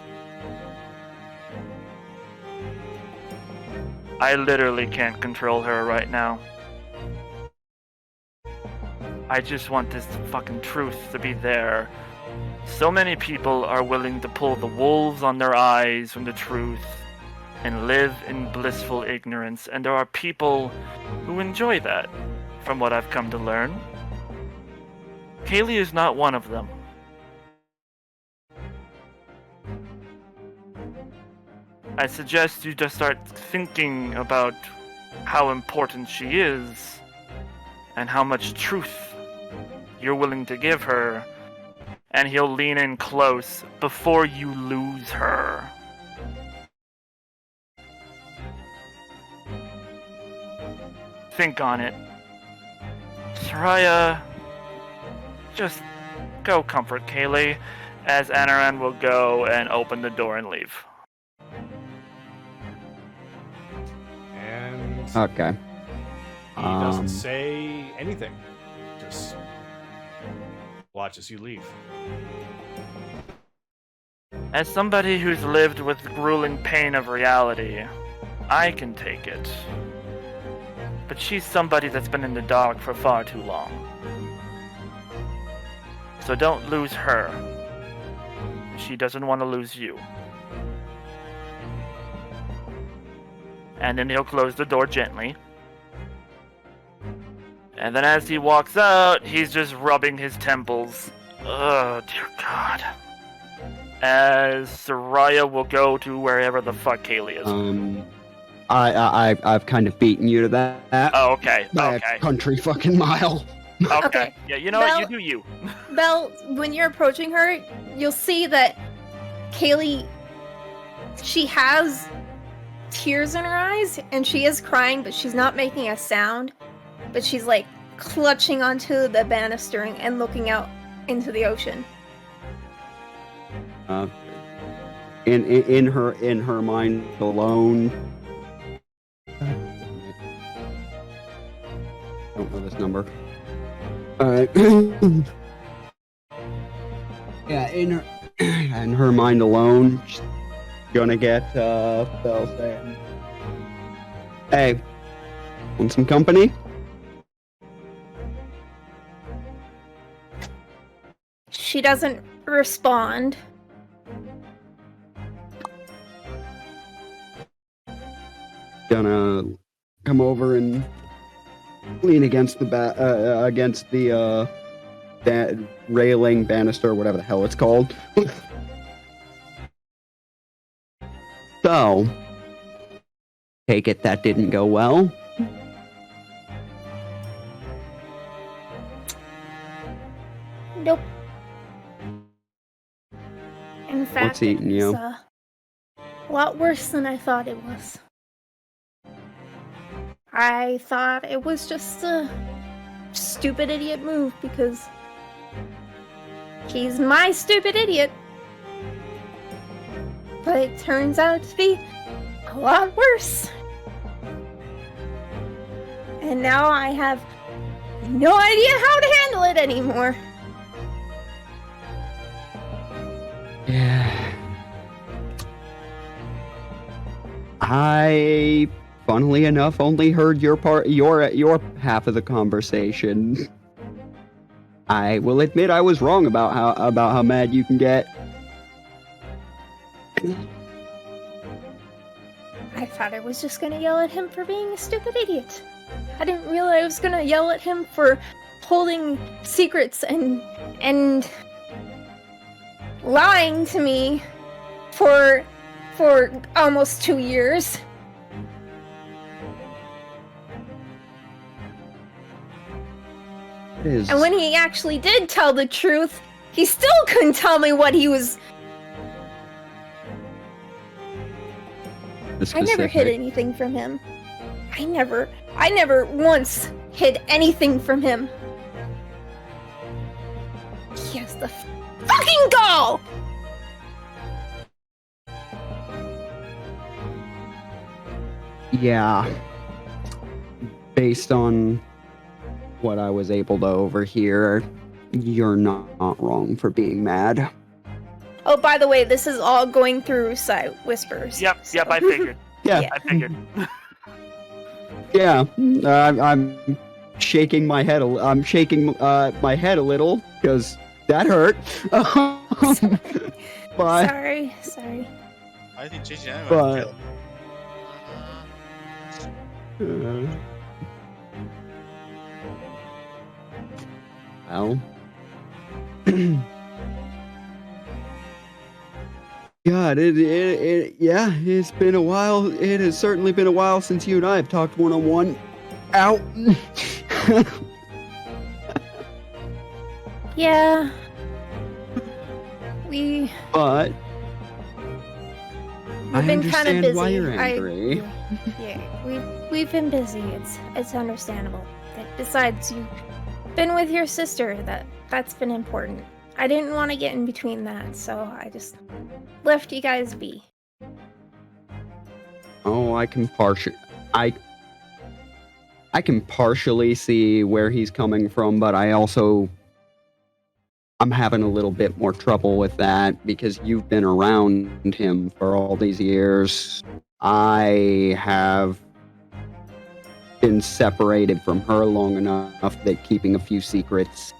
I literally can't control her right now. I just want this fucking truth to be there. So many people are willing to pull the wolves on their eyes from the truth and live in blissful ignorance, and there are people who enjoy that, from what I've come to learn. Kaylee is not one of them. I suggest you just start thinking about how important she is and how much truth you're willing to give her, and he'll lean in close before you lose her. Think on it. Soraya, just go comfort Kaylee, as Anaran will go and open the door and leave. And Okay. he doesn't say anything. Just watches you leave. As somebody who's lived with the grueling pain of reality, I can take it. But she's somebody that's been in the dark for far too long. So don't lose her. She doesn't want to lose you. And then he'll close the door gently. And then as he walks out, he's just rubbing his temples. Oh, dear God. As Soraya will go to wherever the fuck Kaylee is. I've kind of beaten you to that. Oh, okay. By Okay. a country fucking mile. Okay. Okay. Yeah, you know what? Well- You do you. Belle, when you're approaching her, you'll see that Kaylee, she has tears in her eyes, and she is crying, but she's not making a sound. But she's like clutching onto the banister and looking out into the ocean. In her mind alone. Don't know this number. Alright. Yeah, in her mind alone, she's gonna get Belle saying, "Hey, want some company?" She doesn't respond. Gonna come over and lean against the that railing, banister, whatever the hell it's called. So, take it that didn't go well. Nope. In fact, What's eating you? it's a lot worse than I thought it was. I thought it was just a stupid idiot move because he's my stupid idiot. But it turns out to be a lot worse. And now I have no idea how to handle it anymore. Yeah. I, funnily enough, only heard your half of the conversation. I will admit I was wrong about how mad you can get. I thought I was just gonna yell at him for being a stupid idiot. I didn't realize I was gonna yell at him for holding secrets and lying to me for almost 2 years. It is. And when he actually did tell the truth, he still couldn't tell me what he was. I never hid anything from him. I never once hid anything from him. He has the fucking gall! Yeah. Based on what I was able to overhear, you're not wrong for being mad. Oh, by the way, this is all going through side whispers. Yep, I figured. Yeah. Yeah. I figured. Yeah, I'm shaking my head. I'm shaking my head a little because that hurt. But Sorry. I think JJ and I But- killed. Well, God, it's been a while. It has certainly been a while since you and I have talked one-on-one. Out. Yeah. We've But I been kind of understand busy. why you're angry. We've been busy. It's understandable. Besides, you've been with your sister. That's been important. I didn't want to get in between that, so I just left you guys be. Oh, I can partially see where he's coming from, but I'm having a little bit more trouble with that because you've been around him for all these years. I have been separated from her long enough that keeping a few secrets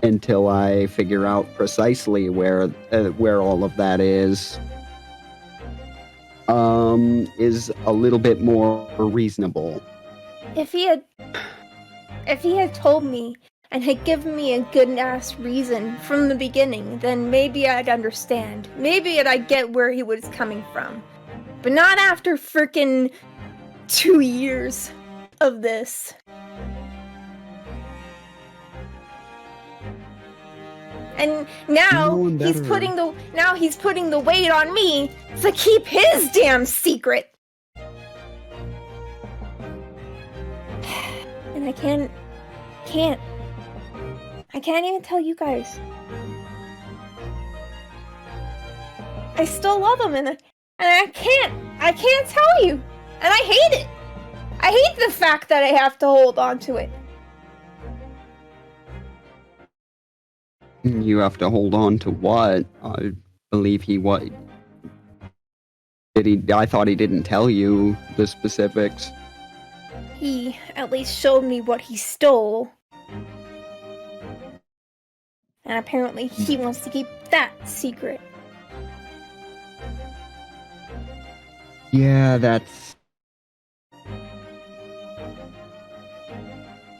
until I figure out precisely where all of that is a little bit more reasonable. If he had told me and had given me a good ass reason from the beginning, then maybe I'd understand. Maybe I'd get where he was coming from. But not after frickin' 2 years of this. And now Knowing he's better. putting the weight on me to keep his damn secret. And I can't even tell you guys. I still love him and I can't tell you. And I hate it. I hate the fact that I have to hold on to it. You have to hold on to what? I believe I thought he didn't tell you the specifics. He at least showed me what he stole. And apparently he wants to keep that secret. Yeah, that's...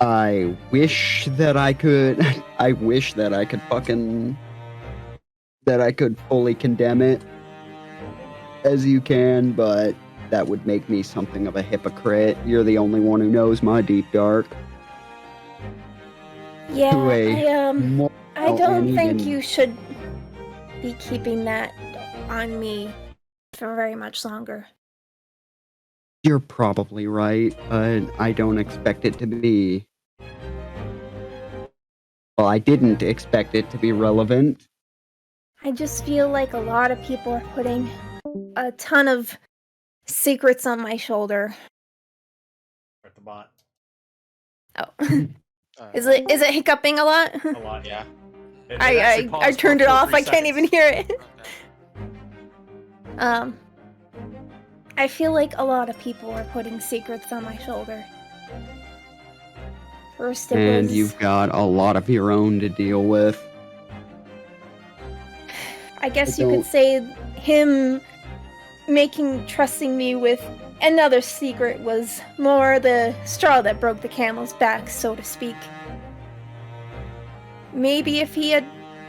I wish that I could... I wish that I could fucking... that I could fully condemn it as you can, but that would make me something of a hypocrite. You're the only one who knows my deep dark. Yeah, I don't and think even- you should be keeping that on me for very much longer. You're probably right, but I don't expect it to be... Well, I didn't expect it to be relevant. I just feel like a lot of people are putting a ton of secrets on my shoulder. At the bot. Oh. Is it hiccuping a lot? A lot, yeah. I turned it off. I can't even hear it. Okay. I feel like a lot of people are putting secrets on my shoulder. First it And was... you've got a lot of your own to deal with. I guess I you could don't- say him trusting me with another secret was more the straw that broke the camel's back, so to speak. Maybe if he had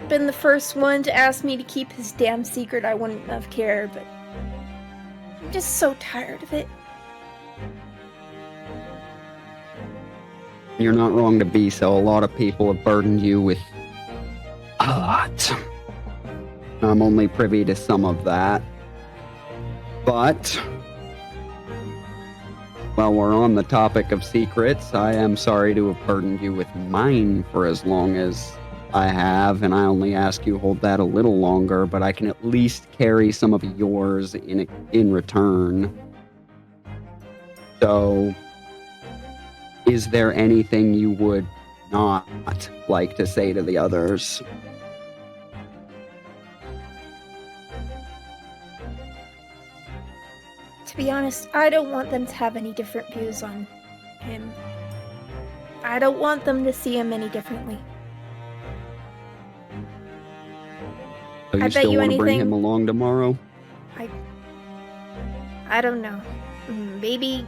been the first one to ask me to keep his damn secret, I wouldn't have cared, but I'm just so tired of it. You're not wrong to be so. A lot of people have burdened you with a lot. I'm only privy to some of that. But while we're on the topic of secrets, I am sorry to have burdened you with mine for as long as I have, and I only ask you hold that a little longer, but I can at least carry some of yours in return. So, is there anything you would not like to say to the others? To be honest, I don't want them to have any different views on him. I don't want them to see him any differently. So you I bet still you want to bring anything- him along tomorrow? I don't know. Maybe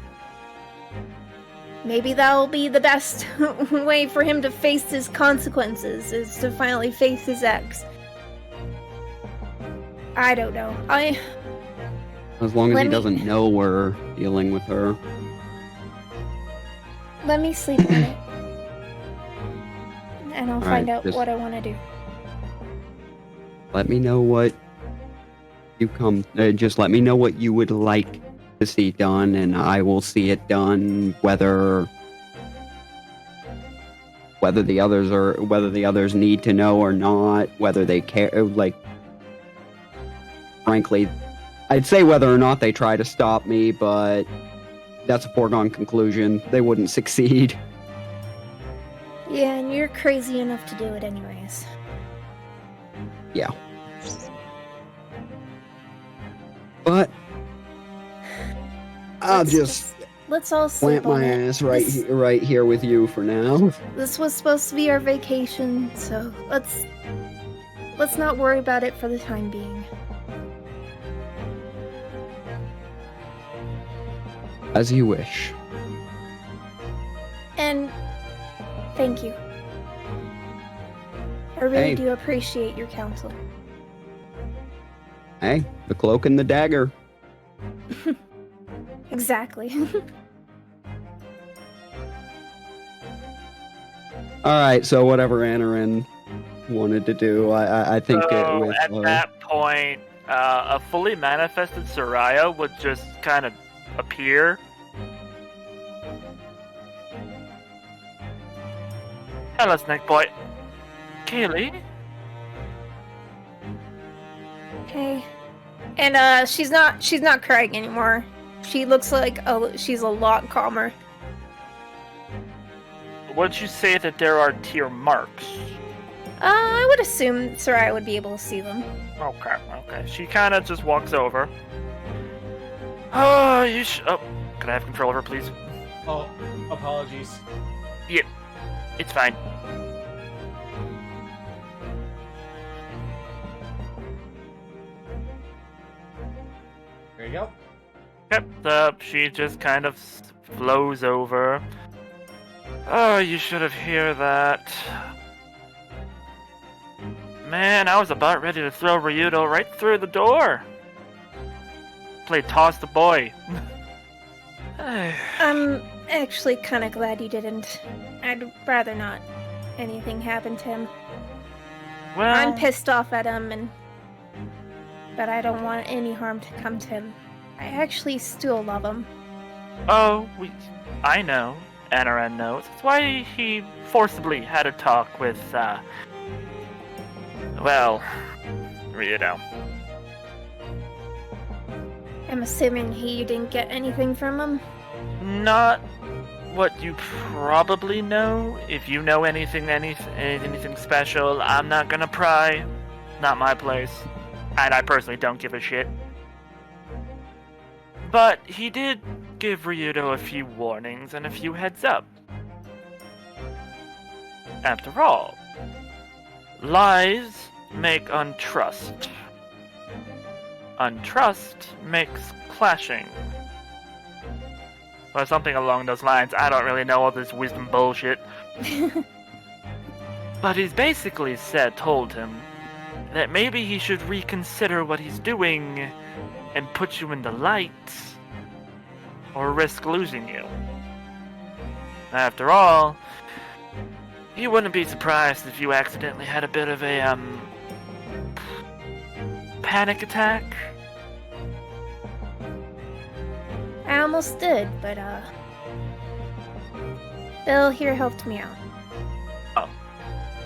that'll be the best way for him to face his consequences, is to finally face his ex. I don't know. As long as Let he me- doesn't know we're dealing with her. Let me sleep on it. And I'll All find right, out just- what I want to do. Let me know what you just let me know what you would like to see done, and I will see it done. Whether the others need to know or not, whether they care. Like, frankly, I'd say whether or not they try to stop me, but that's a foregone conclusion. They wouldn't succeed. Yeah, and you're crazy enough to do it anyways. Yeah. But I'll just Let's all sleep plant on my it. ass right here with you for now. This was supposed to be our vacation, so let's not worry about it for the time being. As you wish. And thank you. I really Hey. do appreciate your counsel. Hey, the cloak and the dagger. Exactly. Alright, so whatever Anarin wanted to do, I think So with at that point, a fully manifested Soraya would just kind of appear. Hello, Snake Boy. Kaylee? Hey. And she's not crying anymore. She looks like she's a lot calmer. Would you say that there are tear marks? I would assume Soraya would be able to see them. Okay. She kind of just walks over. Oh, oh, can I have control of her, please? Oh, apologies. It's fine. you go. Yep, she just kind of flows over. Oh, you should have heard that. Man, I was about ready to throw Ryudo right through the door. Play toss the boy. I'm actually kind of glad you didn't. I'd rather not anything happen to him. Well, I'm pissed off at him, but I don't want any harm to come to him. I actually still love him. Oh, I know. Anaran knows. That's why he forcibly had a talk with, Ryudo. I'm assuming you didn't get anything from him? Not what you probably know. If you know anything special, I'm not gonna pry. Not my place. And I personally don't give a shit. But he did give Ryudo a few warnings and a few heads up. After all, lies make untrust. Untrust makes clashing. Or something along those lines. I don't really know all this wisdom bullshit. But he's basically told him that maybe he should reconsider what he's doing and put you in the light, or risk losing you. After all, he wouldn't be surprised if you accidentally had a bit of a, panic attack. I almost did, but, Bill here helped me out. Oh.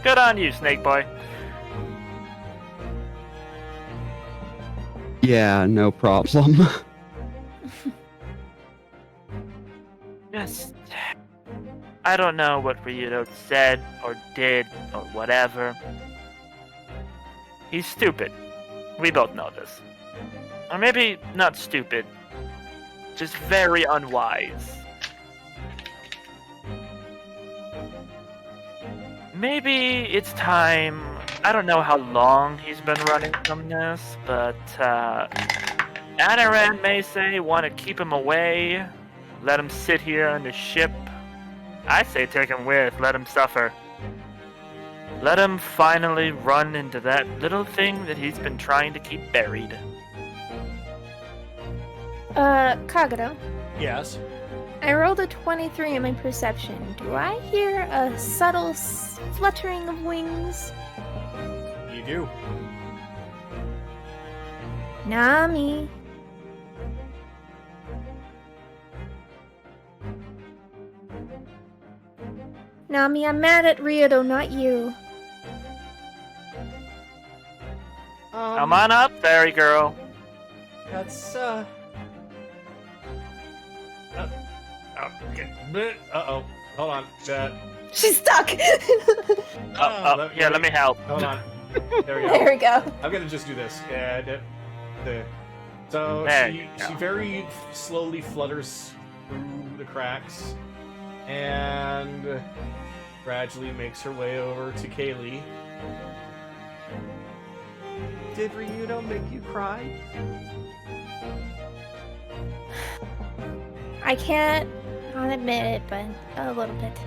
Good on you, Snake Boy. Yeah, no problem. Yes. I don't know what Ryudo said, or did, or whatever. He's stupid. We both know this. Or maybe not stupid, just very unwise. Maybe it's time. I don't know how long he's been running from this, but Anaran may say want to keep him away, let him sit here on the ship. I say take him with, let him suffer. Let him finally run into that little thing that he's been trying to keep buried. Kagero, Yes. I rolled a 23 in my perception. Do I hear a subtle fluttering of wings? You do. Nami. Nami, I'm mad at Ryudo, not you. Come on up, fairy girl. That's, Uh-oh. Hold on. She's stuck! Let me help. Hold on. There we go. There we go. I'm gonna just do this. And so There you she go. very slowly flutters through the cracks and gradually makes her way over to Kaylee. Did Ryudo make you cry? I can't admit it, but a little bit.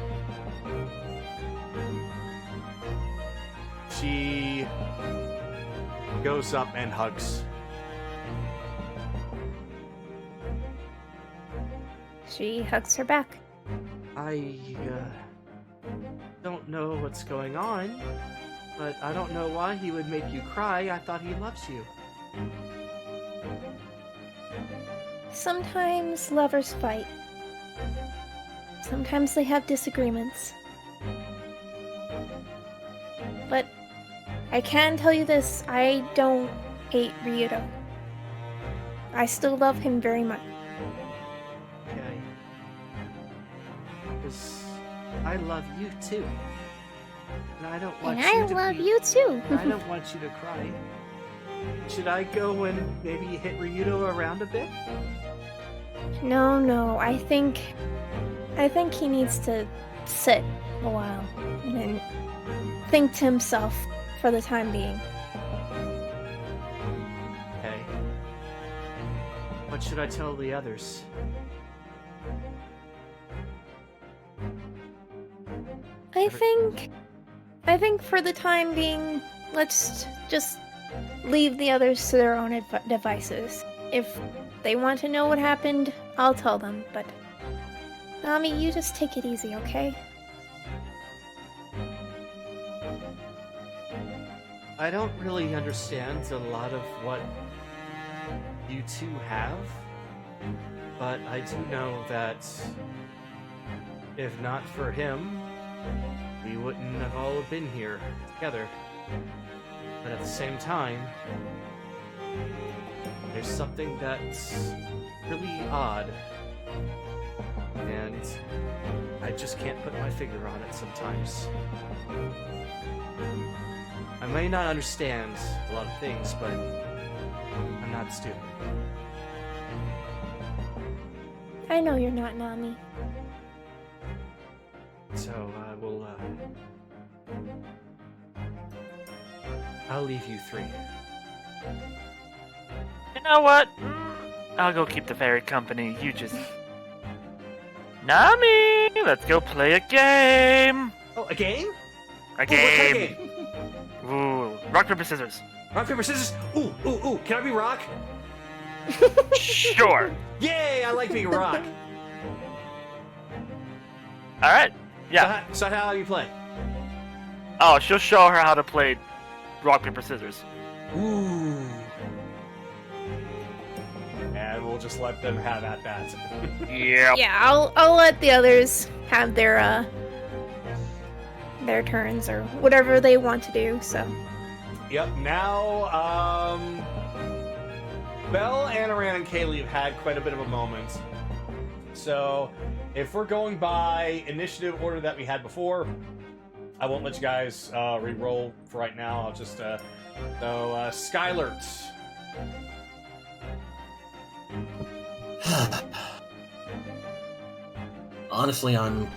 She goes up and hugs. She hugs her back. I don't know what's going on, but I don't know why he would make you cry. I thought he loves you. Sometimes lovers fight. Sometimes they have disagreements. But I can tell you this, I don't hate Ryudo. I still love him very much. Okay. Because I love you too. And I don't want And you I to love be... you too. I don't want you to cry. Should I go and maybe hit Ryudo around a bit? No, I think he needs to sit a while and then think to himself for the time being. Okay. should I tell the others? I think for the time being, let's just leave the others to their own devices. If they want to know what happened, I'll tell them, but Nami, you just take it easy, okay? I don't really understand a lot of what you two have, but I do know that if not for him, we wouldn't have all been here together. But at the same time, there's something that's really odd, and I just can't put my finger on it sometimes. I may not understand a lot of things, but I'm not stupid. I know you're not, Nami. So I'll leave you three. You know what? I'll go keep the fairy company. You just... Nami! Let's go play a game! Oh, a game? A game! What kind of game? Ooh, rock, paper, scissors. Rock, paper, scissors? Ooh, can I be rock? Sure! Yay, I like being rock. Alright, yeah. So how do you play? Oh, she'll show her how to play rock, paper, scissors. Ooh. And we'll just let them have at that. Yep. Yeah, I'll let the others have their turns or whatever they want to do, so. Yep, now, Belle, Anaran, and Kaylee have had quite a bit of a moment. So, if we're going by initiative order that we had before, I won't let you guys re-roll for right now. I'll just, Skylert. Honestly, I'm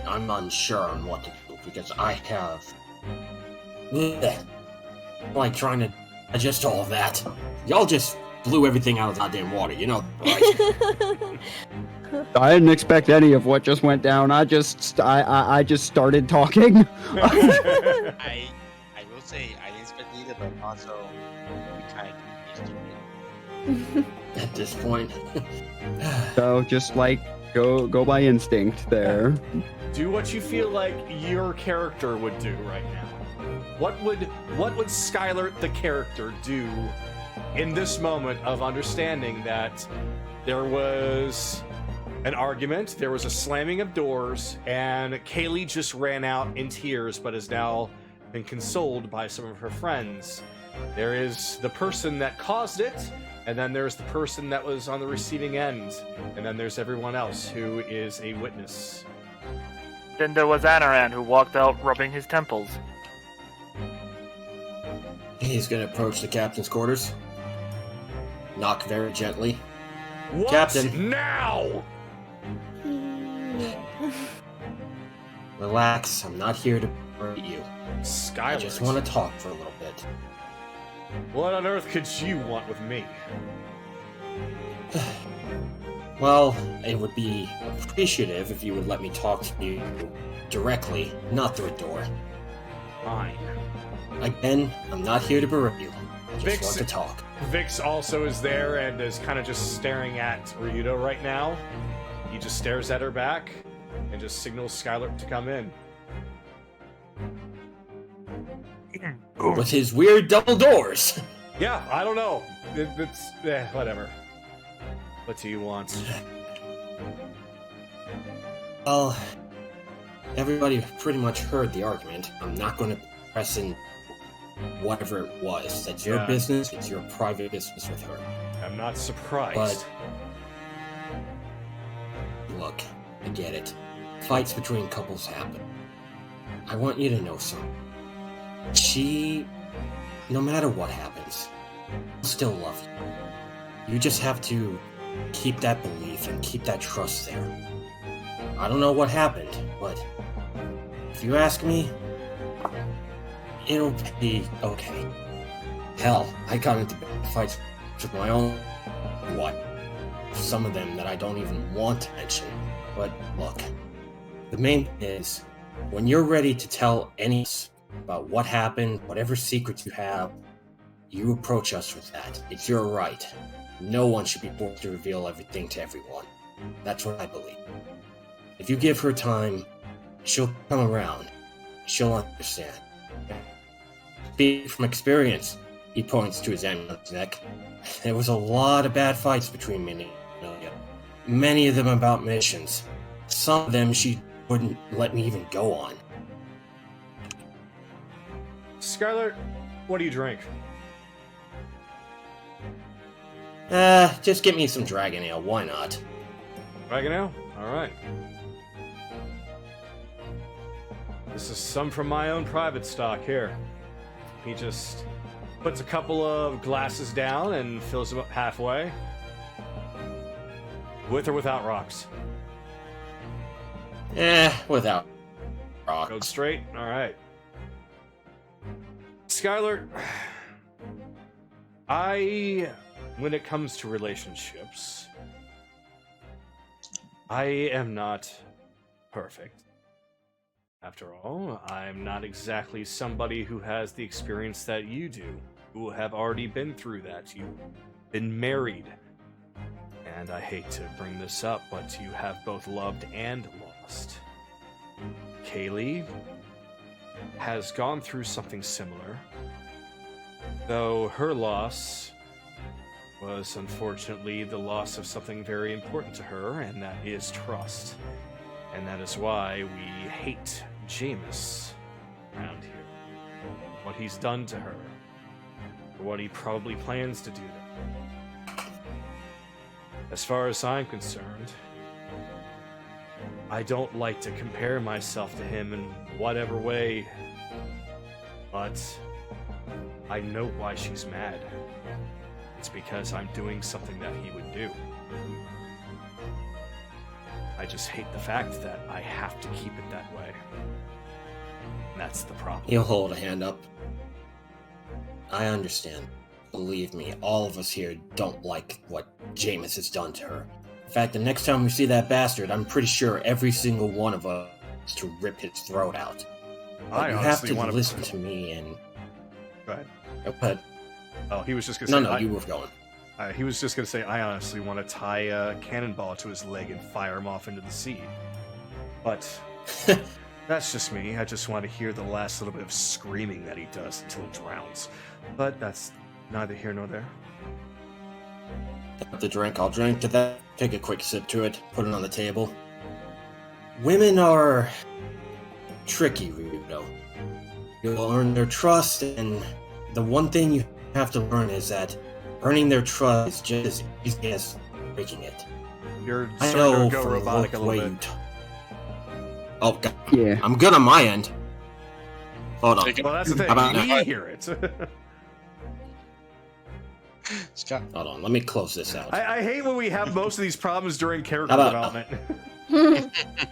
unsure on what to do because I have like trying to adjust all of that. Y'all just blew everything out of the goddamn water, you know, right? I didn't expect any of what just went down. I just started talking. I will say I didn't expect either, but also we kind of used to it. At this point. So just like go by instinct there. Do what you feel like your character would do right now. What would Skylert the character do in this moment of understanding that there was an argument, there was a slamming of doors, and Kaylee just ran out in tears but has now been consoled by some of her friends. There is the person that caused it, and then there's the person that was on the receiving end, and then there's everyone else who is a witness. Then there was Anaran, who walked out rubbing his temples. He's gonna approach the captain's quarters. Knock very gently. What? Captain. Now! Relax, I'm not here to hurt you. Skylert. I just want to talk for a little bit. What on earth could you want with me? Well, it would be appreciative if you would let me talk to you directly, not through a door. Fine. Again, I'm not here to berate you. I just Vix- want to talk. Vix also is there and is kind of just staring at Ryudo right now. He just stares at her back and just signals Skylert to come in. With his weird double doors. Yeah, I don't know. It's whatever. What do you want? Well, everybody pretty much heard the argument. I'm not going to press in whatever it was. That's your Yeah. business. It's your private business with her. I'm not surprised. But look, I get it. Fights between couples happen. I want you to know something. She, no matter what happens, will still love you. You just have to keep that belief and keep that trust there. I don't know what happened, but if you ask me, it'll be okay. Hell, I got into fights with my own what? Some of them that I don't even want to mention. But look, the main thing is, when you're ready to tell any about what happened, whatever secrets you have, you approach us with that. It's your right. No one should be forced to reveal everything to everyone. That's what I believe. If you give her time, she'll come around. She'll understand. Speak from experience, he points to his amulet's neck. There was a lot of bad fights between me and Amelia. Many of them about missions. Some of them she wouldn't let me even go on. Scarlet, what do you drink? Just get me some dragon ale, why not? Dragon ale? Alright. This is some from my own private stock here. He just puts a couple of glasses down and fills them up halfway. With or without rocks? Without rocks. Go straight? Alright. Skylar, when it comes to relationships, I am not perfect. After all, I'm not exactly somebody who has the experience that you do, who have already been through that. You've been married. And I hate to bring this up, but you have both loved and lost. Kaylee has gone through something similar, though her loss was unfortunately the loss of something very important to her, and that is trust. And that is why we hate Jameis around here. What he's done to her, or what he probably plans to do to her. As far as I'm concerned, I don't like to compare myself to him in whatever way, but I know why she's mad. It's because I'm doing something that he would do. I just hate the fact that I have to keep it that way. And that's the problem. He'll hold a hand up. I understand. Believe me, all of us here don't like what Jameis has done to her. In fact, the next time we see that bastard, I'm pretty sure every single one of us is to rip his throat out. But you have to listen to me and... Go ahead. Go ahead. Oh, he was just gonna say... No, you were going. He was just gonna say, I honestly want to tie a cannonball to his leg and fire him off into the sea. But... that's just me. I just want to hear the last little bit of screaming that he does until he drowns. But that's neither here nor there. The drink, I'll drink to that. Take a quick sip to it. Put it on the table. Women are tricky, Rudo. You'll earn their trust, and the one thing you have to learn is that earning their trust is just as easy as breaking it. You're I starting know to go from robotic the a way little you bit. Oh, God. Yeah. I'm good on my end. Hold on. Well, that's the thing. How about We now? hear it. Scott. Hold on, let me close this out. I hate when we have most of these problems during character How about- development.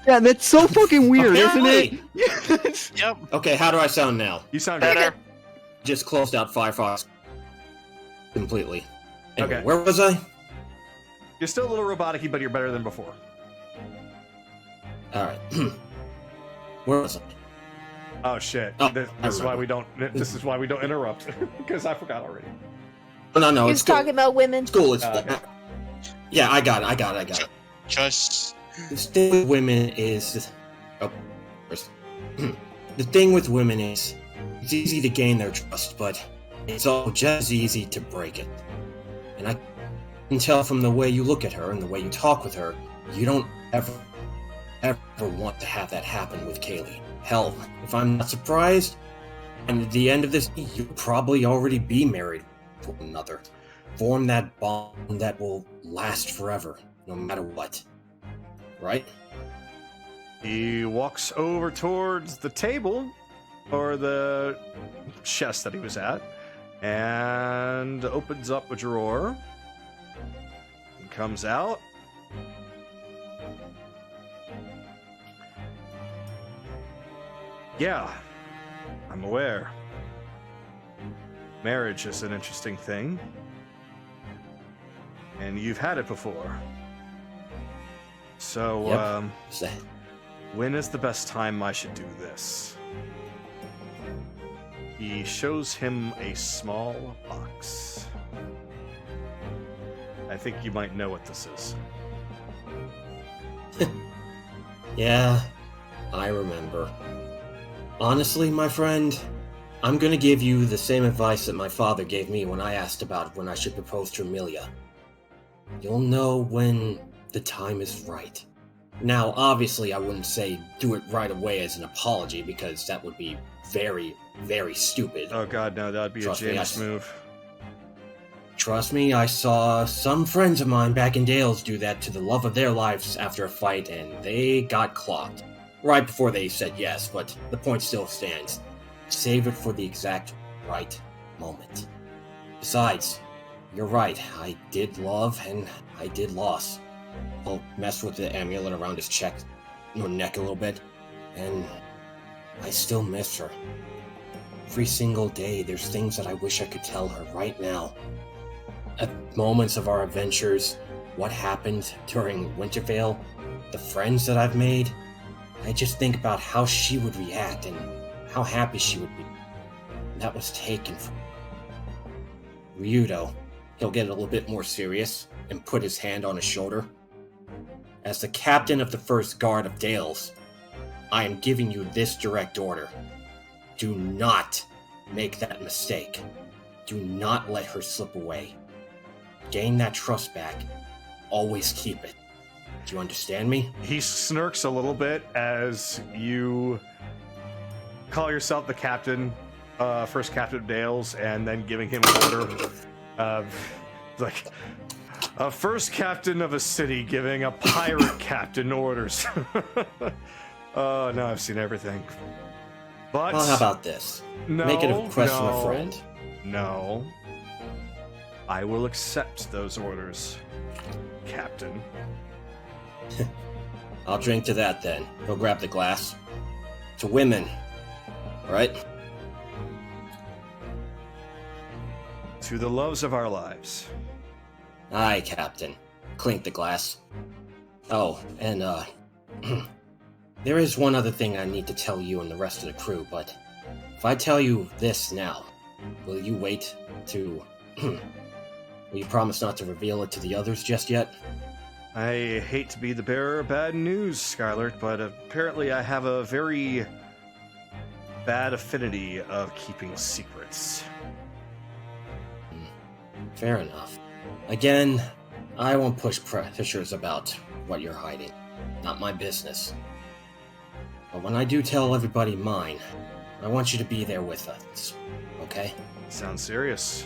Yeah, that's so fucking weird, isn't it? Yep. Okay, how do I sound now? You sound Better. Just closed out Firefox completely. Anyway, Okay. where was I? You're still a little robotic-y, but you're better than before. Alright. Where was I? Oh shit! Oh, this I is why remember. we don't. This is why we don't interrupt, because I forgot already. No, He it's was talking about women. school. It's Okay. Yeah, I got it. Just The thing with women is... Oh, first. The thing with women is, it's easy to gain their trust, but it's also just as easy to break it. And I can tell from the way you look at her and the way you talk with her, you don't ever want to have that happen with Kaylee. Hell, if I'm not surprised, and at the end of this, you'll probably already be married to one another. Form that bond that will last forever, no matter what. Right? He walks over towards the table, or the chest that he was at, and opens up a drawer. And comes out. Yeah, I'm aware. Marriage is an interesting thing. and you've had it before. So, Yep. when is the best time I should do this? He shows him a small box. I think you might know what this is. Yeah, I remember. Honestly, my friend, I'm gonna give you the same advice that my father gave me when I asked about when I should propose to Amelia. You'll know when the time is right. Now, obviously, I wouldn't say do it right away as an apology, because that would be very, very stupid. Oh god, no, that'd be Trust a me, James move. Trust me, I saw some friends of mine back in Dales do that to the love of their lives after a fight, and they got clocked. Right before they said yes, but the point still stands. Save it for the exact right moment. Besides, you're right, I did love and I did loss. I'll mess with the amulet around his neck a little bit, and I still miss her. Every single day, there's things that I wish I could tell her right now. At moments of our adventures, what happened during Wintervale, the friends that I've made, I just think about how she would react and how happy she would be. And that was taken from Ryudo. He'll get a little bit more serious and put his hand on his shoulder. As the captain of the first guard of Dales, I am giving you this direct order. Do not make that mistake. Do not let her slip away. Gain that trust back. Always keep it. Do you understand me? He smirks a little bit as you call yourself the captain, first captain of Dales, and then giving him an order. Like, a first captain of a city giving a pirate captain orders. Oh, no, I've seen everything. But Well, how about this? no, Make it a request from a no, friend. No. I will accept those orders, Captain. I'll drink to that then. Go grab the glass. To women. Right? To the loves of our lives. Aye, Captain. Clink the glass. Oh, and, there is one other thing I need to tell you and the rest of the crew, but if I tell you this now, will you wait to... Will you promise not to reveal it to the others just yet? I hate to be the bearer of bad news, Skylert, but apparently I have a very bad affinity of keeping secrets. Fair enough. Again, I won't push pressures about what you're hiding. Not my business. But when I do tell everybody mine, I want you to be there with us, okay? Sounds serious.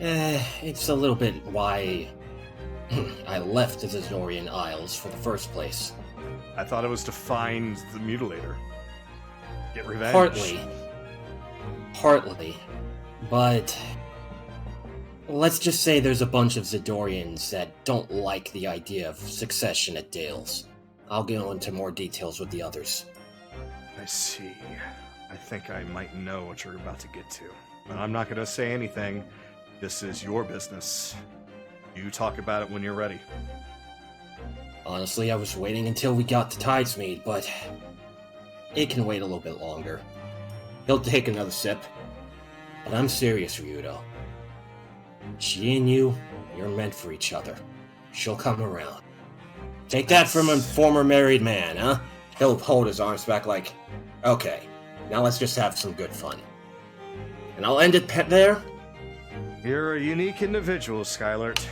It's a little bit why I left the Zidorian Isles for the first place. I thought it was to find the mutilator. Get revenge. Partly. But let's just say there's a bunch of Zidorians that don't like the idea of succession at Dales. I'll go into more details with the others. I see. I think I might know what you're about to get to. But I'm not going to say anything. This is your business. You talk about it when you're ready. Honestly, I was waiting until we got to Tidesmead, but it can wait a little bit longer. He'll take another sip. But I'm serious, Ryudo. She and you're meant for each other. She'll come around. Take that from a former married man, huh? He'll hold his arms back like, okay, now let's just have some good fun. And I'll end it there. You're a unique individual, Skylert.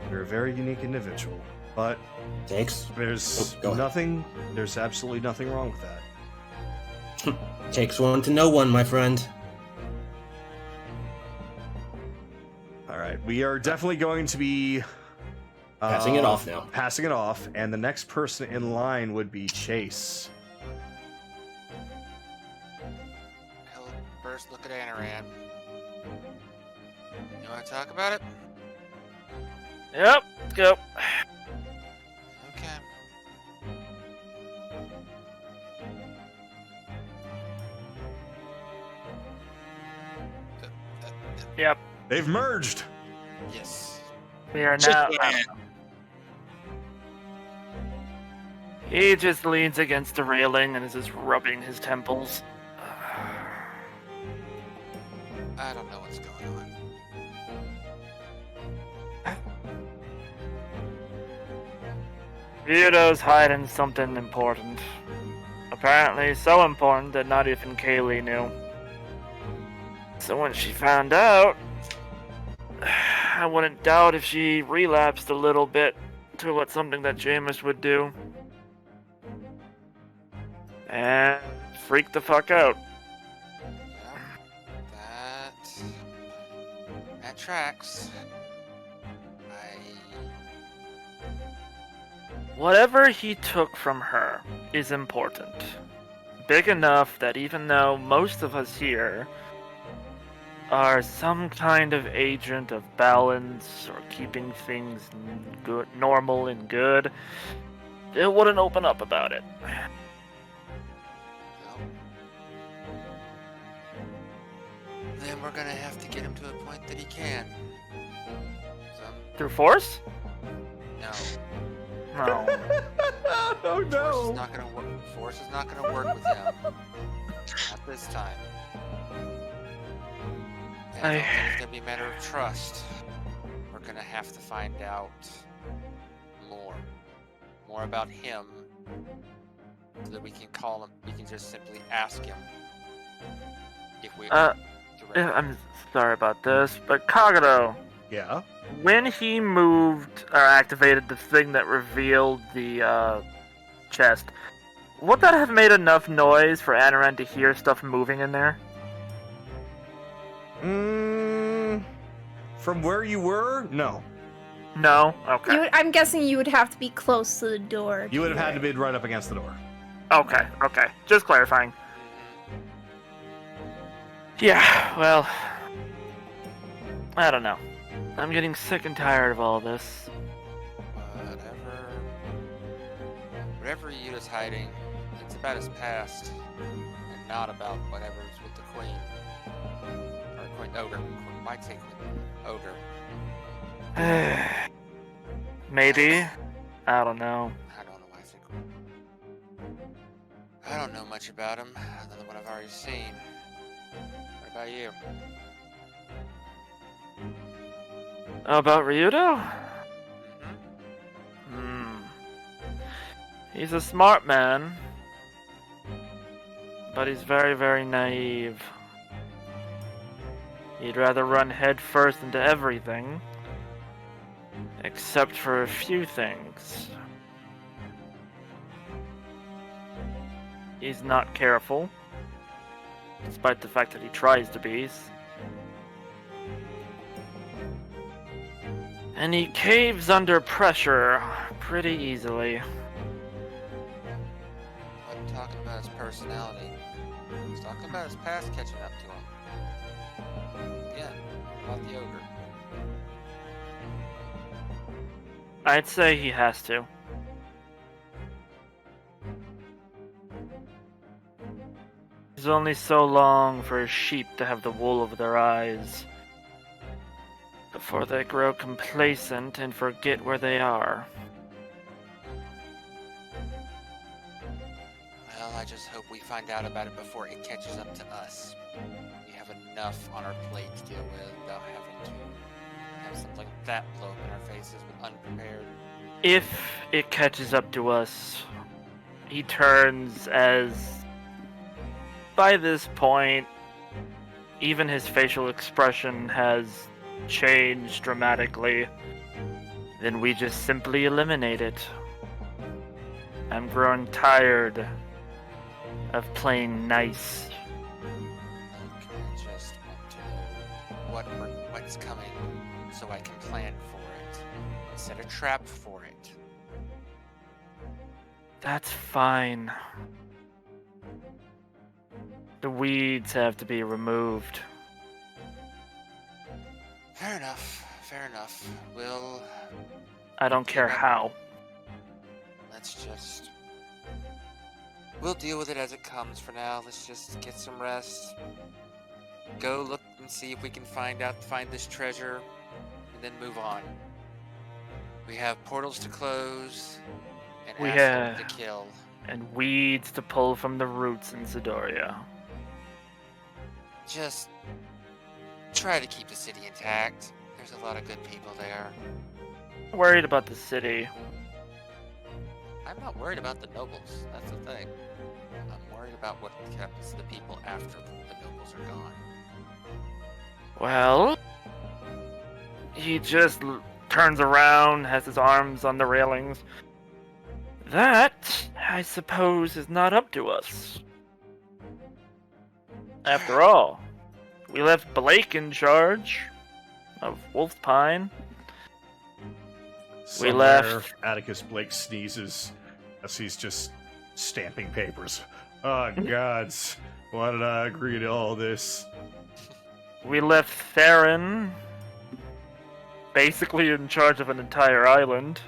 You're a very unique individual. But Takes there's go ahead. nothing, there's absolutely nothing wrong with that. Takes one to know one, my friend. Alright, we are definitely going to be... Passing it off now. Passing it off, and the next person in line would be Chase. I'll first look at Anoran. You want to talk about it? Yep, let's go. Okay. Yep. They've merged! Yes. We are Shake now. your hand. He just leans against the railing and is just rubbing his temples. I don't know what's going on. Ryudo's hiding something important. Apparently so important that not even Kaylee knew. So when she found out, I wouldn't doubt if she relapsed a little bit to what something that Jameis would do. And freaked the fuck out. Yeah, that tracks. Whatever he took from her is important. Big enough that even though most of us here are some kind of agent of balance or keeping things good, normal and good, it wouldn't open up about it. Then we're gonna have to get him to a point that he can. Through force? No. No. Oh Force is no! not gonna work. Force is not gonna work with him. Not this time. And I don't think it's gonna be a matter of trust. We're gonna have to find out more about him, so that we can call him. We can just simply ask him if we. I'm sorry about this, but Kagero, Yeah. when he moved or activated the thing that revealed the chest, would that have made enough noise for Anaran to hear stuff moving in there? From where you were? No. No? Okay. I'm guessing you would have to be close to the door. You would have had to hear be right up against the door. Okay. Just clarifying. Yeah, well, I don't know. I'm getting sick and tired of all this. Whatever Yuda's hiding, it's about his past, and not about whatever's with the queen. Or queen ogre. Might say queen ogre. Maybe. I don't know. I don't know why I say queen. I don't know much about him, other than what I've already seen. What about you? About Ryudo? Mm-hmm. He's a smart man. But he's very, very naive. He'd rather run headfirst into everything. Except for a few things. He's not careful. Despite the fact that he tries to be. And he caves under pressure pretty easily. I'm talking about his personality. He's talking about his past catching up to him. Again, about the ogre. I'd say he has to. It's only so long for a sheep to have the wool over their eyes before they grow complacent and forget where they are. Well, I just hope we find out about it before it catches up to us. We have enough on our plate to deal with without having to have something like that blow up in our faces with unprepared. If it catches up to us, he turns as... By this point, even his facial expression has changed dramatically. Then we just simply eliminate it. I'm growing tired of playing nice. I just want to know what's coming so I can plan for it and set a trap for it. That's fine. The weeds have to be removed. Fair enough. Fair enough. I don't care how. We'll deal with it as it comes for now. Let's just get some rest. Go look and see if we can find this treasure and then move on. We have portals to close and We assholes have- to kill. And weeds to pull from the roots in Zidoria. Just try to keep the city intact. There's a lot of good people there. Worried about the city. I'm not worried about the nobles. That's the thing. I'm worried about what happens to the people after the nobles are gone. Well, he just turns around, has his arms on the railings. That, I suppose, is not up to us. After all, we left Blake in charge of Wolf Pine. We Somewhere, left- Atticus Blake sneezes as he's just stamping papers. Oh, gods. Why did I agree to all this? We left Theron basically in charge of an entire island.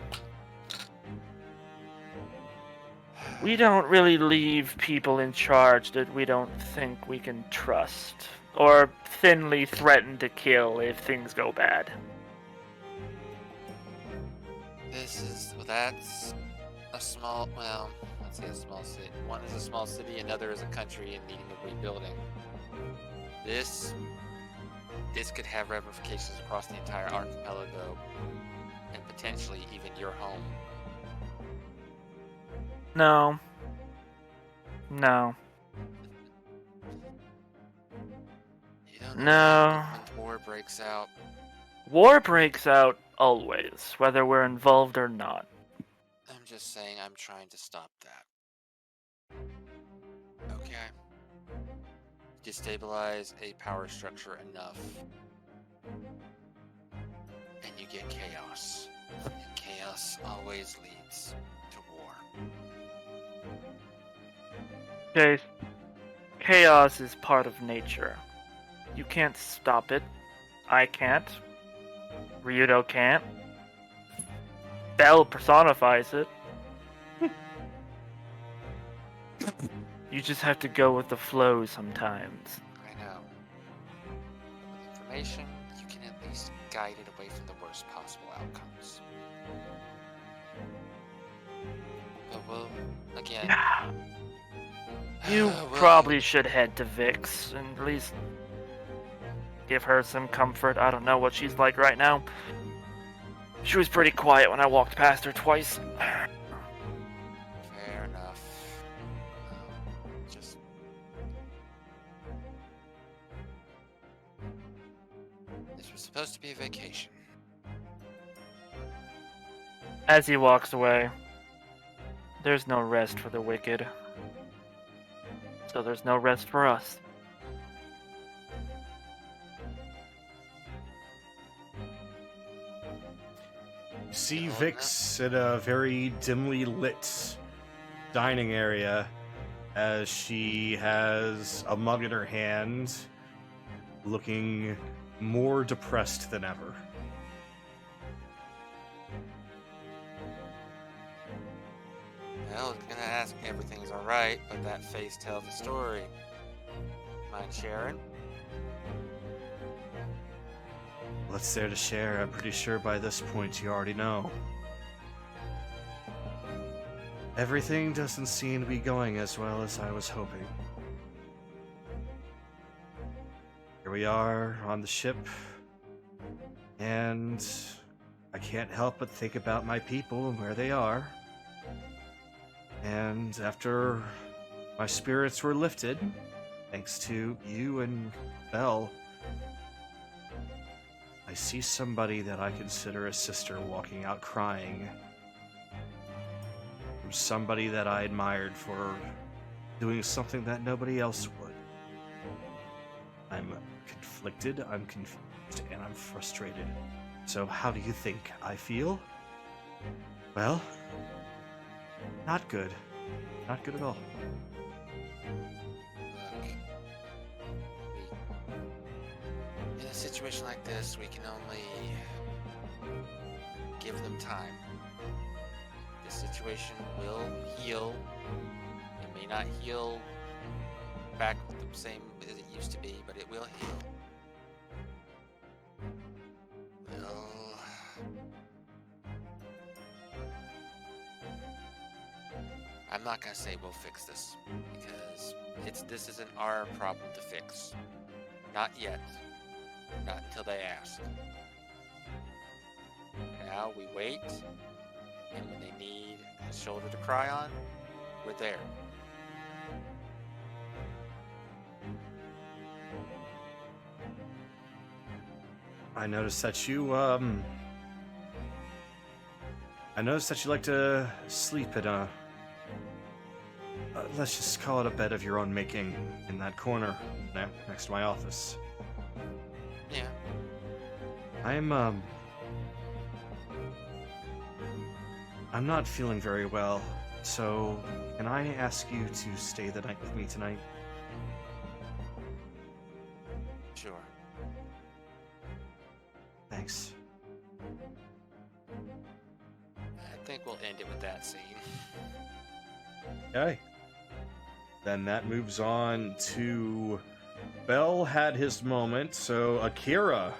We don't really leave people in charge that we don't think we can trust, or thinly threaten to kill if things go bad. That's a small, well, let's say a small city. One is a small city, another is a country in needing of rebuilding. This could have ramifications across the entire archipelago, and potentially even your home. No. No. You don't No. know when war breaks out. War breaks out always, whether we're involved or not. I'm just saying I'm trying to stop that. Okay. Destabilize a power structure enough, and you get chaos. And chaos always leads to war. Okay. Chaos is part of nature. You can't stop it. I can't. Ryudo can't. Bell personifies it. You just have to go with the flow sometimes. I know. With information, you can at least guide it away from the worst possible outcomes. But we'll, again... You we'll- probably should head to Vix and at least give her some comfort. I don't know what she's like right now. She was pretty quiet when I walked past her twice. Fair enough. Just... This was supposed to be a vacation. As he walks away, there's no rest for the wicked. So there's no rest for us. You see Vix in a very dimly lit dining area as she has a mug in her hand, looking more depressed than ever. Well, it's gonna ask me everything's alright, but that face tells the story. Mind sharing? What's there to share? I'm pretty sure by this point you already know. Everything doesn't seem to be going as well as I was hoping. Here we are on the ship, and I can't help but think about my people and where they are. And after my spirits were lifted, thanks to you and Belle, I see somebody that I consider a sister walking out crying. From somebody that I admired for doing something that nobody else would. I'm conflicted, I'm confused, and I'm frustrated. So how do you think I feel? Well, not good. Not good at all. Look, in a situation like this, we can only give them time. This situation will heal. It may not heal back the same as it used to be, but it will heal. We'll I'm not gonna say we'll fix this because this isn't our problem to fix. Not yet. Not until they ask. Now we wait, and when they need a shoulder to cry on, we're there. I noticed that you like to sleep at let's just call it a bed of your own making in that corner next to my office. Yeah. I'm not feeling very well, so can I ask you to stay the night with me tonight? Sure. Thanks. I think we'll end it with that scene. Okay. Then that moves on to Bell had his moment, so Akira.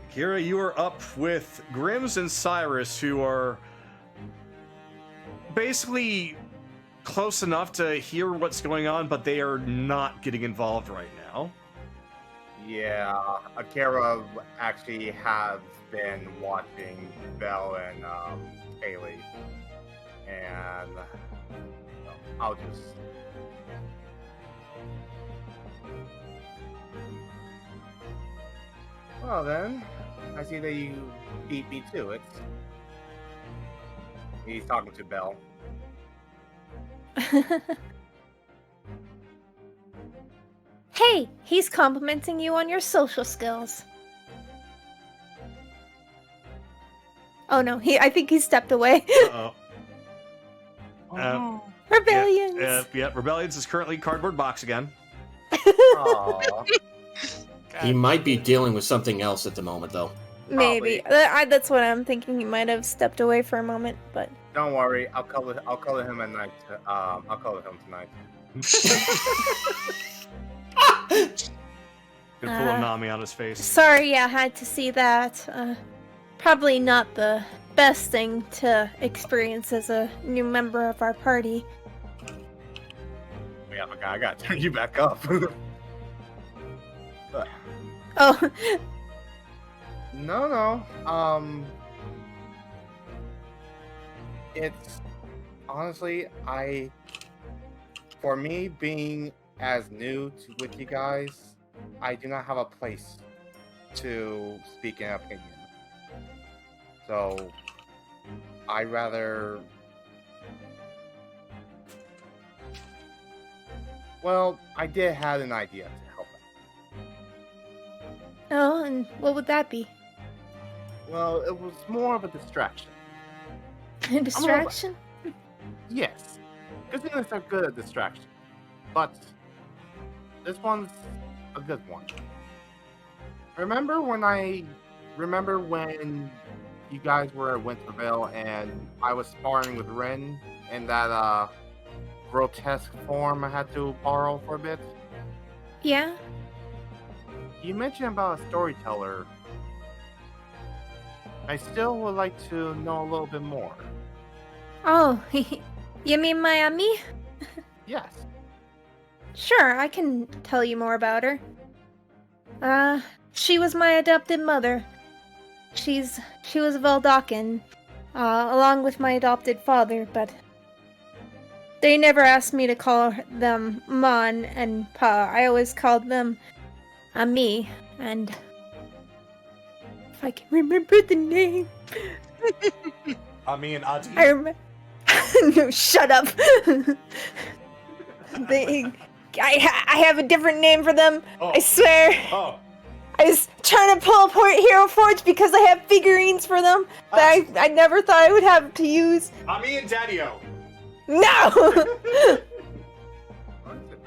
Akira, you are up with Grims and Cyrus, who are basically close enough to hear what's going on, but they are not getting involved right now. Yeah, Akira actually has been watching Belle and Kaylee, and I'll just. Well then, I see that you beat me to it. He's talking to Belle. Hey, he's complimenting you on your social skills. Oh no, I think he stepped away. Uh-oh. Rebellions. Yeah, Rebellions is currently cardboard box again. Aww. He might be dealing with something else at the moment, though. Maybe. That's what I'm thinking. He might have stepped away for a moment, but Don't worry, I'll color him at night. I'll color him tonight. Gonna pull a Nami on his face. sorry, I had to see that. Probably not the best thing to experience as a new member of our party. Yeah, I gotta turn you back up. Oh, No. It's honestly, for me being as new with you guys, I do not have a place to speak an opinion. So, I rather. Well, I did have an idea to help out. oh, and what would that be? Well, it was more of a distraction. A distraction? Yes, casinos are good at distraction, but this one's a good one. Remember when you guys were at Wintervale and I was sparring with Ren in that grotesque form I had to borrow for a bit? Yeah? You mentioned about a storyteller. I still would like to know a little bit more. Oh, you mean my Ami? Yes. Sure, I can tell you more about her. She was my adopted mother. She was Veldakin, along with my adopted father, but they never asked me to call them Mon and Pa. I always called them Ami, and if I can remember the name. Ami and Adi. I remember. No, shut up. I have a different name for them. Oh. I swear. Oh. I was trying to pull apart Hero Forge because I have figurines for them that I never thought I would have to use. Ami and Daddy-O. No!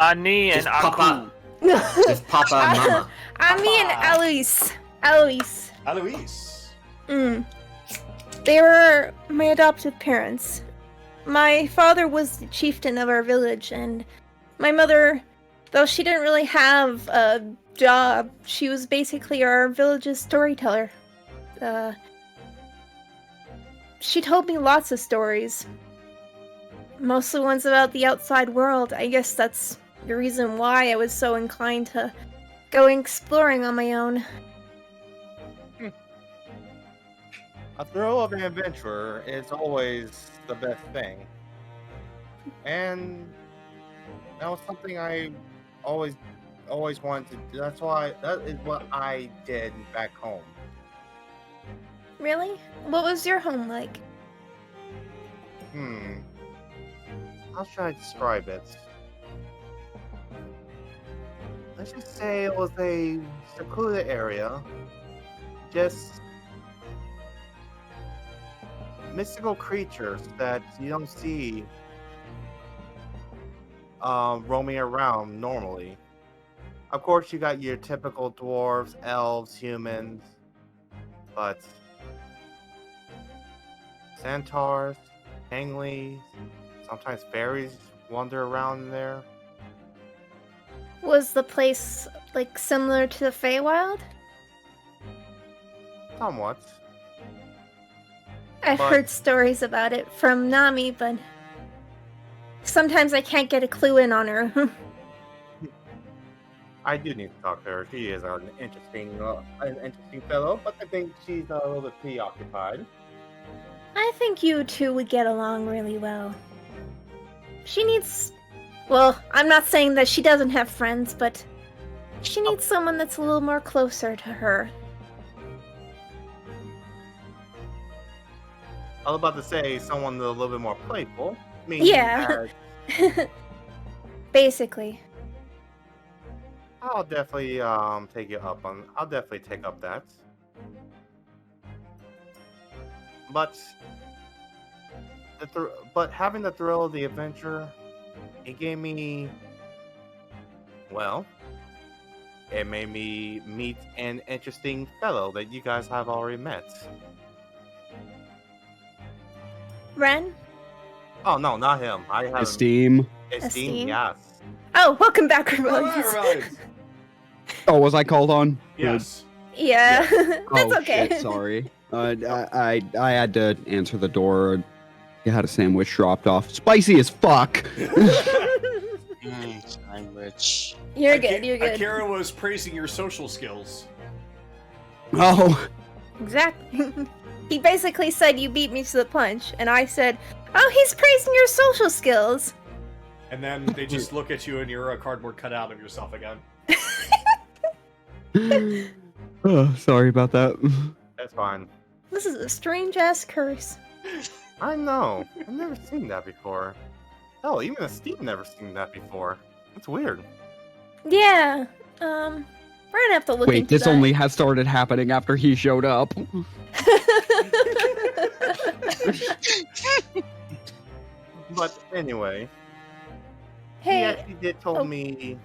Ani and Just pop Aku. out. Just Papa and Mama. Ami and Eloise. Eloise. Alois. They were my adoptive parents. My father was the chieftain of our village, and my mother, though she didn't really have a job. She was basically our village's storyteller. She told me lots of stories. Mostly ones about the outside world. I guess that's the reason why I was so inclined to go exploring on my own. A thrill of an adventurer is always the best thing. And that was something I always wanted to do. That is what I did back home. Really? What was your home like? How should I describe it? Let's just say it was a secluded area. Just mystical creatures that you don't see roaming around normally. Of course, you got your typical dwarves, elves, humans, but centaurs, hanglings, sometimes fairies wander around in there. Was the place, like, similar to the Feywild? Somewhat. I've But- heard stories about it from Nami, but sometimes I can't get a clue in on her. I do need to talk to her. She is an interesting fellow, but I think she's a little bit preoccupied. I think you two would get along really well. She needs... Well, I'm not saying that she doesn't have friends, but she needs someone that's a little more closer to her. I was about to say someone a little bit more playful. Yeah. Basically. I'll definitely take you up on. I'll definitely take up that. But but having the thrill of the adventure, it gave me. Well, it made me meet an interesting fellow that you guys have already met. Ren? Oh no, not him. I have Esteem. Esteem? Yes. Oh, welcome back, Hello, Rebellions. Rebellions. Oh, was I called on? Yes. Yeah, that's Oh, okay. shit, sorry. I had to answer the door. You had a sandwich dropped off. Spicy as fuck. Sandwich. You're good, you're good. Akira was praising your social skills. Oh, Exactly. He basically said you beat me to the punch, and I said, oh, he's praising your social skills. And then they just look at you and you're a cardboard cutout of yourself again. oh, sorry about that. That's fine. This is a strange-ass curse. I know. I've never seen that before. Hell, even Steve never seen that before. That's weird. Yeah, we're gonna have to look Wait, into this that. only has started happening after he showed up. But anyway, he Hey, actually did told oh. me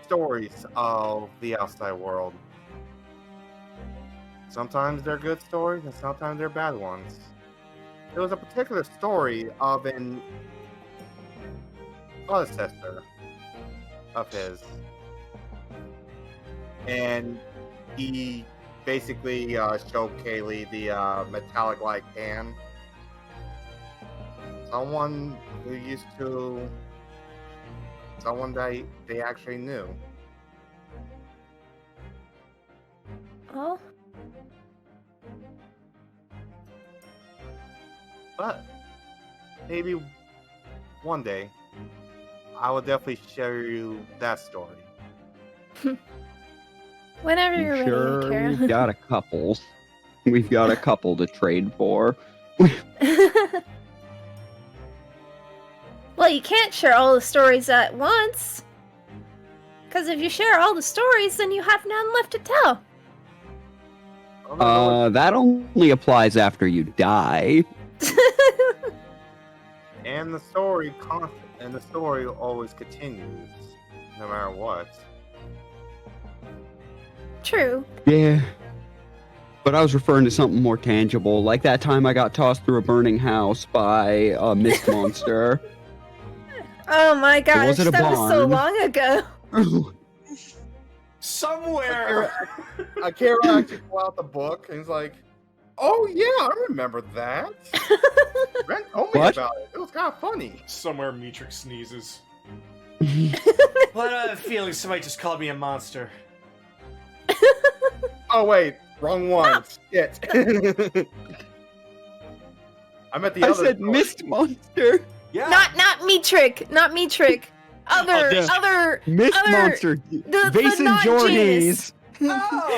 stories of the outside world. Sometimes they're good stories and sometimes they're bad ones. There was a particular story of an ancestor of his. And he basically showed Kaylee the metallic-like hand. Someone who used to... Someone that they actually knew. oh, But maybe one day I will definitely share you that story. whenever you're ready, Sure, Akira. we've got a couple. We've got a couple to trade for. Well, you can't share all the stories at once. Because if you share all the stories, then you have none left to tell. That only applies after you die. And the story always continues, no matter what. True. Yeah. But I was referring to something more tangible, like that time I got tossed through a burning house by a mist monster. Oh my gosh, was it a that was so barn? long ago. Somewhere. Akira actually pulled out the book and he's like, "Oh yeah, I remember that. Ren told me What? about it. It was kind of funny." Somewhere Metrix sneezes. What a feeling somebody just called me a monster. Oh wait, wrong one. Shit. I meant the I other. said mist monster. Yeah. Not me trick. Not me trick. Other this- other Mist Other- monster. the Vason not Jorges. Oh.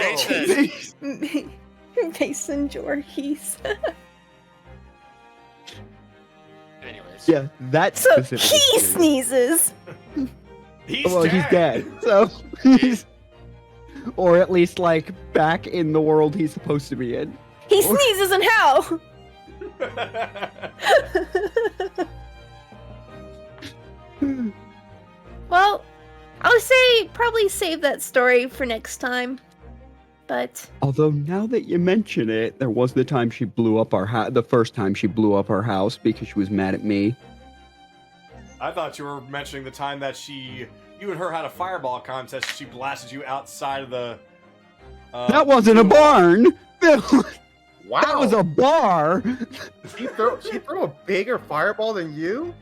Mason Jorges. Anyways. Yeah, that So specific he experience. sneezes. He's He's dead. So he's, or at least like back in the world he's supposed to be in. He sneezes in hell. Well, I would say probably save that story for next time. But Although now that you mention it, there was the time she blew up our house. The first time she blew up our house because she was mad at me. I thought you were mentioning the time that you and her had a fireball contest. She blasted you outside of the. That wasn't a barn. Wow. That was a bar. She threw a bigger fireball than you?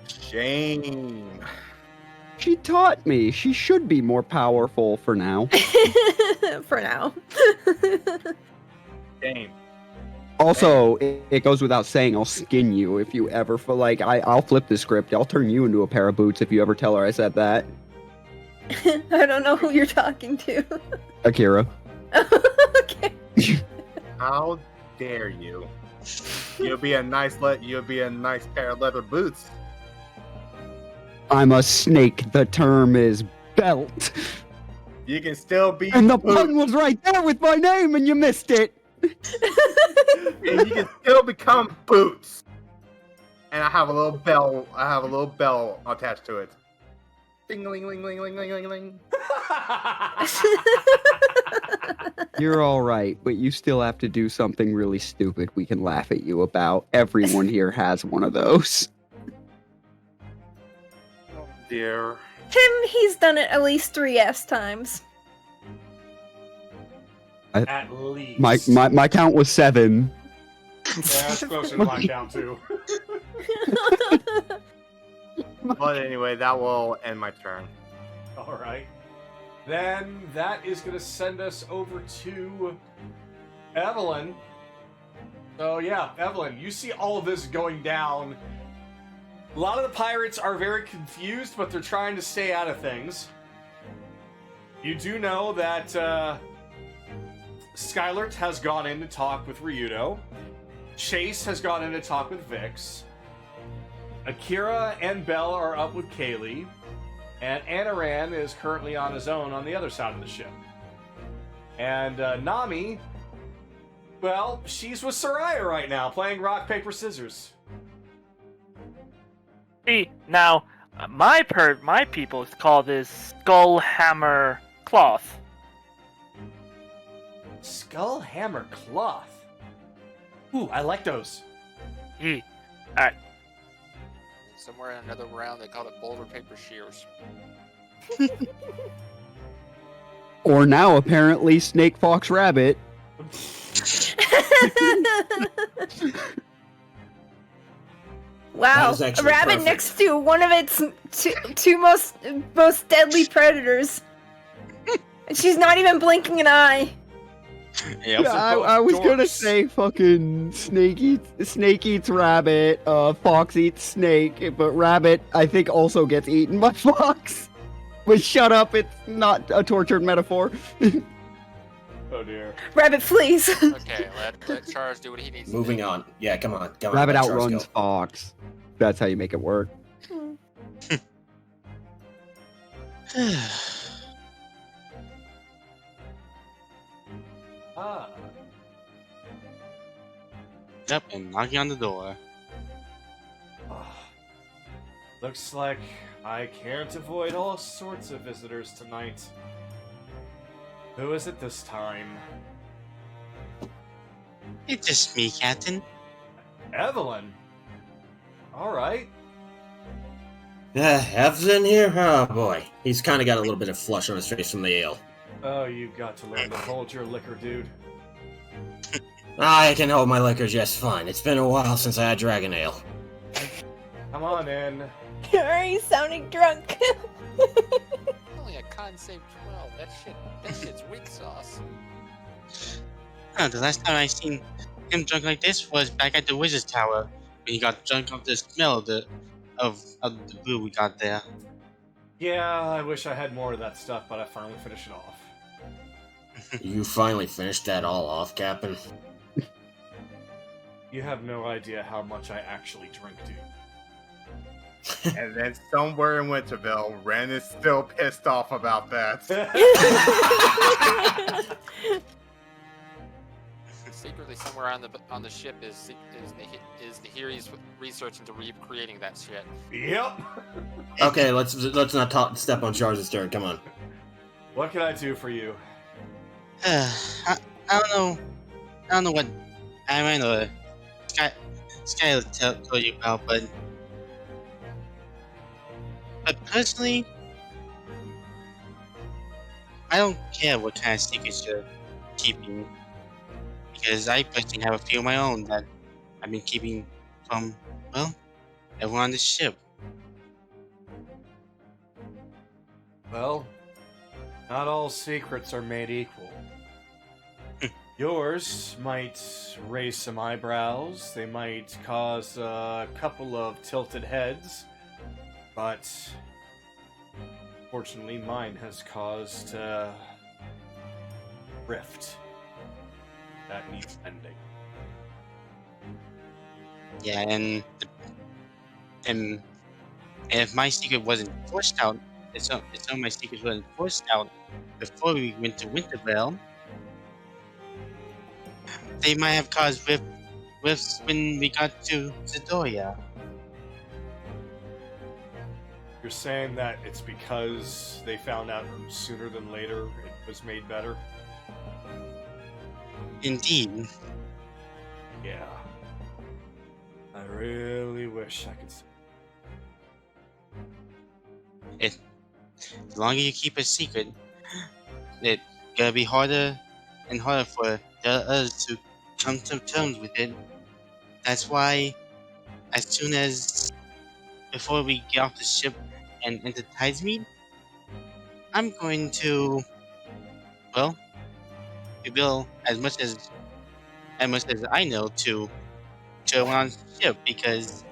Shame. She taught me. She should be more powerful for now. for now. Shame. Also, it goes without saying, I'll skin you if you ever feel like I'll flip the script. I'll turn you into a pair of boots if you ever tell her I said that. I don't know who you're talking to. Akira. Okay. How dare you? You'll be a nice pair of leather boots. I'm a snake. The term is belt. You can still be And the boots. pun was right there with my name and you missed it. And you can still become boots. And I have a little bell attached to it. Ding ling ling ling ling ling ling ling. You're all right, but you still have to do something really stupid we can laugh at you about. Everyone here has one of those. Oh dear. He's done it at least 3 times. At least. My count was 7. Yeah, that's closer to my count too. But anyway, that will end my turn. All right. Then that is going to send us over to Evelyn. So yeah, Evelyn, you see all of this going down. A lot of the pirates are very confused, but they're trying to stay out of things. You do know that Skylert has gone in to talk with Ryudo. Chase has gone in to talk with Vix. Akira and Belle are up with Kaylee. And Anaran is currently on his own on the other side of the ship. And Nami, well, she's with Soraya right now, playing rock, paper, scissors. See, now, my people call this skull hammer cloth. Skull hammer cloth. Ooh, I like those. Yee. Somewhere in another round, they call it boulder, paper, shears. Or now, apparently, Snake, Fox, Rabbit. Wow, That is a actually rabbit perfect. next to one of its two most deadly predators. And she's not even blinking an eye. Yeah, Yeah, I was gonna say fucking snake eats rabbit, fox eats snake, but rabbit I think also gets eaten by fox. But shut up, it's not a tortured metaphor. Oh dear. Rabbit flees. Okay, let Charles do what he needs Moving on. Yeah, come on. Rabbit let Charles outruns go. fox. That's how you make it work. Ah. Yep, and knocking on the door. Looks like I can't avoid all sorts of visitors tonight. Who is it this time? It's just me, Captain. Evelyn. All right. Ev's in here? Oh boy. He's kind of got a little bit of flush on his face from the ale. Oh, you've got to learn to hold your liquor, dude. I can hold my liquor just fine. It's been a while since I had dragon ale. Come on in. Are you sounding drunk? Only a con save 12. That shit's weak sauce. The last time I seen him drunk like this was back at the Wizard's Tower when he got drunk off the smell of the brew we got there. Yeah, I wish I had more of that stuff, but I finally finished it off. You finally finished that all off, Captain? You have no idea how much I actually drink, dude. And then somewhere in Winterville, Ren is still pissed off about that. Secretly, somewhere on the ship is the Heary's research into recreating that shit. Yep. Okay, let's not step on Charles' turn. Come on. What can I do for you? I don't know what Aaron or Sky told you about, but personally, I don't care what kind of secrets you're keeping, because I personally have a few of my own that I've been keeping from, well, everyone on the ship. Well, not all secrets are made equal. Yours might raise some eyebrows, they might cause a couple of tilted heads, but fortunately mine has caused a rift that needs ending. Yeah, and if my secret wasn't forced out, if some of my secrets wasn't forced out before we went to Wintervale, they might have caused rifts when we got to Zidoria. You're saying that it's because they found out sooner than later it was made better? Indeed. Yeah. I really wish I could say. The longer you keep a secret, it's gonna be harder and harder for the others to come to terms with it. That's why, as soon as before we get off the ship and enter Tidemeet, I'm going to, well, reveal as much as I know to everyone on the ship, because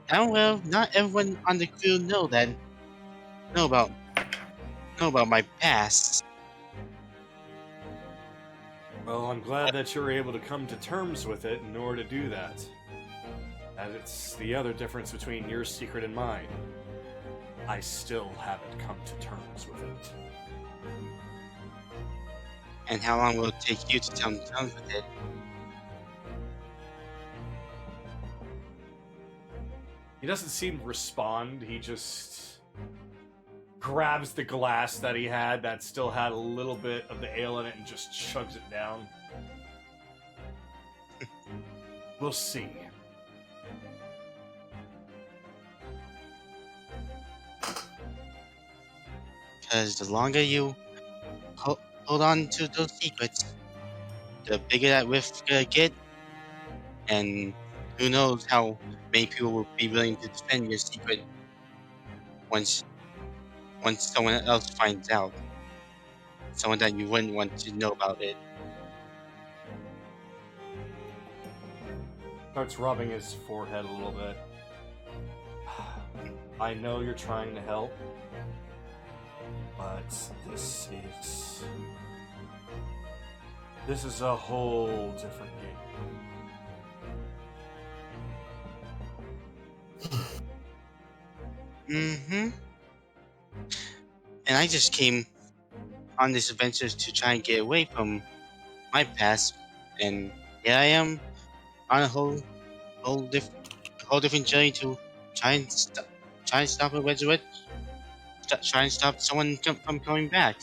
not everyone on the crew know about my past. Well, I'm glad that you're able to come to terms with it in order to do that. And it's the other difference between your secret and mine. I still haven't come to terms with it. And how long will it take you to come to terms with it? He doesn't seem to respond, he just grabs the glass that he had that still had a little bit of the ale in it and just chugs it down. We'll see. Because the longer you hold on to those secrets, the bigger that rift's gonna get, and who knows how many people will be willing to defend your secret once someone else finds out. Someone that you wouldn't want to know about it. Starts rubbing his forehead a little bit. I know you're trying to help, but this is a whole different game. And I just came on this adventure to try and get away from my past, and here I am on a whole different journey to try and stop a resurrect, try and stop someone from coming back.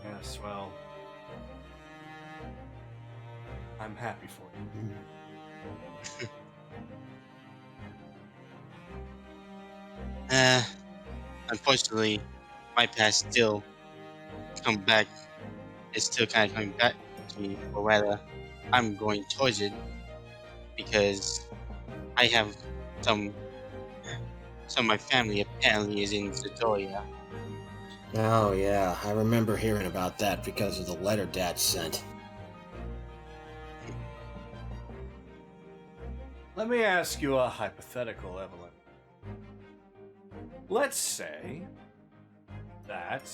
Yes, well, I'm happy for you. Unfortunately, my past still come back. It's still kind of coming back to me, or rather, I'm going towards it because I have some of my family apparently is in Zidoria. Oh, yeah, I remember hearing about that because of the letter Dad sent. Let me ask you a hypothetical, Evelyn. Let's say that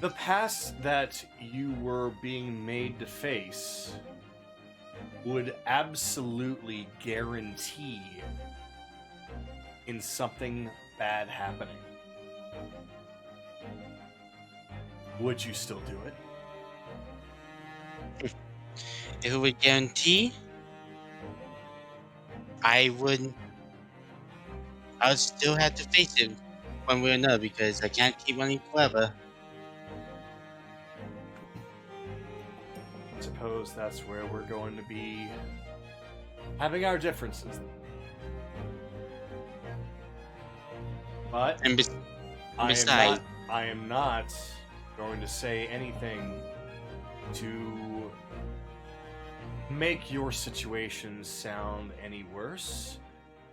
the past that you were being made to face would absolutely guarantee in something bad happening. Would you still do it? If it would guarantee, I would still have to face it one way or another because I can't keep running forever. I suppose that's where we're going to be having our differences. But And besides, I am not going to say anything to make your situation sound any worse.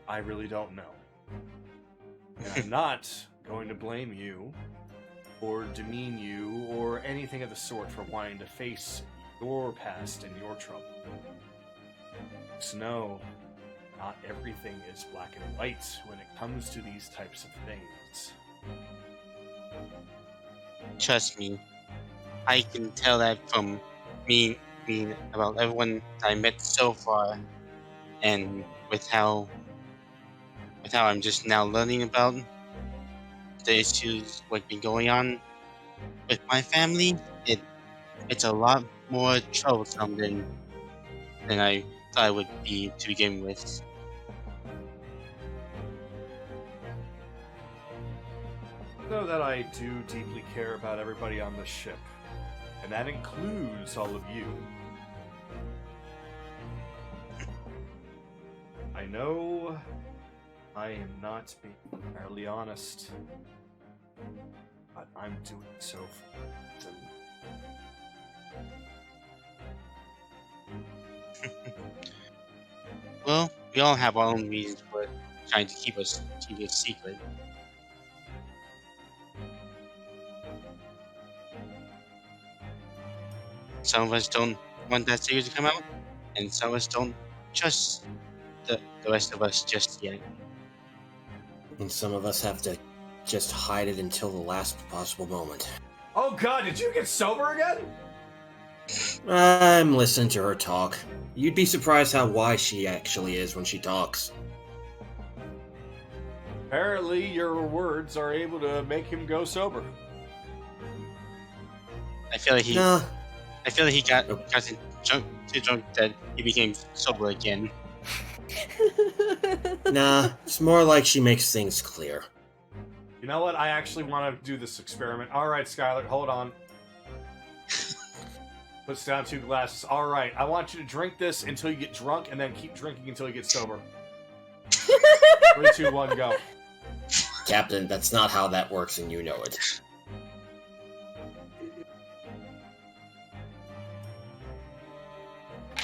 I really don't know. And I'm not going to blame you or demean you or anything of the sort for wanting to face your past and your trouble. Just know, not everything is black and white when it comes to these types of things. trust me, I can tell that from me being about everyone I met so far, and with how I'm just now learning about the issues what been going on with my family. It's a lot more troublesome than I thought it would be to begin with. Know that I do deeply care about everybody on the ship, and that includes all of you. I know I am not being entirely honest, but I'm doing so for a reason. Well, we all have our own reasons for trying to keep it secret. Some of us don't want that secret to come out, and some of us don't trust the rest of us just yet. And some of us have to just hide it until the last possible moment. Oh god, did you get sober again? I'm listening to her talk. You'd be surprised how wise she actually is when she talks. Apparently your words are able to make him go sober. I feel like he Nah, got too drunk that he became sober again. nah, it's more like she makes things clear. You know what? I actually want to do this experiment. Alright, Skylar, hold on. Puts down 2 glasses. Alright, I want you to drink this until you get drunk, and then keep drinking until you get sober. 3, 2, 1, go. Captain, that's not how that works, and you know it.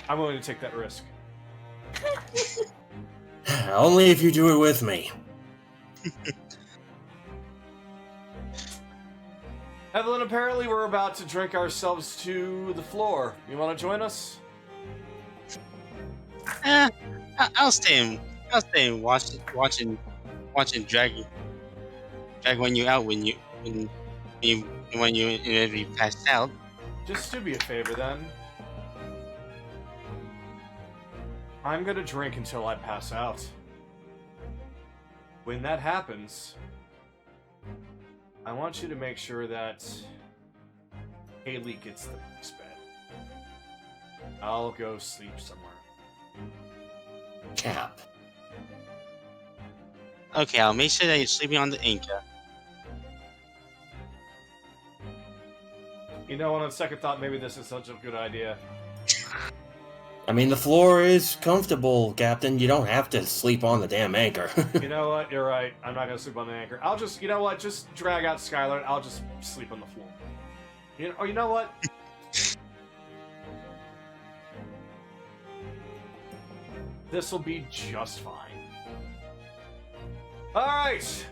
I'm willing to take that risk. Only if you do it with me. Evelyn, apparently we're about to drink ourselves to the floor. You want to join us? I'll stay and watching drag when you out when you inevitably passed out. Just do me a favor then. I'm gonna drink until I pass out. When that happens, I want you to make sure that Haley gets the next bed. I'll go sleep somewhere. Cap. Okay, I'll make sure that you're sleeping on the anchor. You know, on second thought, maybe this is such a good idea. I mean, the floor is comfortable, Captain. You don't have to sleep on the damn anchor. You know what? You're right. I'm not gonna sleep on the anchor. I'll just, you know what? Just drag out Skylar. I'll just sleep on the floor. You know what? This will be just fine. All right.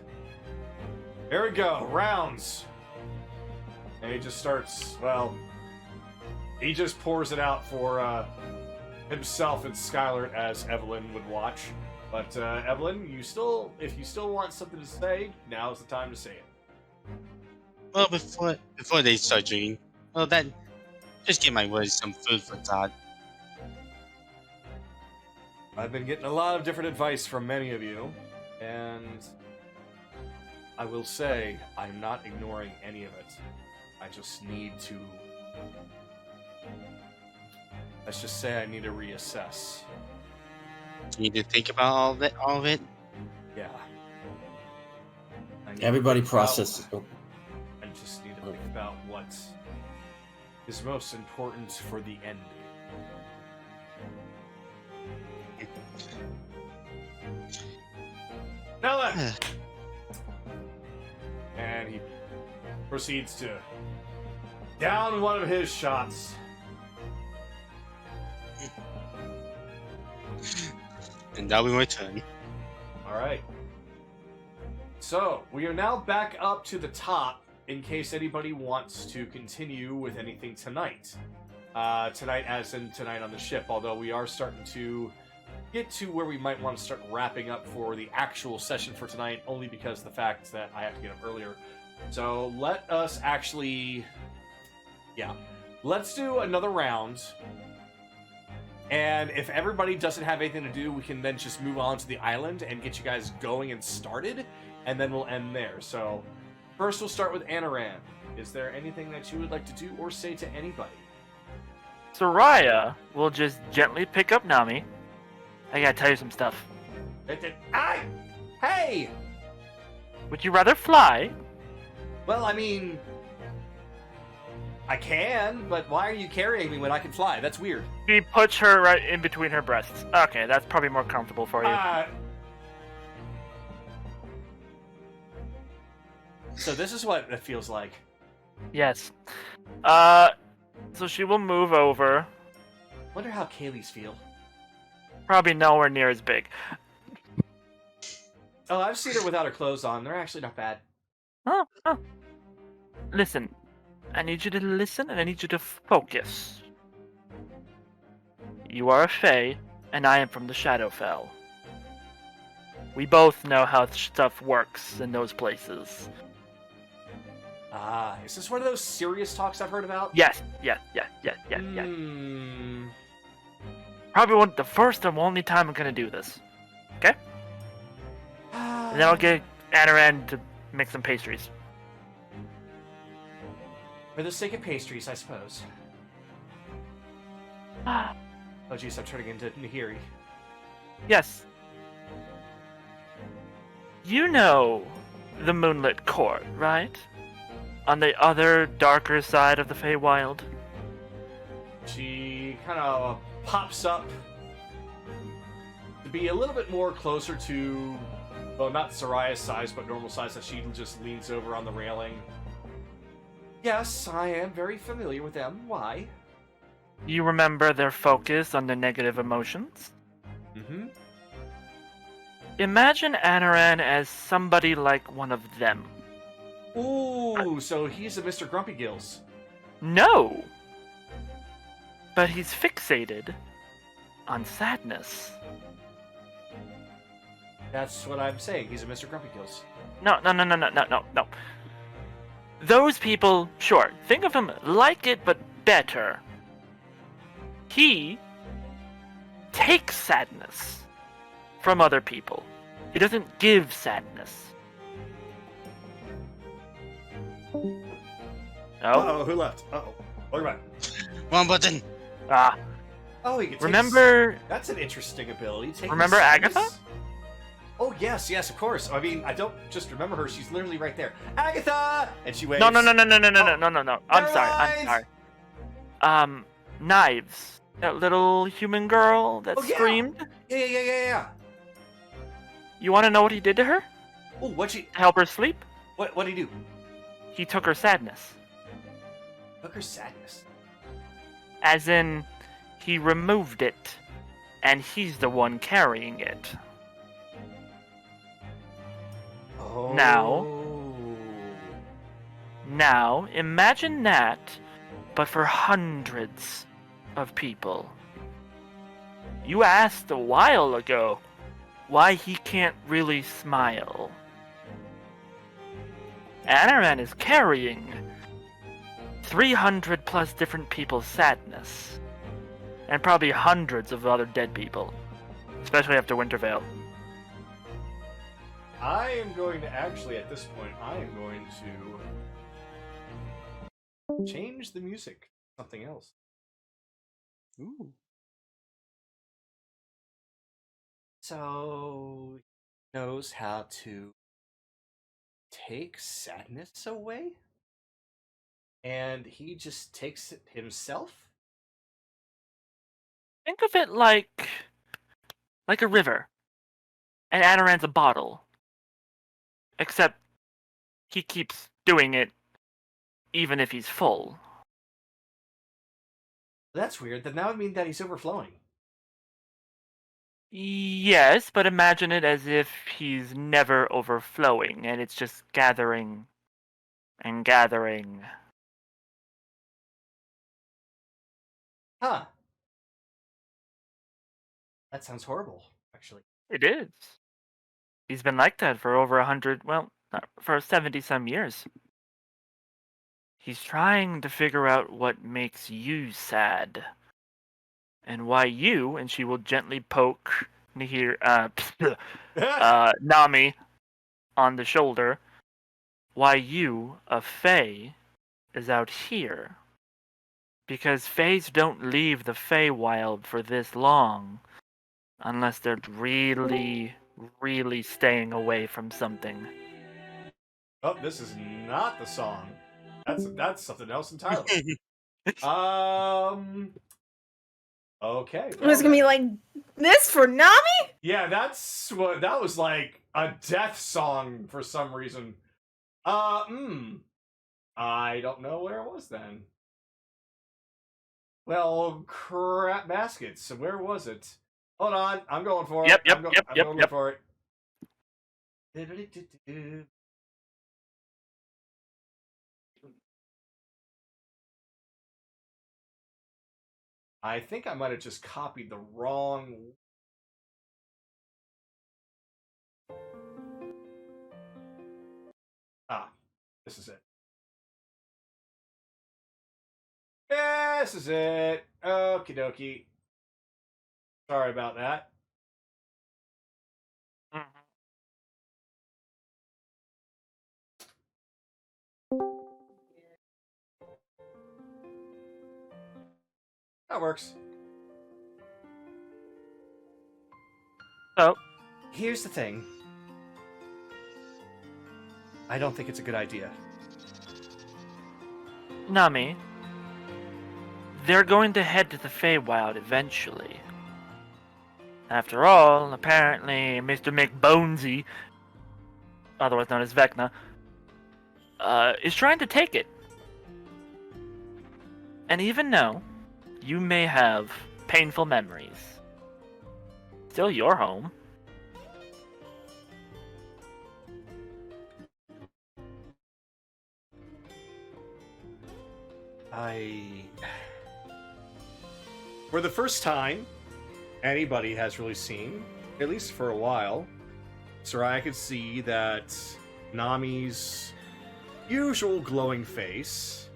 Here we go. Rounds. And he just starts. Well, he just pours it out for himself and Skylar as Evelyn would watch. But Evelyn, if you still want something to say, now's the time to say it. Well, before they start drinking, well, that just give my words some food for thought. I've been getting a lot of different advice from many of you, and I will say I'm not ignoring any of it. I just need to. Let's just say I need to reassess. You need to think about all of it. Yeah. I need to Everybody think about- process. I just need to think about what is most important for the end. Now then! And he proceeds to down one of his shots. And that'll be my turn. Alright. So, we are now back up to the top in case anybody wants to continue with anything tonight. Tonight as in tonight on the ship, although we are starting to get to where we might want to start wrapping up for the actual session for tonight, only because of the fact that I have to get up earlier. So let us actually... Yeah. Let's do another round. And if everybody doesn't have anything to do, we can then just move on to the island and get you guys going and started, and then we'll end there. So, first we'll start with Anaran. Is there anything that you would like to do or say to anybody? Soraya will just gently pick up Nami. I gotta tell you some stuff. Hey! Would you rather fly? Well, I mean... I can, but why are you carrying me when I can fly? That's weird. He puts her right in between her breasts. Okay, that's probably more comfortable for you. So this is what it feels like. Yes. So she will move over. Wonder how Kaylee's feel. Probably nowhere near as big. Oh, I've seen her without her clothes on. They're actually not bad. Oh. Listen, I need you to listen and I need you to focus. You are a Fae, and I am from the Shadowfell. We both know how stuff works in those places. Is this one of those serious talks I've heard about? Yes. Probably the first and only time I'm gonna do this. Okay? And then I'll get Anaran to make some pastries. For the sake of pastries, I suppose. Oh jeez, I'm turning into Nahiri. Yes. You know the Moonlit Court, right? On the other, darker side of the Feywild. She kind of pops up to be a little bit more closer to, well, not Soraya's size, but normal size, as she just leans over on the railing. Yes, I am very familiar with them. Why? You remember their focus on the negative emotions? Mm-hmm. Imagine Anaran as somebody like one of them. Ooh, so he's a Mr. Grumpy Gills. No! But he's fixated on sadness. That's what I'm saying. He's a Mr. Grumpy Gills. No. Those people, sure, think of him like it, but better. He takes sadness from other people. He doesn't give sadness. Oh? Uh-oh, who left? Uh-oh. Welcome back. Wrong button. Ah. Oh, he can take Remember... That's an interesting ability. Remember Agatha? Oh, yes, of course. I mean, I don't just remember her. She's literally right there. Agatha! And she waves. No. I'm Never sorry. mind. Knives. That little human girl that Oh, yeah. screamed? Yeah. You want to know what he did to her? Oh, what'd she? To help her sleep? What'd he do? He took her sadness. Took her sadness. As in, he removed it, and he's the one carrying it. Oh. Now, imagine that, but for hundreds of people. You asked a while ago why he can't really smile. Anaran is carrying 300 plus different people's sadness. And probably hundreds of other dead people. Especially after Wintervale. I am going to actually, at this point, I am going to change the music to something else. Ooh. So, he knows how to take sadness away? And he just takes it himself? Think of it like a river. And Anaran's a bottle. Except he keeps doing it even if he's full. That's weird. Then that would mean that he's overflowing. Yes, but imagine it as if he's never overflowing and it's just gathering and gathering. Huh. That sounds horrible, actually. It is. He's been like that for over 100, well, for 70 some years. He's trying to figure out what makes you sad. And why you, and she will gently poke Nahir, Nami on the shoulder, why you, a Fae, is out here. Because Faes don't leave the Feywild for this long, unless they're really, really staying away from something. Oh, this is not the song. That's something else entirely. Okay. It was gonna be like this for Nami? Yeah, that was like a death song for some reason. I don't know where it was then. Well, crap baskets. So where was it? Hold on, I'm going for it. I'm going for it. I think I might have just copied the wrong. Ah, this is it. This is it. Okie dokie. Sorry about that. That works. So, here's the thing. I don't think it's a good idea. Nami, they're going to head to the Feywild eventually. After all, apparently Mr. McBonesy, otherwise known as Vecna, is trying to take it. And even though you may have painful memories, still your home. For the first time anybody has really seen, at least for a while, Soraya could see that Nami's usual glowing face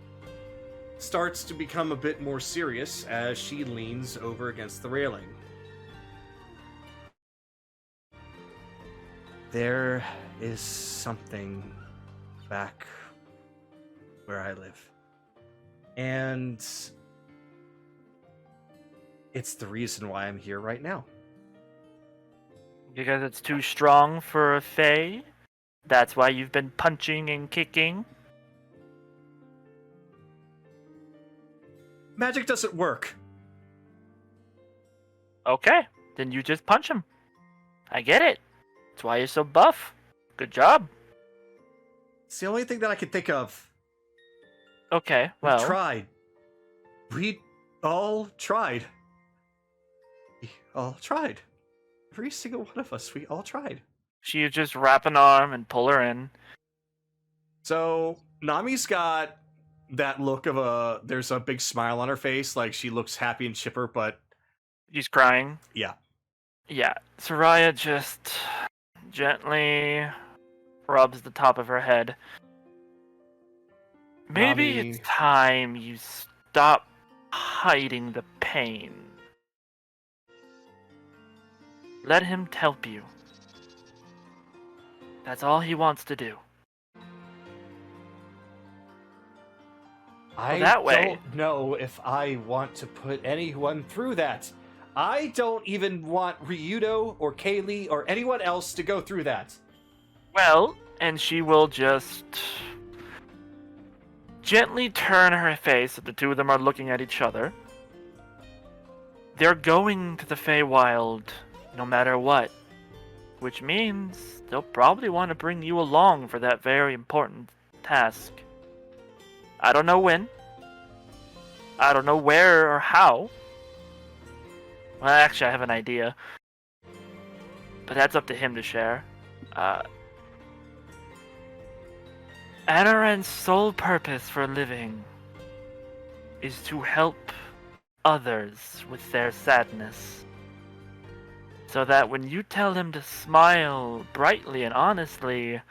starts to become a bit more serious as she leans over against the railing. There is something back where I live. And it's the reason why I'm here right now. Because it's too strong for a Fae? That's why you've been punching and kicking? Magic doesn't work. Okay, then you just punch him. I get it. That's why you're so buff. Good job. It's the only thing that I could think of. Okay, We've well, tried. We all tried. We all tried. Every single one of us, we all tried. she just wrap an arm and pull her in. So Nami's got that look of there's a big smile on her face, like she looks happy and chipper, but She's crying. yeah. Yeah, Soraya just gently rubs the top of her head. Maybe Nami- it's time you stop hiding the pain. Let him help you. That's all he wants to do. I that way- don't know if I want to put anyone through that. I don't even want Ryudo or Kaylee or anyone else to go through that. Well, and she will just gently turn her face so the two of them are looking at each other. They're going to the Feywild no matter what, which means they'll probably want to bring you along for that very important task. I don't know when. I don't know where or how. Well, actually, I have an idea. But that's up to him to share. Anaran's sole purpose for living is to help others with their sadness. So that when you tell him to smile brightly and honestly,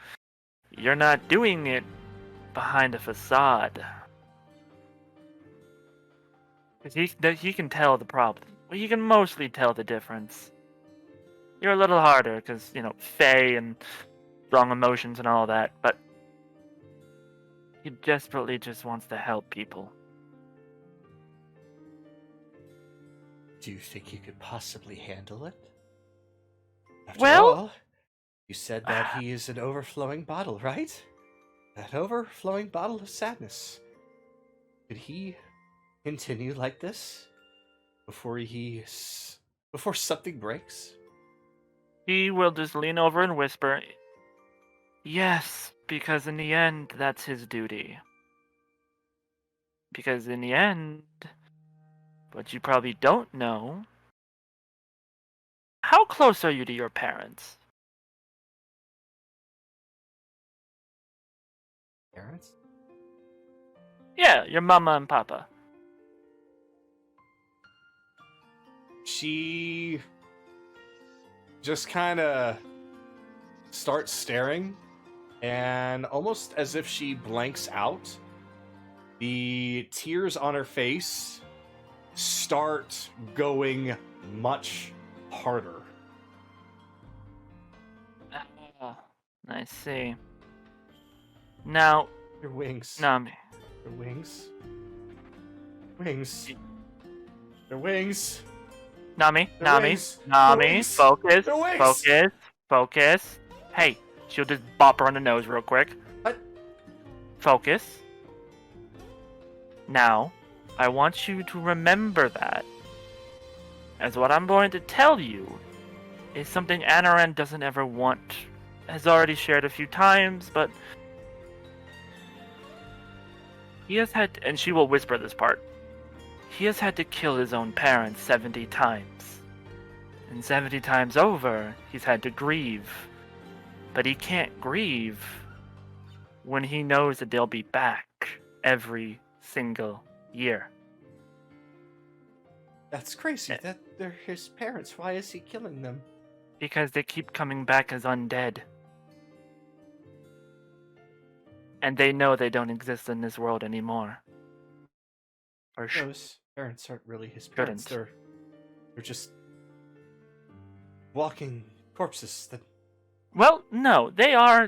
you're not doing it behind a facade. Because he can tell the problem. Well, he can mostly tell the difference. You're a little harder because, Fae and strong emotions and all that, but he desperately just wants to help people. Do you think you could possibly handle it? After Well- all, you said that he is an overflowing bottle, right? That overflowing bottle of sadness. Could he continue like this before something breaks? He will just lean over and whisper, yes, because in the end, that's his duty. Because in the end, what you probably don't know, how close are you to your parents? Parents? Yeah, your mama and papa. She just kind of starts staring, and almost as if she blanks out, the tears on her face start going much harder. Ah, I see. Now, Your wings. Nami, Your wings. Wings. Their wings. Nami, Their Nami, wings. Nami, Their wings. focus, Their wings. focus, focus. Hey, she'll just bop her on the nose real quick. What? Focus. Now, I want you to remember that. As what I'm going to tell you is something Anaran doesn't ever want. Has already shared a few times, but he has had, and she will whisper this part, he has had to kill his own parents 70 times. And 70 times over, he's had to grieve. But he can't grieve when he knows that they'll be back every single year. That's crazy. That they're his parents. Why is he killing them? Because they keep coming back as undead. And they know they don't exist in this world anymore. Or Those parents aren't really his parents. Shouldn't. They're just walking corpses. That well, no, they are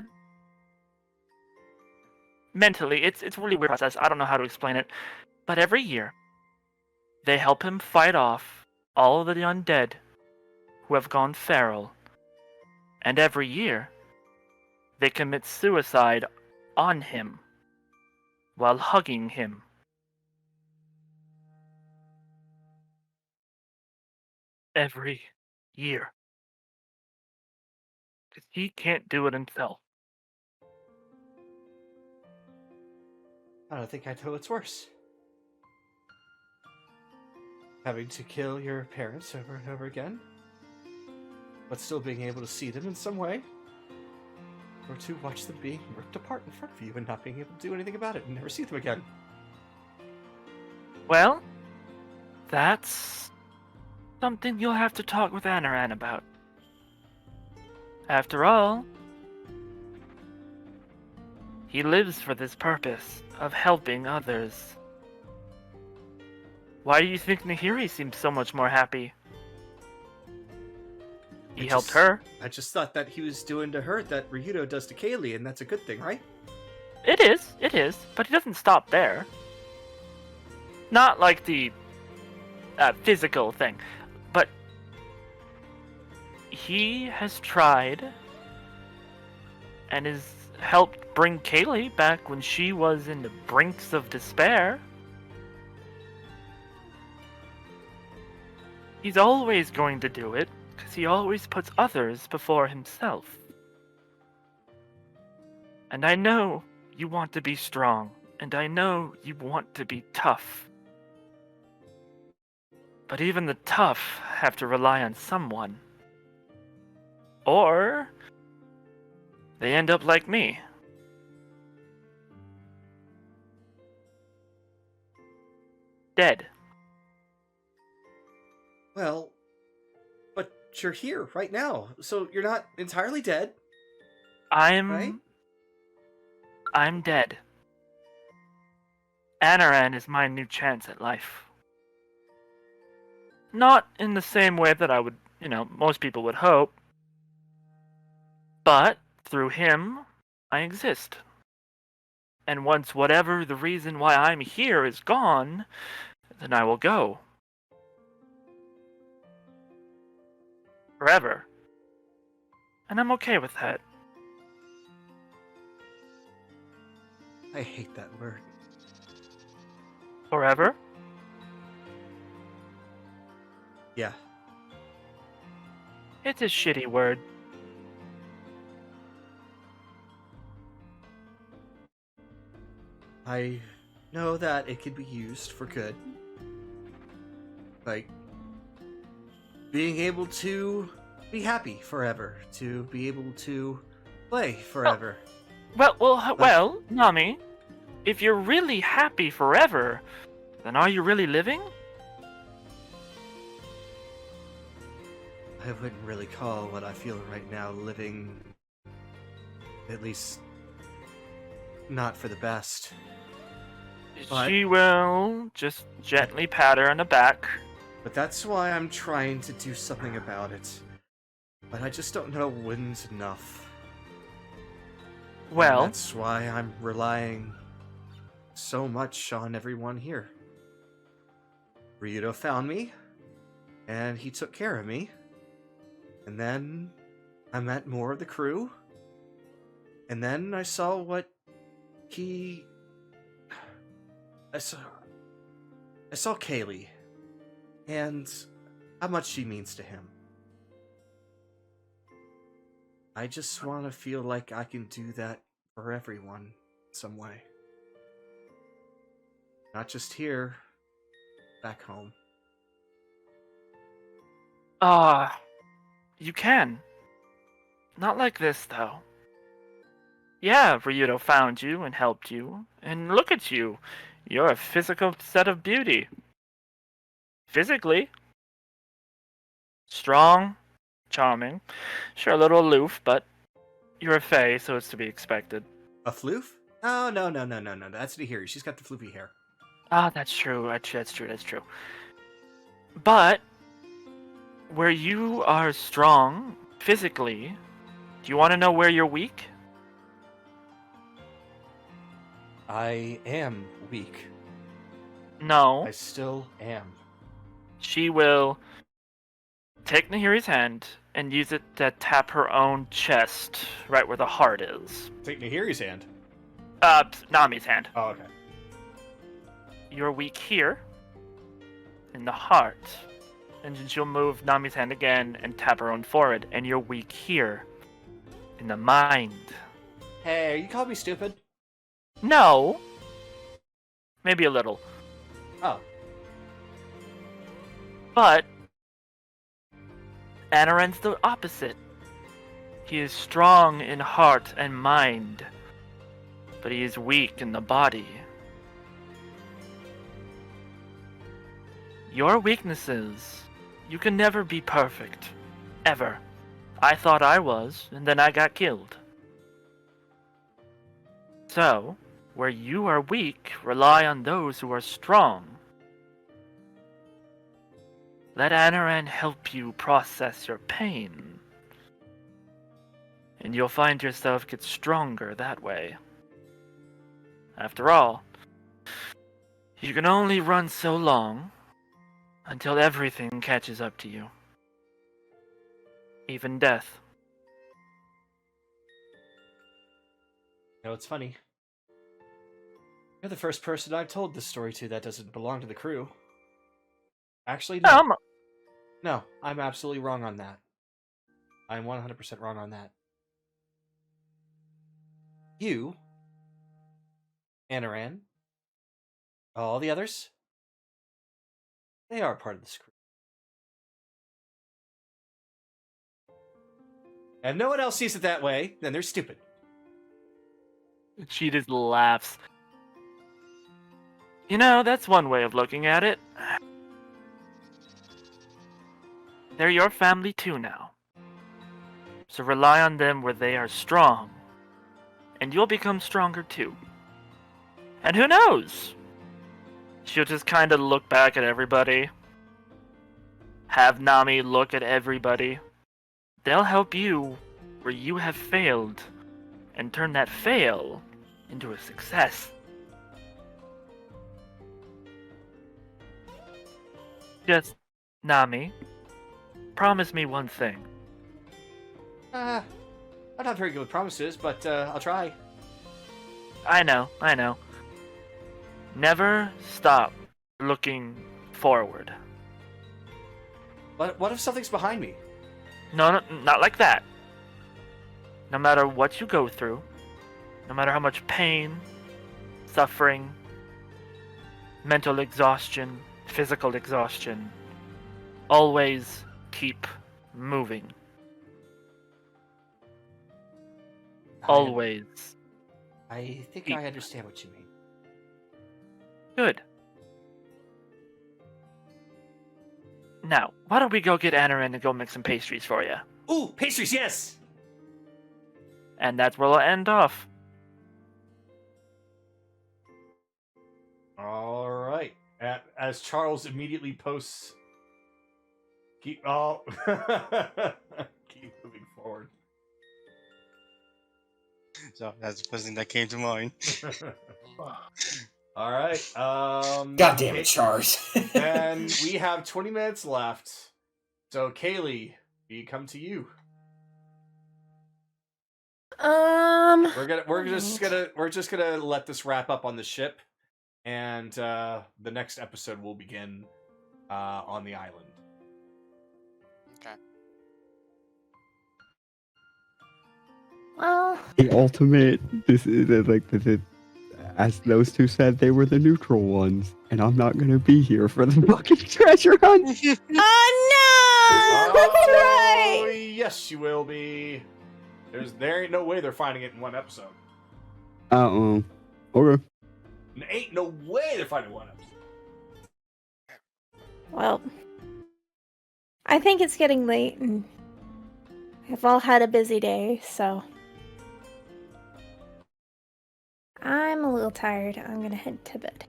mentally. It's a really weird process. I don't know how to explain it. But every year, they help him fight off all of the undead who have gone feral. And every year, they commit suicide on him while hugging him. every year. 'Cause he can't do it himself. I don't think I know what's worse. Having to kill your parents over and over again, but still being able to see them in some way, or to watch them being ripped apart in front of you and not being able to do anything about it and never see them again. Well, that's something you'll have to talk with Anaran about. After all, he lives for this purpose of helping others. Why do you think Nahiri seems so much more happy? He helped her. I just thought that he was doing to her that Ryudo does to Kaylee, and that's a good thing, right? It is, but he doesn't stop there. Not like the physical thing, but he has tried and has helped bring Kaylee back when she was in the brinks of despair. He's always going to do it, because he always puts others before himself. And I know you want to be strong, and I know you want to be tough. But even the tough have to rely on someone. Or they end up like me. Dead. Well, but you're here right now, so you're not entirely dead, right? I'm dead. Anaran is my new chance at life. Not in the same way that I would, most people would hope. But through him, I exist. And once whatever the reason why I'm here is gone, then I will go. Forever. And I'm okay with that. I hate that word. Forever? Yeah. It's a shitty word. I know that it could be used for good. Like, being able to be happy forever, to be able to play forever. Well, Nami, if you're really happy forever, then are you really living? I wouldn't really call what I feel right now living, at least not for the best. But, She will just gently pat her on the back. But that's why I'm trying to do something about it. But I just don't know when's enough. Well, and that's why I'm relying so much on everyone here. Ryudo found me, and he took care of me. And then I met more of the crew. And then I saw what he... I saw Kaylee, and how much she means to him. I just want to feel like I can do that for everyone in some way. Not just here, back home. You can. Not like this, though. Yeah, Ryudo found you and helped you, and look at you. You're a physical set of beauty. Physically. Strong. Charming. Sure, a little aloof, but you're a fae, so it's to be expected. A floof? Oh, no. That's Nahiri. She's got the floofy hair. That's true. That's true. But, where you are strong, physically, do you want to know where you're weak? I am weak. No. I still am. She will take Nahiri's hand and use it to tap her own chest, right where the heart is. Take Nahiri's hand? Nami's hand. Oh, okay. You're weak here, in the heart. And then she'll move Nami's hand again and tap her own forehead. And you're weak here. In the mind. Hey, are you calling me stupid? No. Maybe a little. Oh. But Anaran's the opposite. He is strong in heart and mind, but he is weak in the body. Your weaknesses, you can never be perfect. Ever. I thought I was, and then I got killed. So, where you are weak, rely on those who are strong. Let Anaran help you process your pain. And you'll find yourself get stronger that way. After all, you can only run so long until everything catches up to you. Even death. You know, it's funny. You're the first person I've told this story to that doesn't belong to the crew. Actually, no. No, I'm absolutely wrong on that. I'm 100% wrong on that. You, Anaran, all the others, they are part of this crew. And if no one else sees it that way, then they're stupid. She just laughs. You know, that's one way of looking at it. They're your family too now. So rely on them where they are strong. And you'll become stronger too. And who knows? She'll just kind of look back at everybody. Have Nami look at everybody. They'll help you where you have failed. And turn that fail into a success. Just, Nami, promise me one thing. I'm not very good with promises, but I'll try. I know. Never stop looking forward. What if something's behind me? No, not like that. No matter what you go through, no matter how much pain, suffering, mental exhaustion, physical exhaustion, always keep moving. Always. I think I understand what you mean. Good. Now, why don't we go get Anaran and go make some pastries for you? Ooh, pastries, yes! And that's where we'll end off. All right. As Charles immediately posts, keep moving forward. So that's the first thing that came to mind. All right. God damn it, Charles. And we have 20 minutes left. So, Kaylee, we come to you. We're just gonna let this wrap up on the ship, and the next episode will begin on the island. Okay. Well, The ultimate. This is as those two said, they were the neutral ones, and I'm not gonna be here for the fucking treasure hunt. oh no! That's Oh, right! yes, you will be. There ain't no way they're finding it in one episode. Okay. There ain't no way they're finding one episode. Well, I think it's getting late, and we've all had a busy day, so I'm a little tired. I'm gonna head to bed.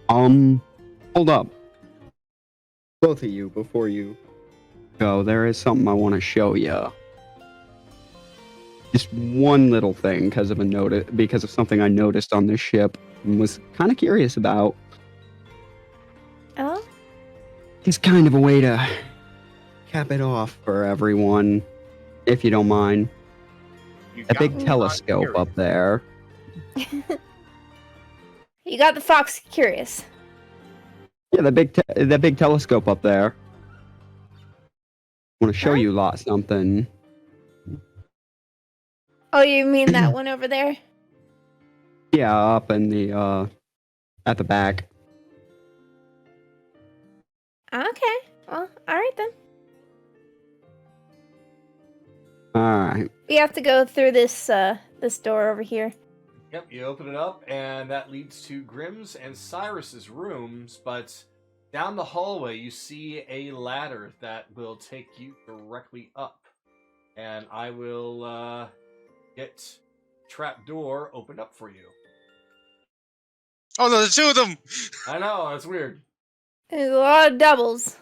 Hold up. Both of you, before you go, there is something I want to show you. Just one little thing because of something I noticed on this ship and was kind of curious about. Oh? It's kind of a way to cap it off for everyone, if you don't mind. A big telescope up there. You got the fox curious. Yeah, the big telescope up there. I want to show you lot something. Oh, you mean that one over there? Yeah, up in the at the back. Okay. Well, all right then. All right. We have to go through this this door over here. Yep, you open it up, and that leads to Grimm's and Cyrus's rooms, but down the hallway you see a ladder that will take you directly up. And I will get trap door opened up for you. Oh no, there's two of them! I know, that's weird. There's a lot of doubles.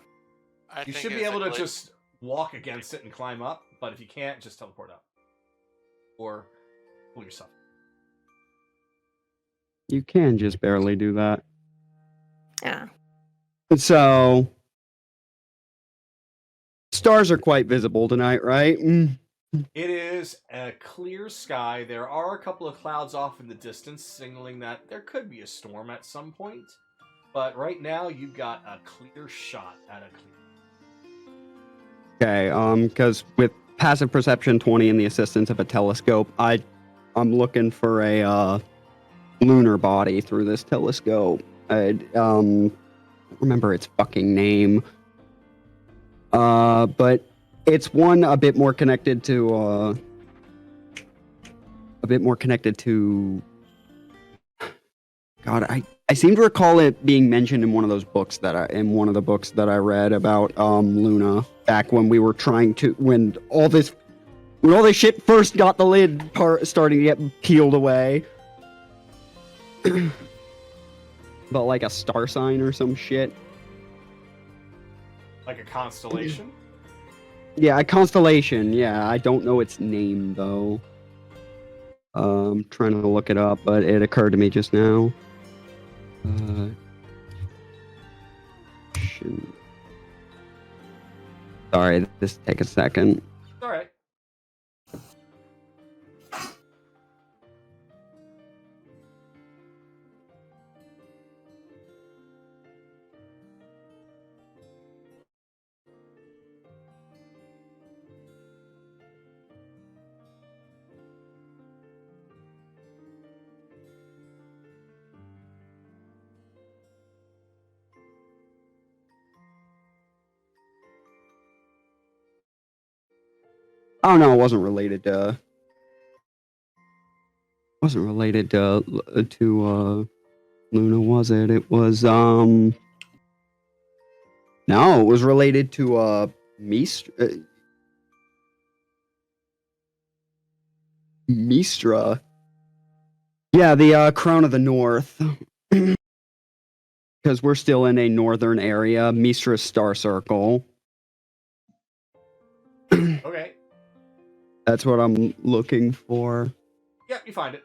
I You think should be it's a able to glitch. just walk against it and climb up, but if you can't, just teleport up. Or pull yourself. You can just barely do that. Yeah. So, stars are quite visible tonight, right? It is a clear sky. There are a couple of clouds off in the distance, signaling that there could be a storm at some point. But right now, you've got a clear shot at a clear. Okay, because with passive perception 20 and the assistance of a telescope, I'm looking for a lunar body through this telescope. I remember its fucking name. But it's one a bit more connected to God, I seem to recall it being mentioned in one of those books that I read about Luna back when we were when all this shit first got the lid starting to get peeled away. But like a star sign or some shit. Like a constellation? Yeah, a constellation. Yeah, I don't know its name though. I'm trying to look it up, but it occurred to me just now. Sorry, this take a second. All right. Oh no, it wasn't related to. Wasn't related to Luna, was it? It was No, it was related to Mistra. Yeah, the Crown of the North. Because we're still in a northern area, Mistra's star circle. Okay. That's what I'm looking for. Yep, you find it.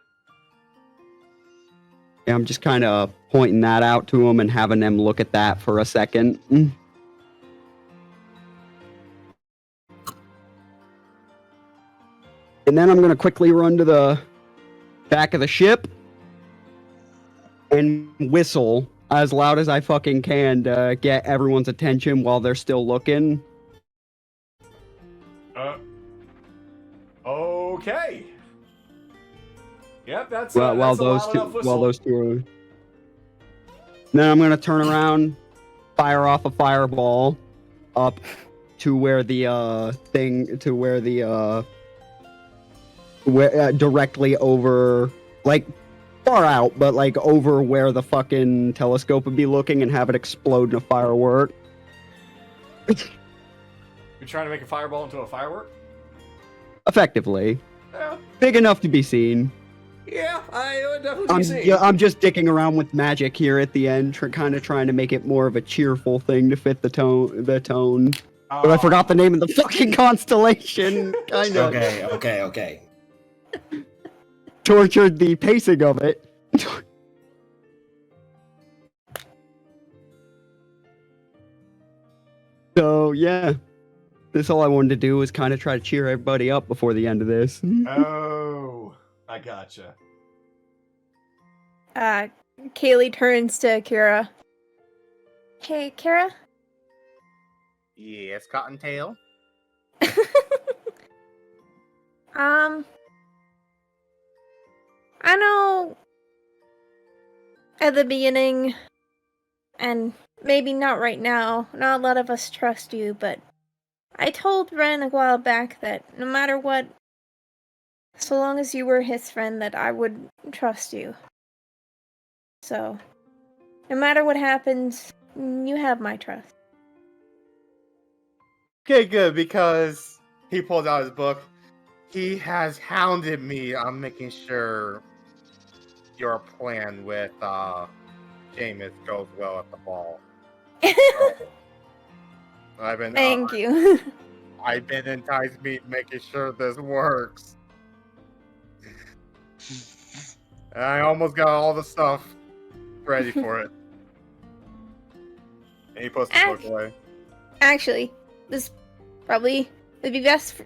Yeah, I'm just kind of pointing that out to them and having them look at that for a second. And then I'm going to quickly run to the back of the ship and whistle as loud as I fucking can to get everyone's attention while they're still looking. Okay. Yep, that's While that's a those loud two, enough whistle. while those two are. Then I'm gonna turn around, fire off a fireball up to where the directly over, like far out, but like over where the fucking telescope would be looking, and have it explode in a firework. You're trying to make a fireball into a firework? Effectively, Yeah, big enough to be seen. yeah, I would definitely see. I'm just dicking around with magic here at the end, kind of trying to make it more of a cheerful thing to fit the tone. But I forgot the name of the fucking constellation. Kind of Okay. tortured the pacing of it. So yeah, that's all I wanted to do was kind of try to cheer everybody up before the end of this. Oh, I gotcha. Kaylee turns to Kira. Hey, Kara? Yes, Cottontail. I know at the beginning, and maybe not right now, not a lot of us trust you, but I told Ren a while back that no matter what, so long as you were his friend, that I would trust you. So, no matter what happens, you have my trust. Okay, good, because he pulled out his book. He has hounded me on making sure your plan with Jameis goes well at the ball. So, Thank you. I've been in ties meet making sure this works. And I almost got all the stuff ready for it. And he puts the book away. Actually, this probably would be best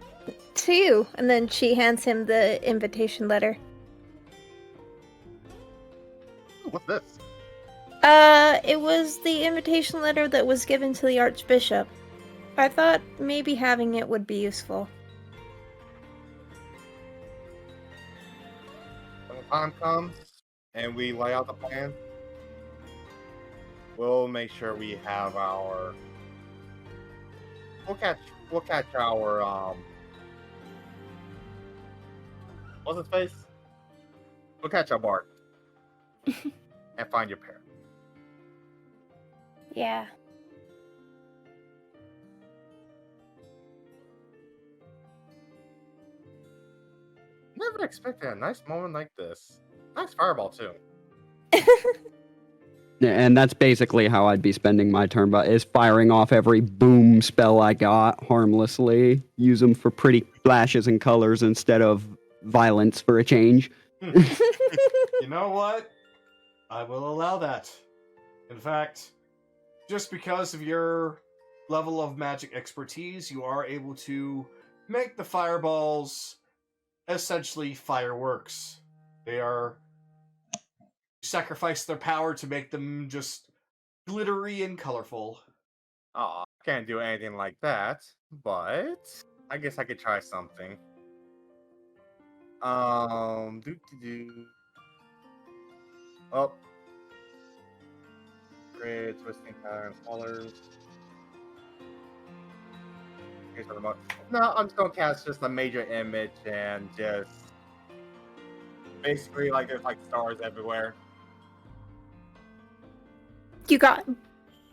to you. And then she hands him the invitation letter. What's this? It was the invitation letter that was given to the Archbishop. I thought maybe having it would be useful. When the time comes and we lay out the plan, we'll make sure we have our. We'll catch our what's his face? We'll catch our Bart and find your parent. Yeah. Never expected a nice moment like this. Nice fireball too. And that's basically how I'd be spending my turn, but is firing off every boom spell I got harmlessly. Use them for pretty flashes and colors instead of violence for a change. You know what? I will allow that. In fact, just because of your level of magic expertise, you are able to make the fireballs essentially fireworks. They are sacrifice their power to make them just glittery and colorful. Oh, I can't do anything like that, but I guess I could try something. Do. Oh. Grid, twisting pattern, colors. Here's the remote. No, I'm just gonna cast just a major image and just basically like there's like stars everywhere. You got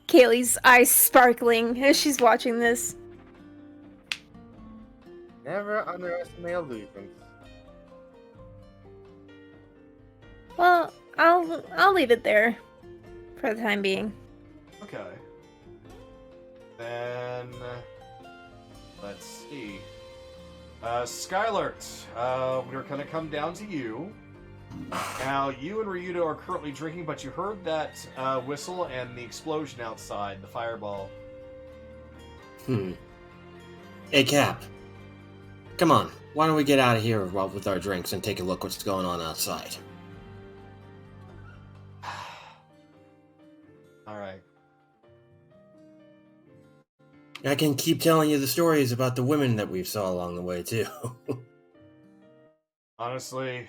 Kaylee's eyes sparkling as she's watching this. Never underestimate illusions. Well, I'll leave it there for the time being. Okay. Then let's see. Skylert, we're gonna come down to you. Now, you and Ryuta are currently drinking, but you heard that whistle and the explosion outside, the fireball. Hey, Cap. Come on. Why don't we get out of here with our drinks and take a look what's going on outside? Alright. I can keep telling you the stories about the women that we saw along the way, too. Honestly,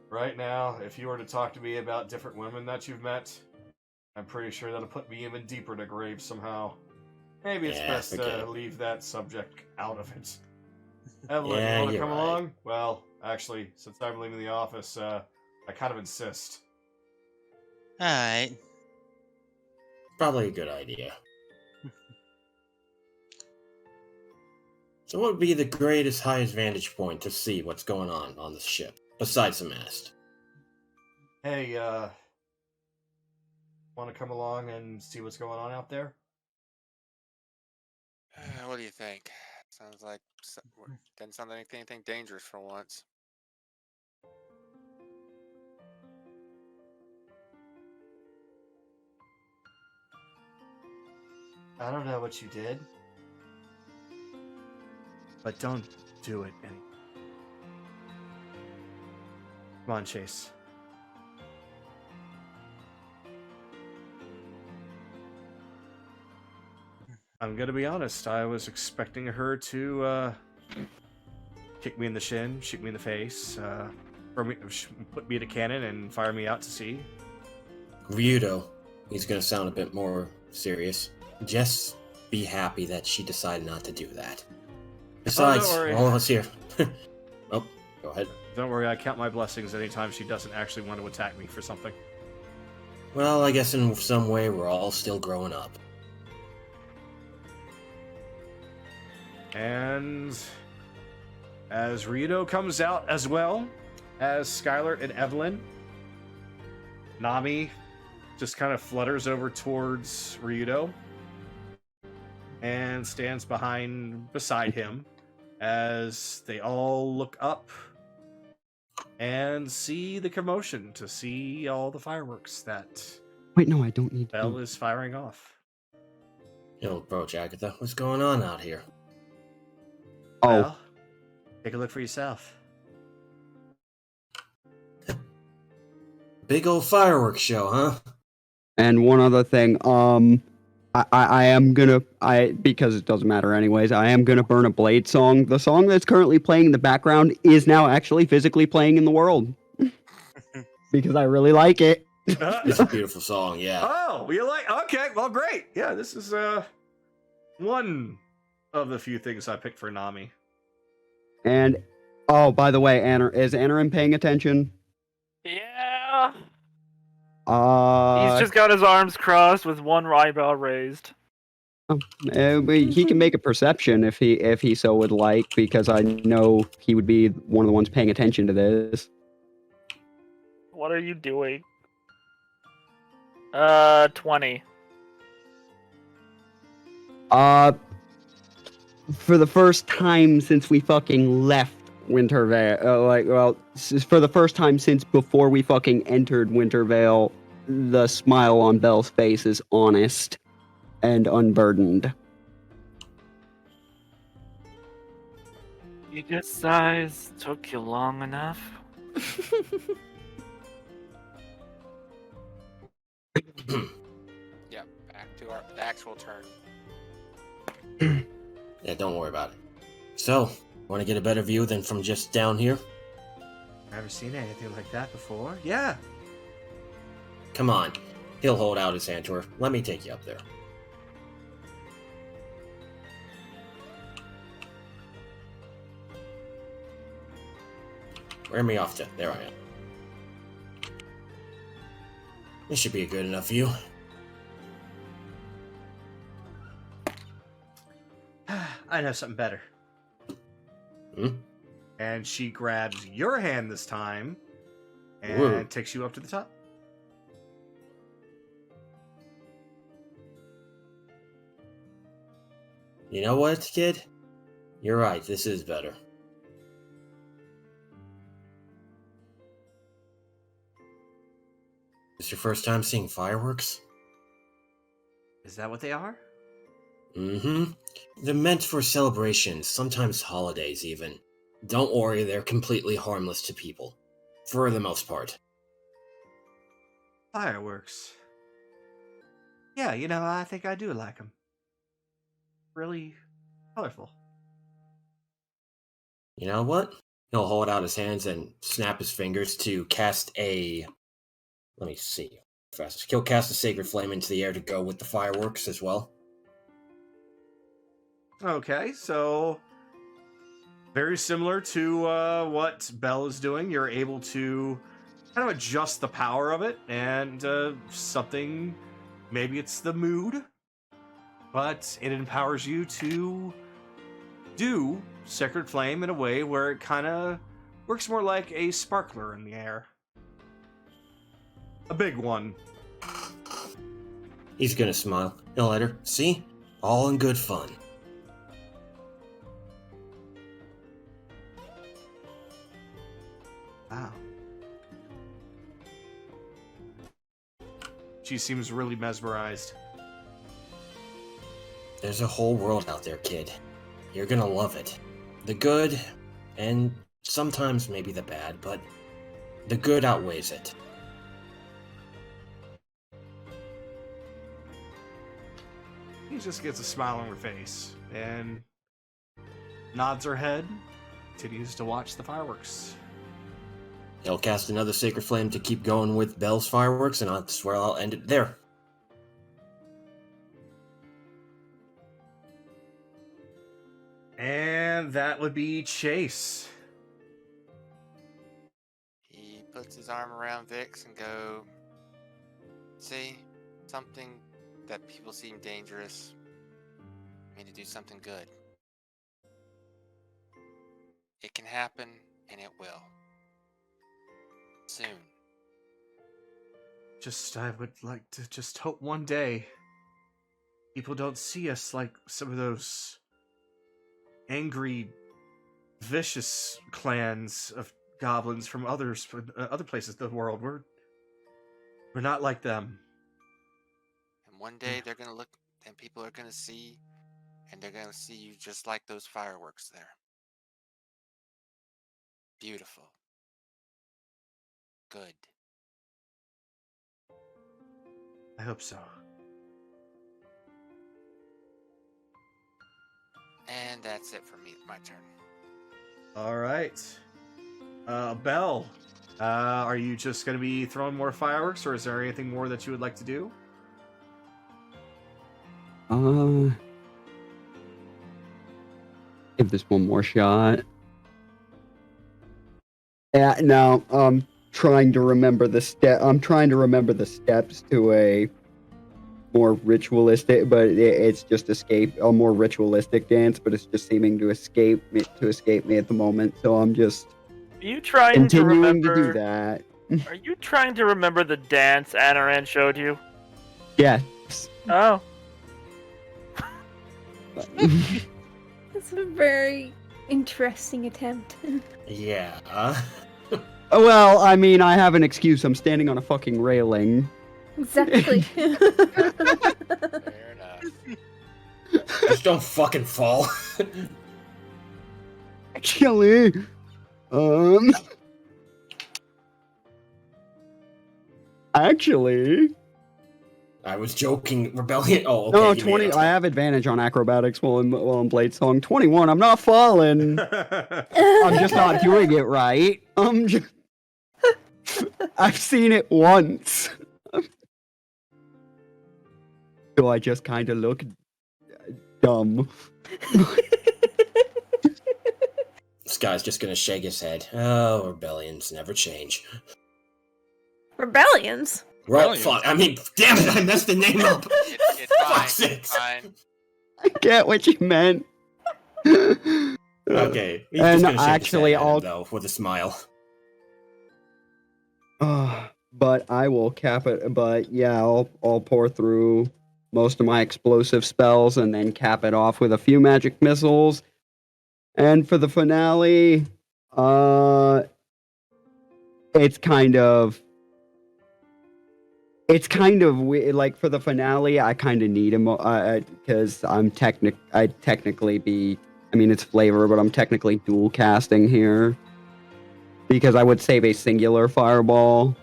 right now, if you were to talk to me about different women that you've met, I'm pretty sure that'll put me even deeper in a grave somehow. Maybe it's best to leave that subject out of it. Evelyn, you want to come along? Well, actually, since I'm leaving the office, I kind of insist. Alright. Probably a good idea. So what would be the greatest, highest vantage point to see what's going on the ship, besides the mast? Hey, want to come along and see what's going on out there? What do you think? Sounds like doesn't sound like anything dangerous for once. I don't know what you did, but don't do it anymore. Come on, Chase. I'm gonna be honest. I was expecting her to kick me in the shin, shoot me in the face, put me in a cannon, and fire me out to sea. Ryudo, he's gonna sound a bit more serious. Just be happy that she decided not to do that. Besides, worry. all of us here. Oh, go ahead. Don't worry, I count my blessings anytime she doesn't actually want to attack me for something. Well, I guess in some way we're all still growing up. And as Ryudo comes out as well as Skylar and Evelyn, Nami just kind of flutters over towards Ryudo and stands beside him as they all look up and see the commotion, to see all the fireworks that Wait, no, I don't need Belle to. is firing off. Yo, bro, Agatha, what's going on out here? Oh, Well, take a look for yourself. Big old fireworks show, huh? and one other thing. I am gonna, because it doesn't matter anyways, I am gonna burn a blade song. The song that's currently playing in the background is now actually physically playing in the world. Because I really like it. It's a beautiful song, yeah. Oh, you like? Okay, well, great. Yeah, this is one of the few things I picked for Nami. And, oh, by the way, is Anarin paying attention? Yeah. Uh, He's just got his arms crossed with one eyebrow raised. he can make a perception if he so would like, because I know he would be one of the ones paying attention to this. What are you doing? 20. For the first time since we fucking left Wintervale, for the first time since before we fucking entered Wintervale, the smile on Belle's face is honest and unburdened. You good size took you long enough. Yeah, back to the actual turn. Yeah, don't worry about it. So, want to get a better view than from just down here? Never seen anything like that before. Yeah. Come on. He'll hold out his hand to her. Let me take you up there. Where am I off to? There I am. This should be a good enough view. I know something better. Hmm? And she grabs your hand this time and Whoa. takes you up to the top. You know what, kid? You're right, this is better. Is your first time seeing fireworks? Is that what they are? Mm-hmm. They're meant for celebrations, sometimes holidays even. Don't worry, they're completely harmless to people. For the most part. Fireworks. Yeah, I think I do like them. Really colorful. You know what? He'll hold out his hands and snap his fingers to cast a... Let me see. Fast. He'll cast a sacred flame into the air to go with the fireworks as well. Okay, so very similar to what Belle is doing. You're able to kind of adjust the power of it, and something, maybe it's the mood, but it empowers you to do Sacred Flame in a way where it kind of works more like a sparkler in the air. A big one. He's gonna smile. He'll let her. See? All in good fun. Wow. She seems really mesmerized. There's a whole world out there, kid. You're gonna love it. The good, and sometimes maybe the bad, but the good outweighs it. He just gets a smile on her face and nods her head, continues to watch the fireworks. He'll cast another Sacred Flame to keep going with Bell's fireworks, and I swear I'll end it there. And that would be Chase. He puts his arm around Vix and go, see, something that people seem dangerous. I mean to do something good. It can happen, and it will. Soon. I would like to just hope one day people don't see us like some of those angry, vicious clans of goblins from other places of the world. We're not like them. And one day they're gonna look, and people are gonna see, and they're gonna see you just like those fireworks there. Beautiful. Good. I hope so. And that's it for me. My turn. All right. Belle, are you just going to be throwing more fireworks, or is there anything more that you would like to do? Give this one more shot. Yeah, no, I'm trying to remember the steps to a more ritualistic, but it's just a more ritualistic dance, but it's just seeming to escape me at the moment. So I'm just Are you trying continuing to to do remember? that. Are you trying to remember the dance Anaran showed you? Yes. Oh. It's a very interesting attempt. Yeah. Well, I mean, I have an excuse. I'm standing on a fucking railing. Exactly. Fair enough. Just don't fucking fall. Actually, actually, I was joking. Rebellion. Oh, okay. no, you made 20. it. I have advantage on acrobatics while I'm Blade Song. 21. I'm not falling. I'm just not doing it right. I've seen it once. So I just kind of look dumb. This guy's just gonna shake his head. Oh, rebellions never change. Rebellions? Well, Rebellions? fuck. I mean, damn it, I messed the name up. It's fine. Fuck's It's sakes. fine. I get what you meant. Okay, he's And just gonna shake actually, his head at I'll- him, though, with a smile. But I will cap it. But yeah, I'll pour through most of my explosive spells and then cap it off with a few magic missiles. And for the finale, it's kind of weird. Like for the finale, I kind of need him because I technically be. I mean, it's flavor, but I'm technically dual casting here because I would save a singular fireball.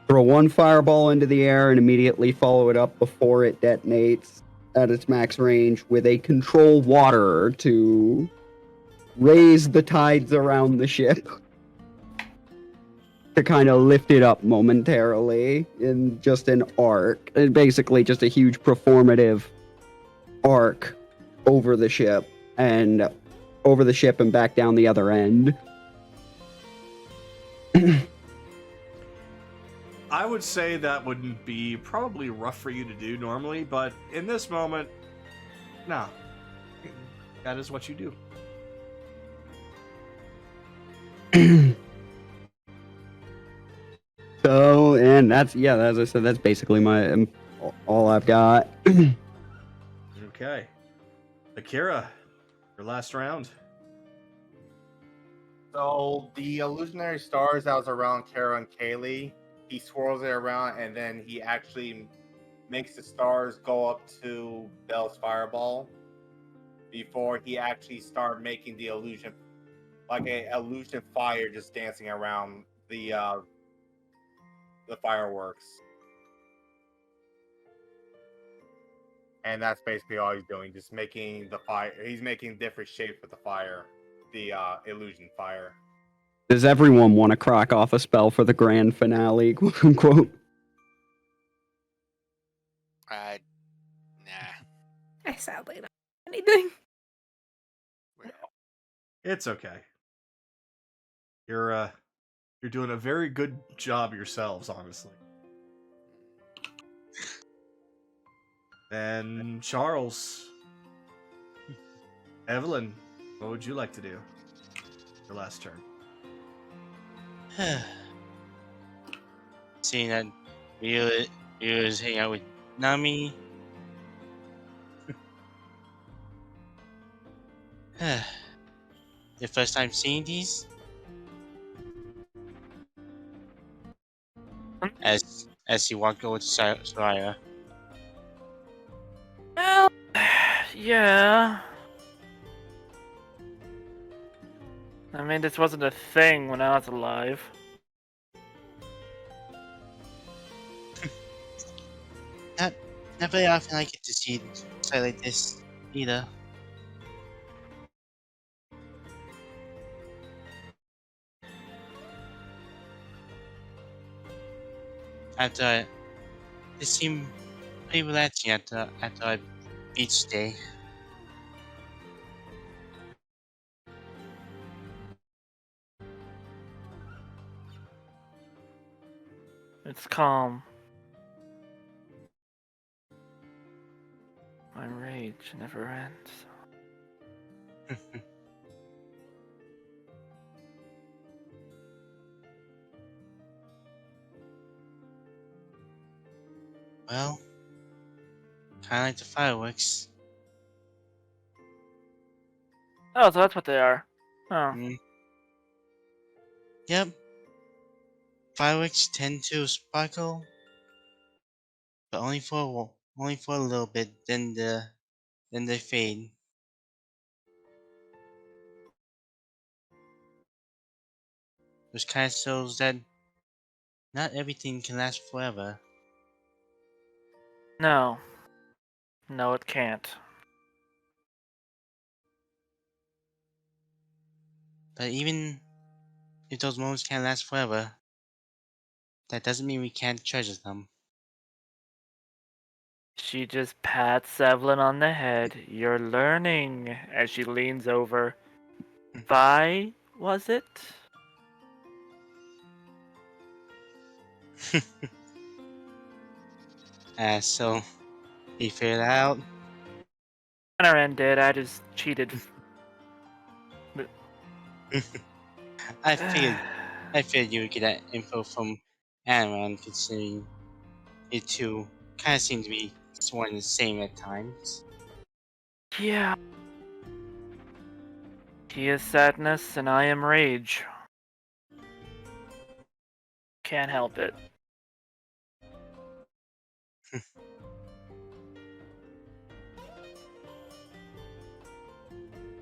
Throw one fireball into the air and immediately follow it up before it detonates at its max range with a control water to raise the tides around the ship. To kind of lift it up momentarily in just an arc. And basically just a huge performative arc over the ship and back down the other end. I would say that wouldn't be probably rough for you to do normally, but in this moment, no. That is what you do. So, and that's, yeah, as I said, that's basically all I've got. Okay. Akira, your last round. So the illusionary stars that was around Kara and Kaylee, he swirls it around and then he actually makes the stars go up to Belle's fireball before he actually start making the illusion, like a illusion fire just dancing around the fireworks. And that's basically all he's doing, just making the fire. He's making different shapes with the fire, the illusion fire. Does everyone want to crack off a spell for the grand finale, quote unquote? Nah. I sadly don't have anything. It's okay. You're doing a very good job yourselves, honestly. And Charles, Evelyn, what would you like to do? Your last turn. Seeing that Ryu is hanging out with Nami. Your first time seeing these? As you walk over to Soraya. Well, yeah. I mean, this wasn't a thing when I was alive. Not very often I get to see something like this either. After this seemed pretty relaxing after our beach day. It's calm. My rage never ends. Well, kinda like the fireworks. Oh, so that's what they are. Oh. Mm. Yep. Fireworks tend to sparkle, but only for a little bit. Then they fade. Which kind of shows that not everything can last forever. No. No, it can't. But even if those moments can't last forever, that doesn't mean we can't treasure them. She just pats Evelyn on the head. You're learning. As she leans over. Vi, was it? So he figured out. On our end did. I just cheated. I figured you would get that info from Anaran, considering you two kind of seem to be sworn the same at times. Yeah. He is sadness and I am rage. Can't help it.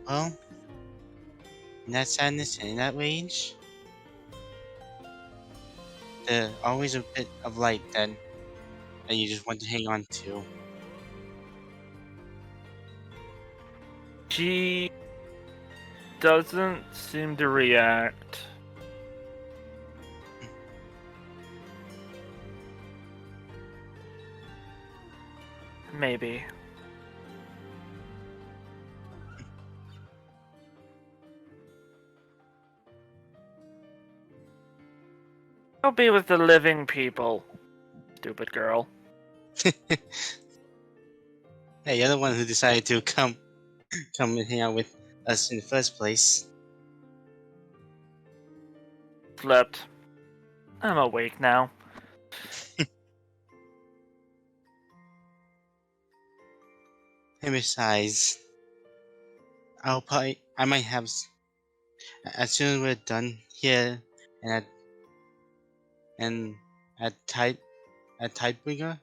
Well, in that sadness and in that rage, there's always a bit of light that you just want to hang on to. She doesn't seem to react. Maybe. I'll be with the living people. Stupid girl. Hey, you're the one who decided to come and hang out with us in the first place. Slept. I'm awake now. And besides, I might have, as soon as we're done here and at Tidebringer,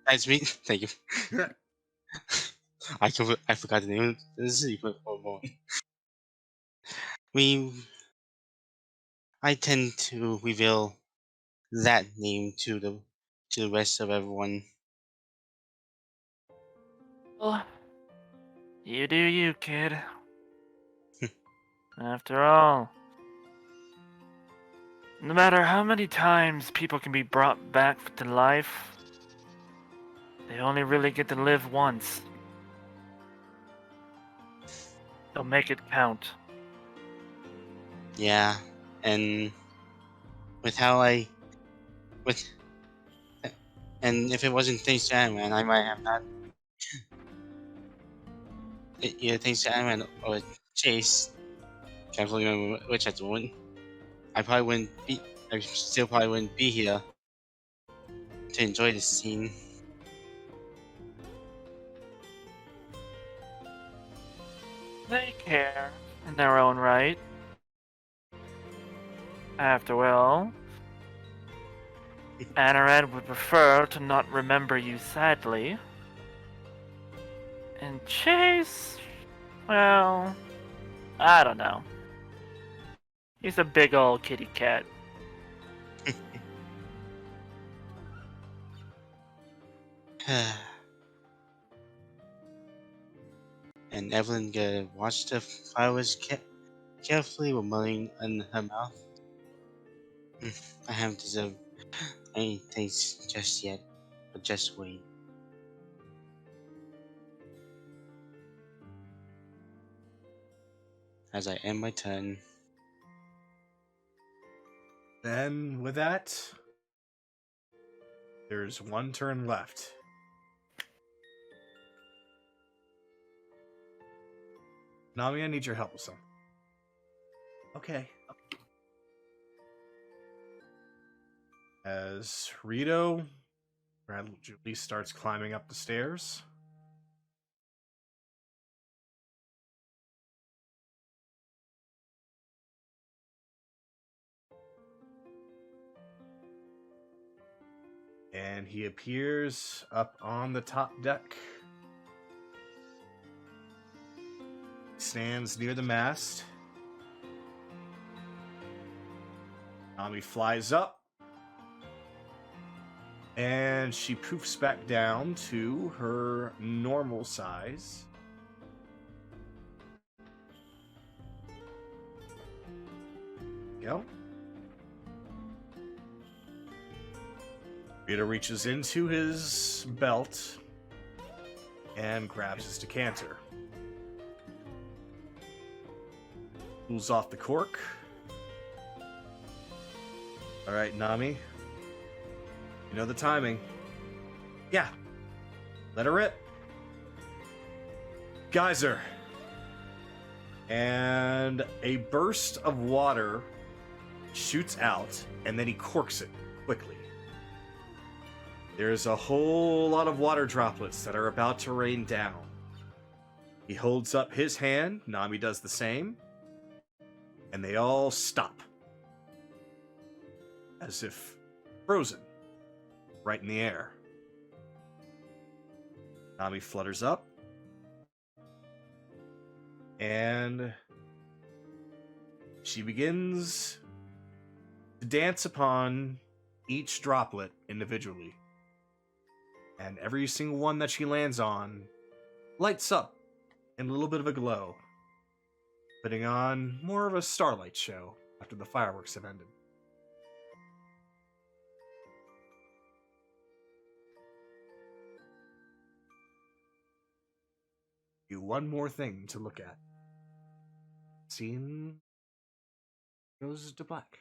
Nice meet. thank you. I forgot the name of the city for a moment. I tend to reveal that name to the rest of everyone. Well, you do you, kid. After all, no matter how many times people can be brought back to life, they only really get to live once. So make it count. Yeah, and with how I with and if it wasn't thanks to Ant-Man, I might have not. Either thanks to Ant-Man or Chase. Can't fully remember which at the moment. I probably wouldn't be. I still probably wouldn't be here to enjoy this scene. They care in their own right. After all, Anaran would prefer to not remember you sadly. And Chase, well, I don't know. He's a big old kitty cat. And Evelyn watched the flowers carefully with muttering in her mouth. I haven't deserved anything just yet, but just wait. As I end my turn. Then, with that, there's one turn left. Nami, I need your help with something. Okay. As Rito gradually starts climbing up the stairs. And he appears up on the top deck. Stands near the mast. Nami flies up. And she poofs back down to her normal size. Go. Rita reaches into his belt and grabs his decanter. Pulls off the cork. All right, Nami. You know the timing. Yeah. Let her rip. Geyser. And a burst of water shoots out, and then he corks it quickly. There's a whole lot of water droplets that are about to rain down. He holds up his hand, Nami does the same, and they all stop. As if frozen, right in the air. Nami flutters up, and she begins to dance upon each droplet individually. And every single one that she lands on lights up in a little bit of a glow, putting on more of a starlight show after the fireworks have ended. You one more thing to look at. Scene goes to black.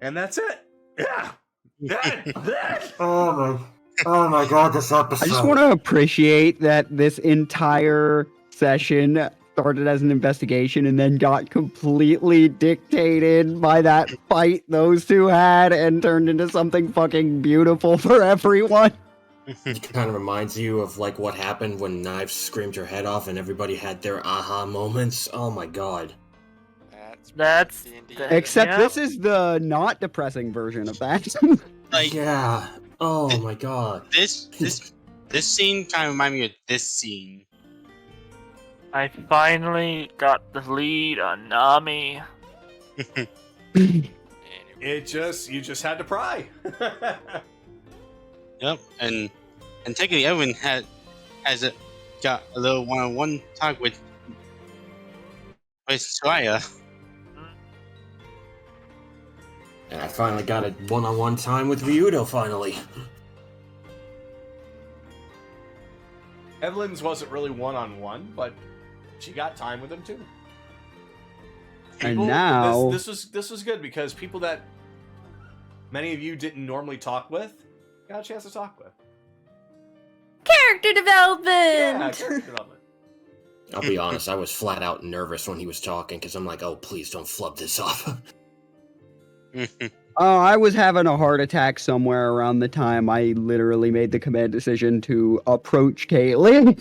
And that's it. Yeah. Oh my god, this episode. I just want to appreciate that this entire session started as an investigation and then got completely dictated by that fight those two had and turned into something fucking beautiful for everyone. It kind of reminds you of like what happened when Knives screamed her head off and everybody had their aha moments. Oh my god. That's Except Yep. this is the not depressing version of that. Like Yeah. Oh my god. this scene kind of reminds me of this scene. I finally got the lead on Nami. And you're you just had to pry. Yep, and technically Evan got a little one-on-one talk with Saga. And I finally got a one-on-one time with Ryudo, finally. Evelyn's wasn't really one-on-one, but she got time with him too. And now this was good because people that many of you didn't normally talk with got a chance to talk with. Character development! Yeah, character development. I'll be honest, I was flat out nervous when he was talking, because I'm like, oh, please don't flub this up. Oh, I was having a heart attack somewhere around the time I literally made the command decision to approach Caitlyn.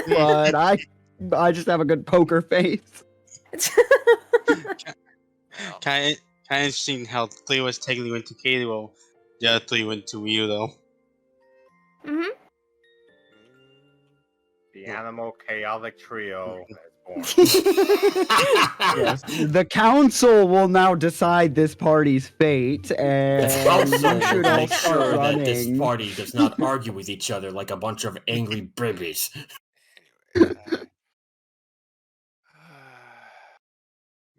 But I just have a good poker face. Kind of interesting how 3 was technically went to Katie, while the other 3 went to Ryu, though. Mm-hmm. The animal chaotic trio is born. Yes, the council will now decide this party's fate, and The council should will all make start sure that this running. party does not argue with each other like a bunch of angry babies.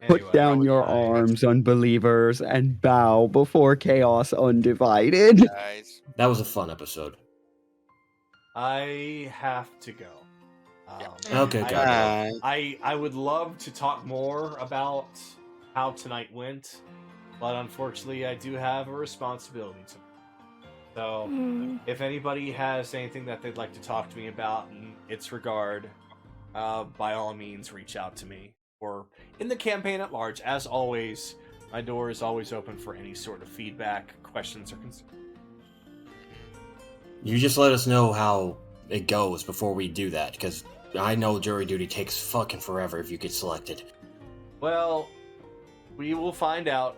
Put Anyway, down your arms, unbelievers, and bow before chaos undivided. Guys. That was a fun episode. I have to go. Okay, Uh, I would love to talk more about how tonight went, but unfortunately, I do have a responsibility to. So, if anybody has anything that they'd like to talk to me about in its regard, by all means, reach out to me. Or in the campaign at large, as always, my door is always open for any sort of feedback, questions, or concerns. You just let us know how it goes before we do that, because I know jury duty takes fucking forever if you get selected. Well, we will find out,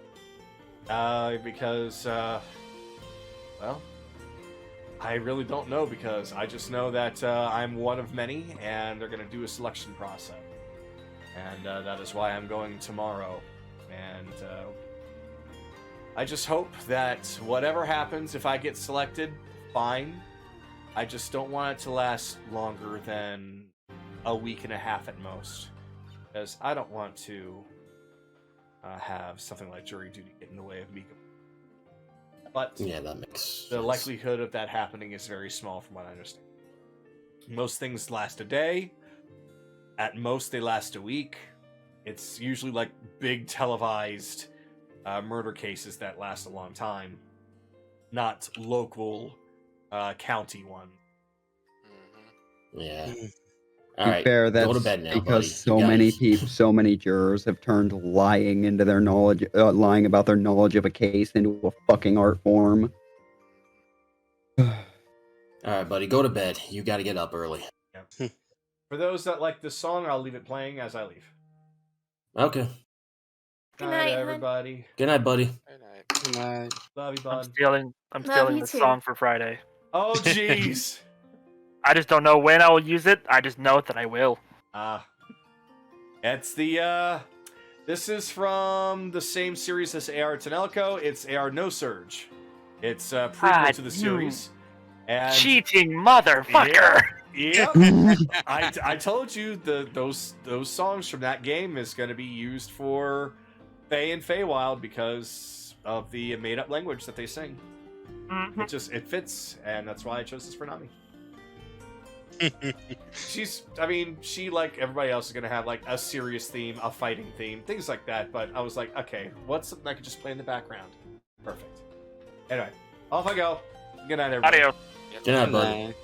because, well, I really don't know, because I just know that I'm one of many, and they're going to do a selection process. And that is why I'm going tomorrow. And I just hope that whatever happens, if I get selected, fine. I just don't want it to last longer than a week and a half at most. Because I don't want to have something like jury duty get in the way of me. But Yeah, that makes the sense. likelihood of that happening is very small from what I understand. Most things last a day. At most, they last a week. It's usually like big televised murder cases that last a long time, not local county one. Yeah. To Alright, be fair, go to that's bed now, because buddy. so You many guys- people, so many jurors have turned lying into their knowledge, lying about their knowledge of a case into a fucking art form. Alright, buddy, go to bed. You gotta get up early. For those that like this song, I'll leave it playing as I leave. Okay. Good night, hon. everybody. Good night, buddy. Good night. Love you, I'm bud. stealing Love you the too. song for Friday. Oh, jeez. I just don't know when I will use it. I just know that I will. It's the, this is from the same series as AR Tonelco. It's AR No Surge. It's a prequel to the you series. And Cheating motherfucker! Yep. I told you those songs from that game is going to be used for Fae and Feywild because of the made-up language that they sing. Mhm. It fits, and that's why I chose this for Nami. She, like everybody else, is going to have like a serious theme, a fighting theme, things like that, but I was like, okay, what's something I could just play in the background? Perfect. Anyway, off I go. Good night, everybody. Adios. Good night, buddy. Good night.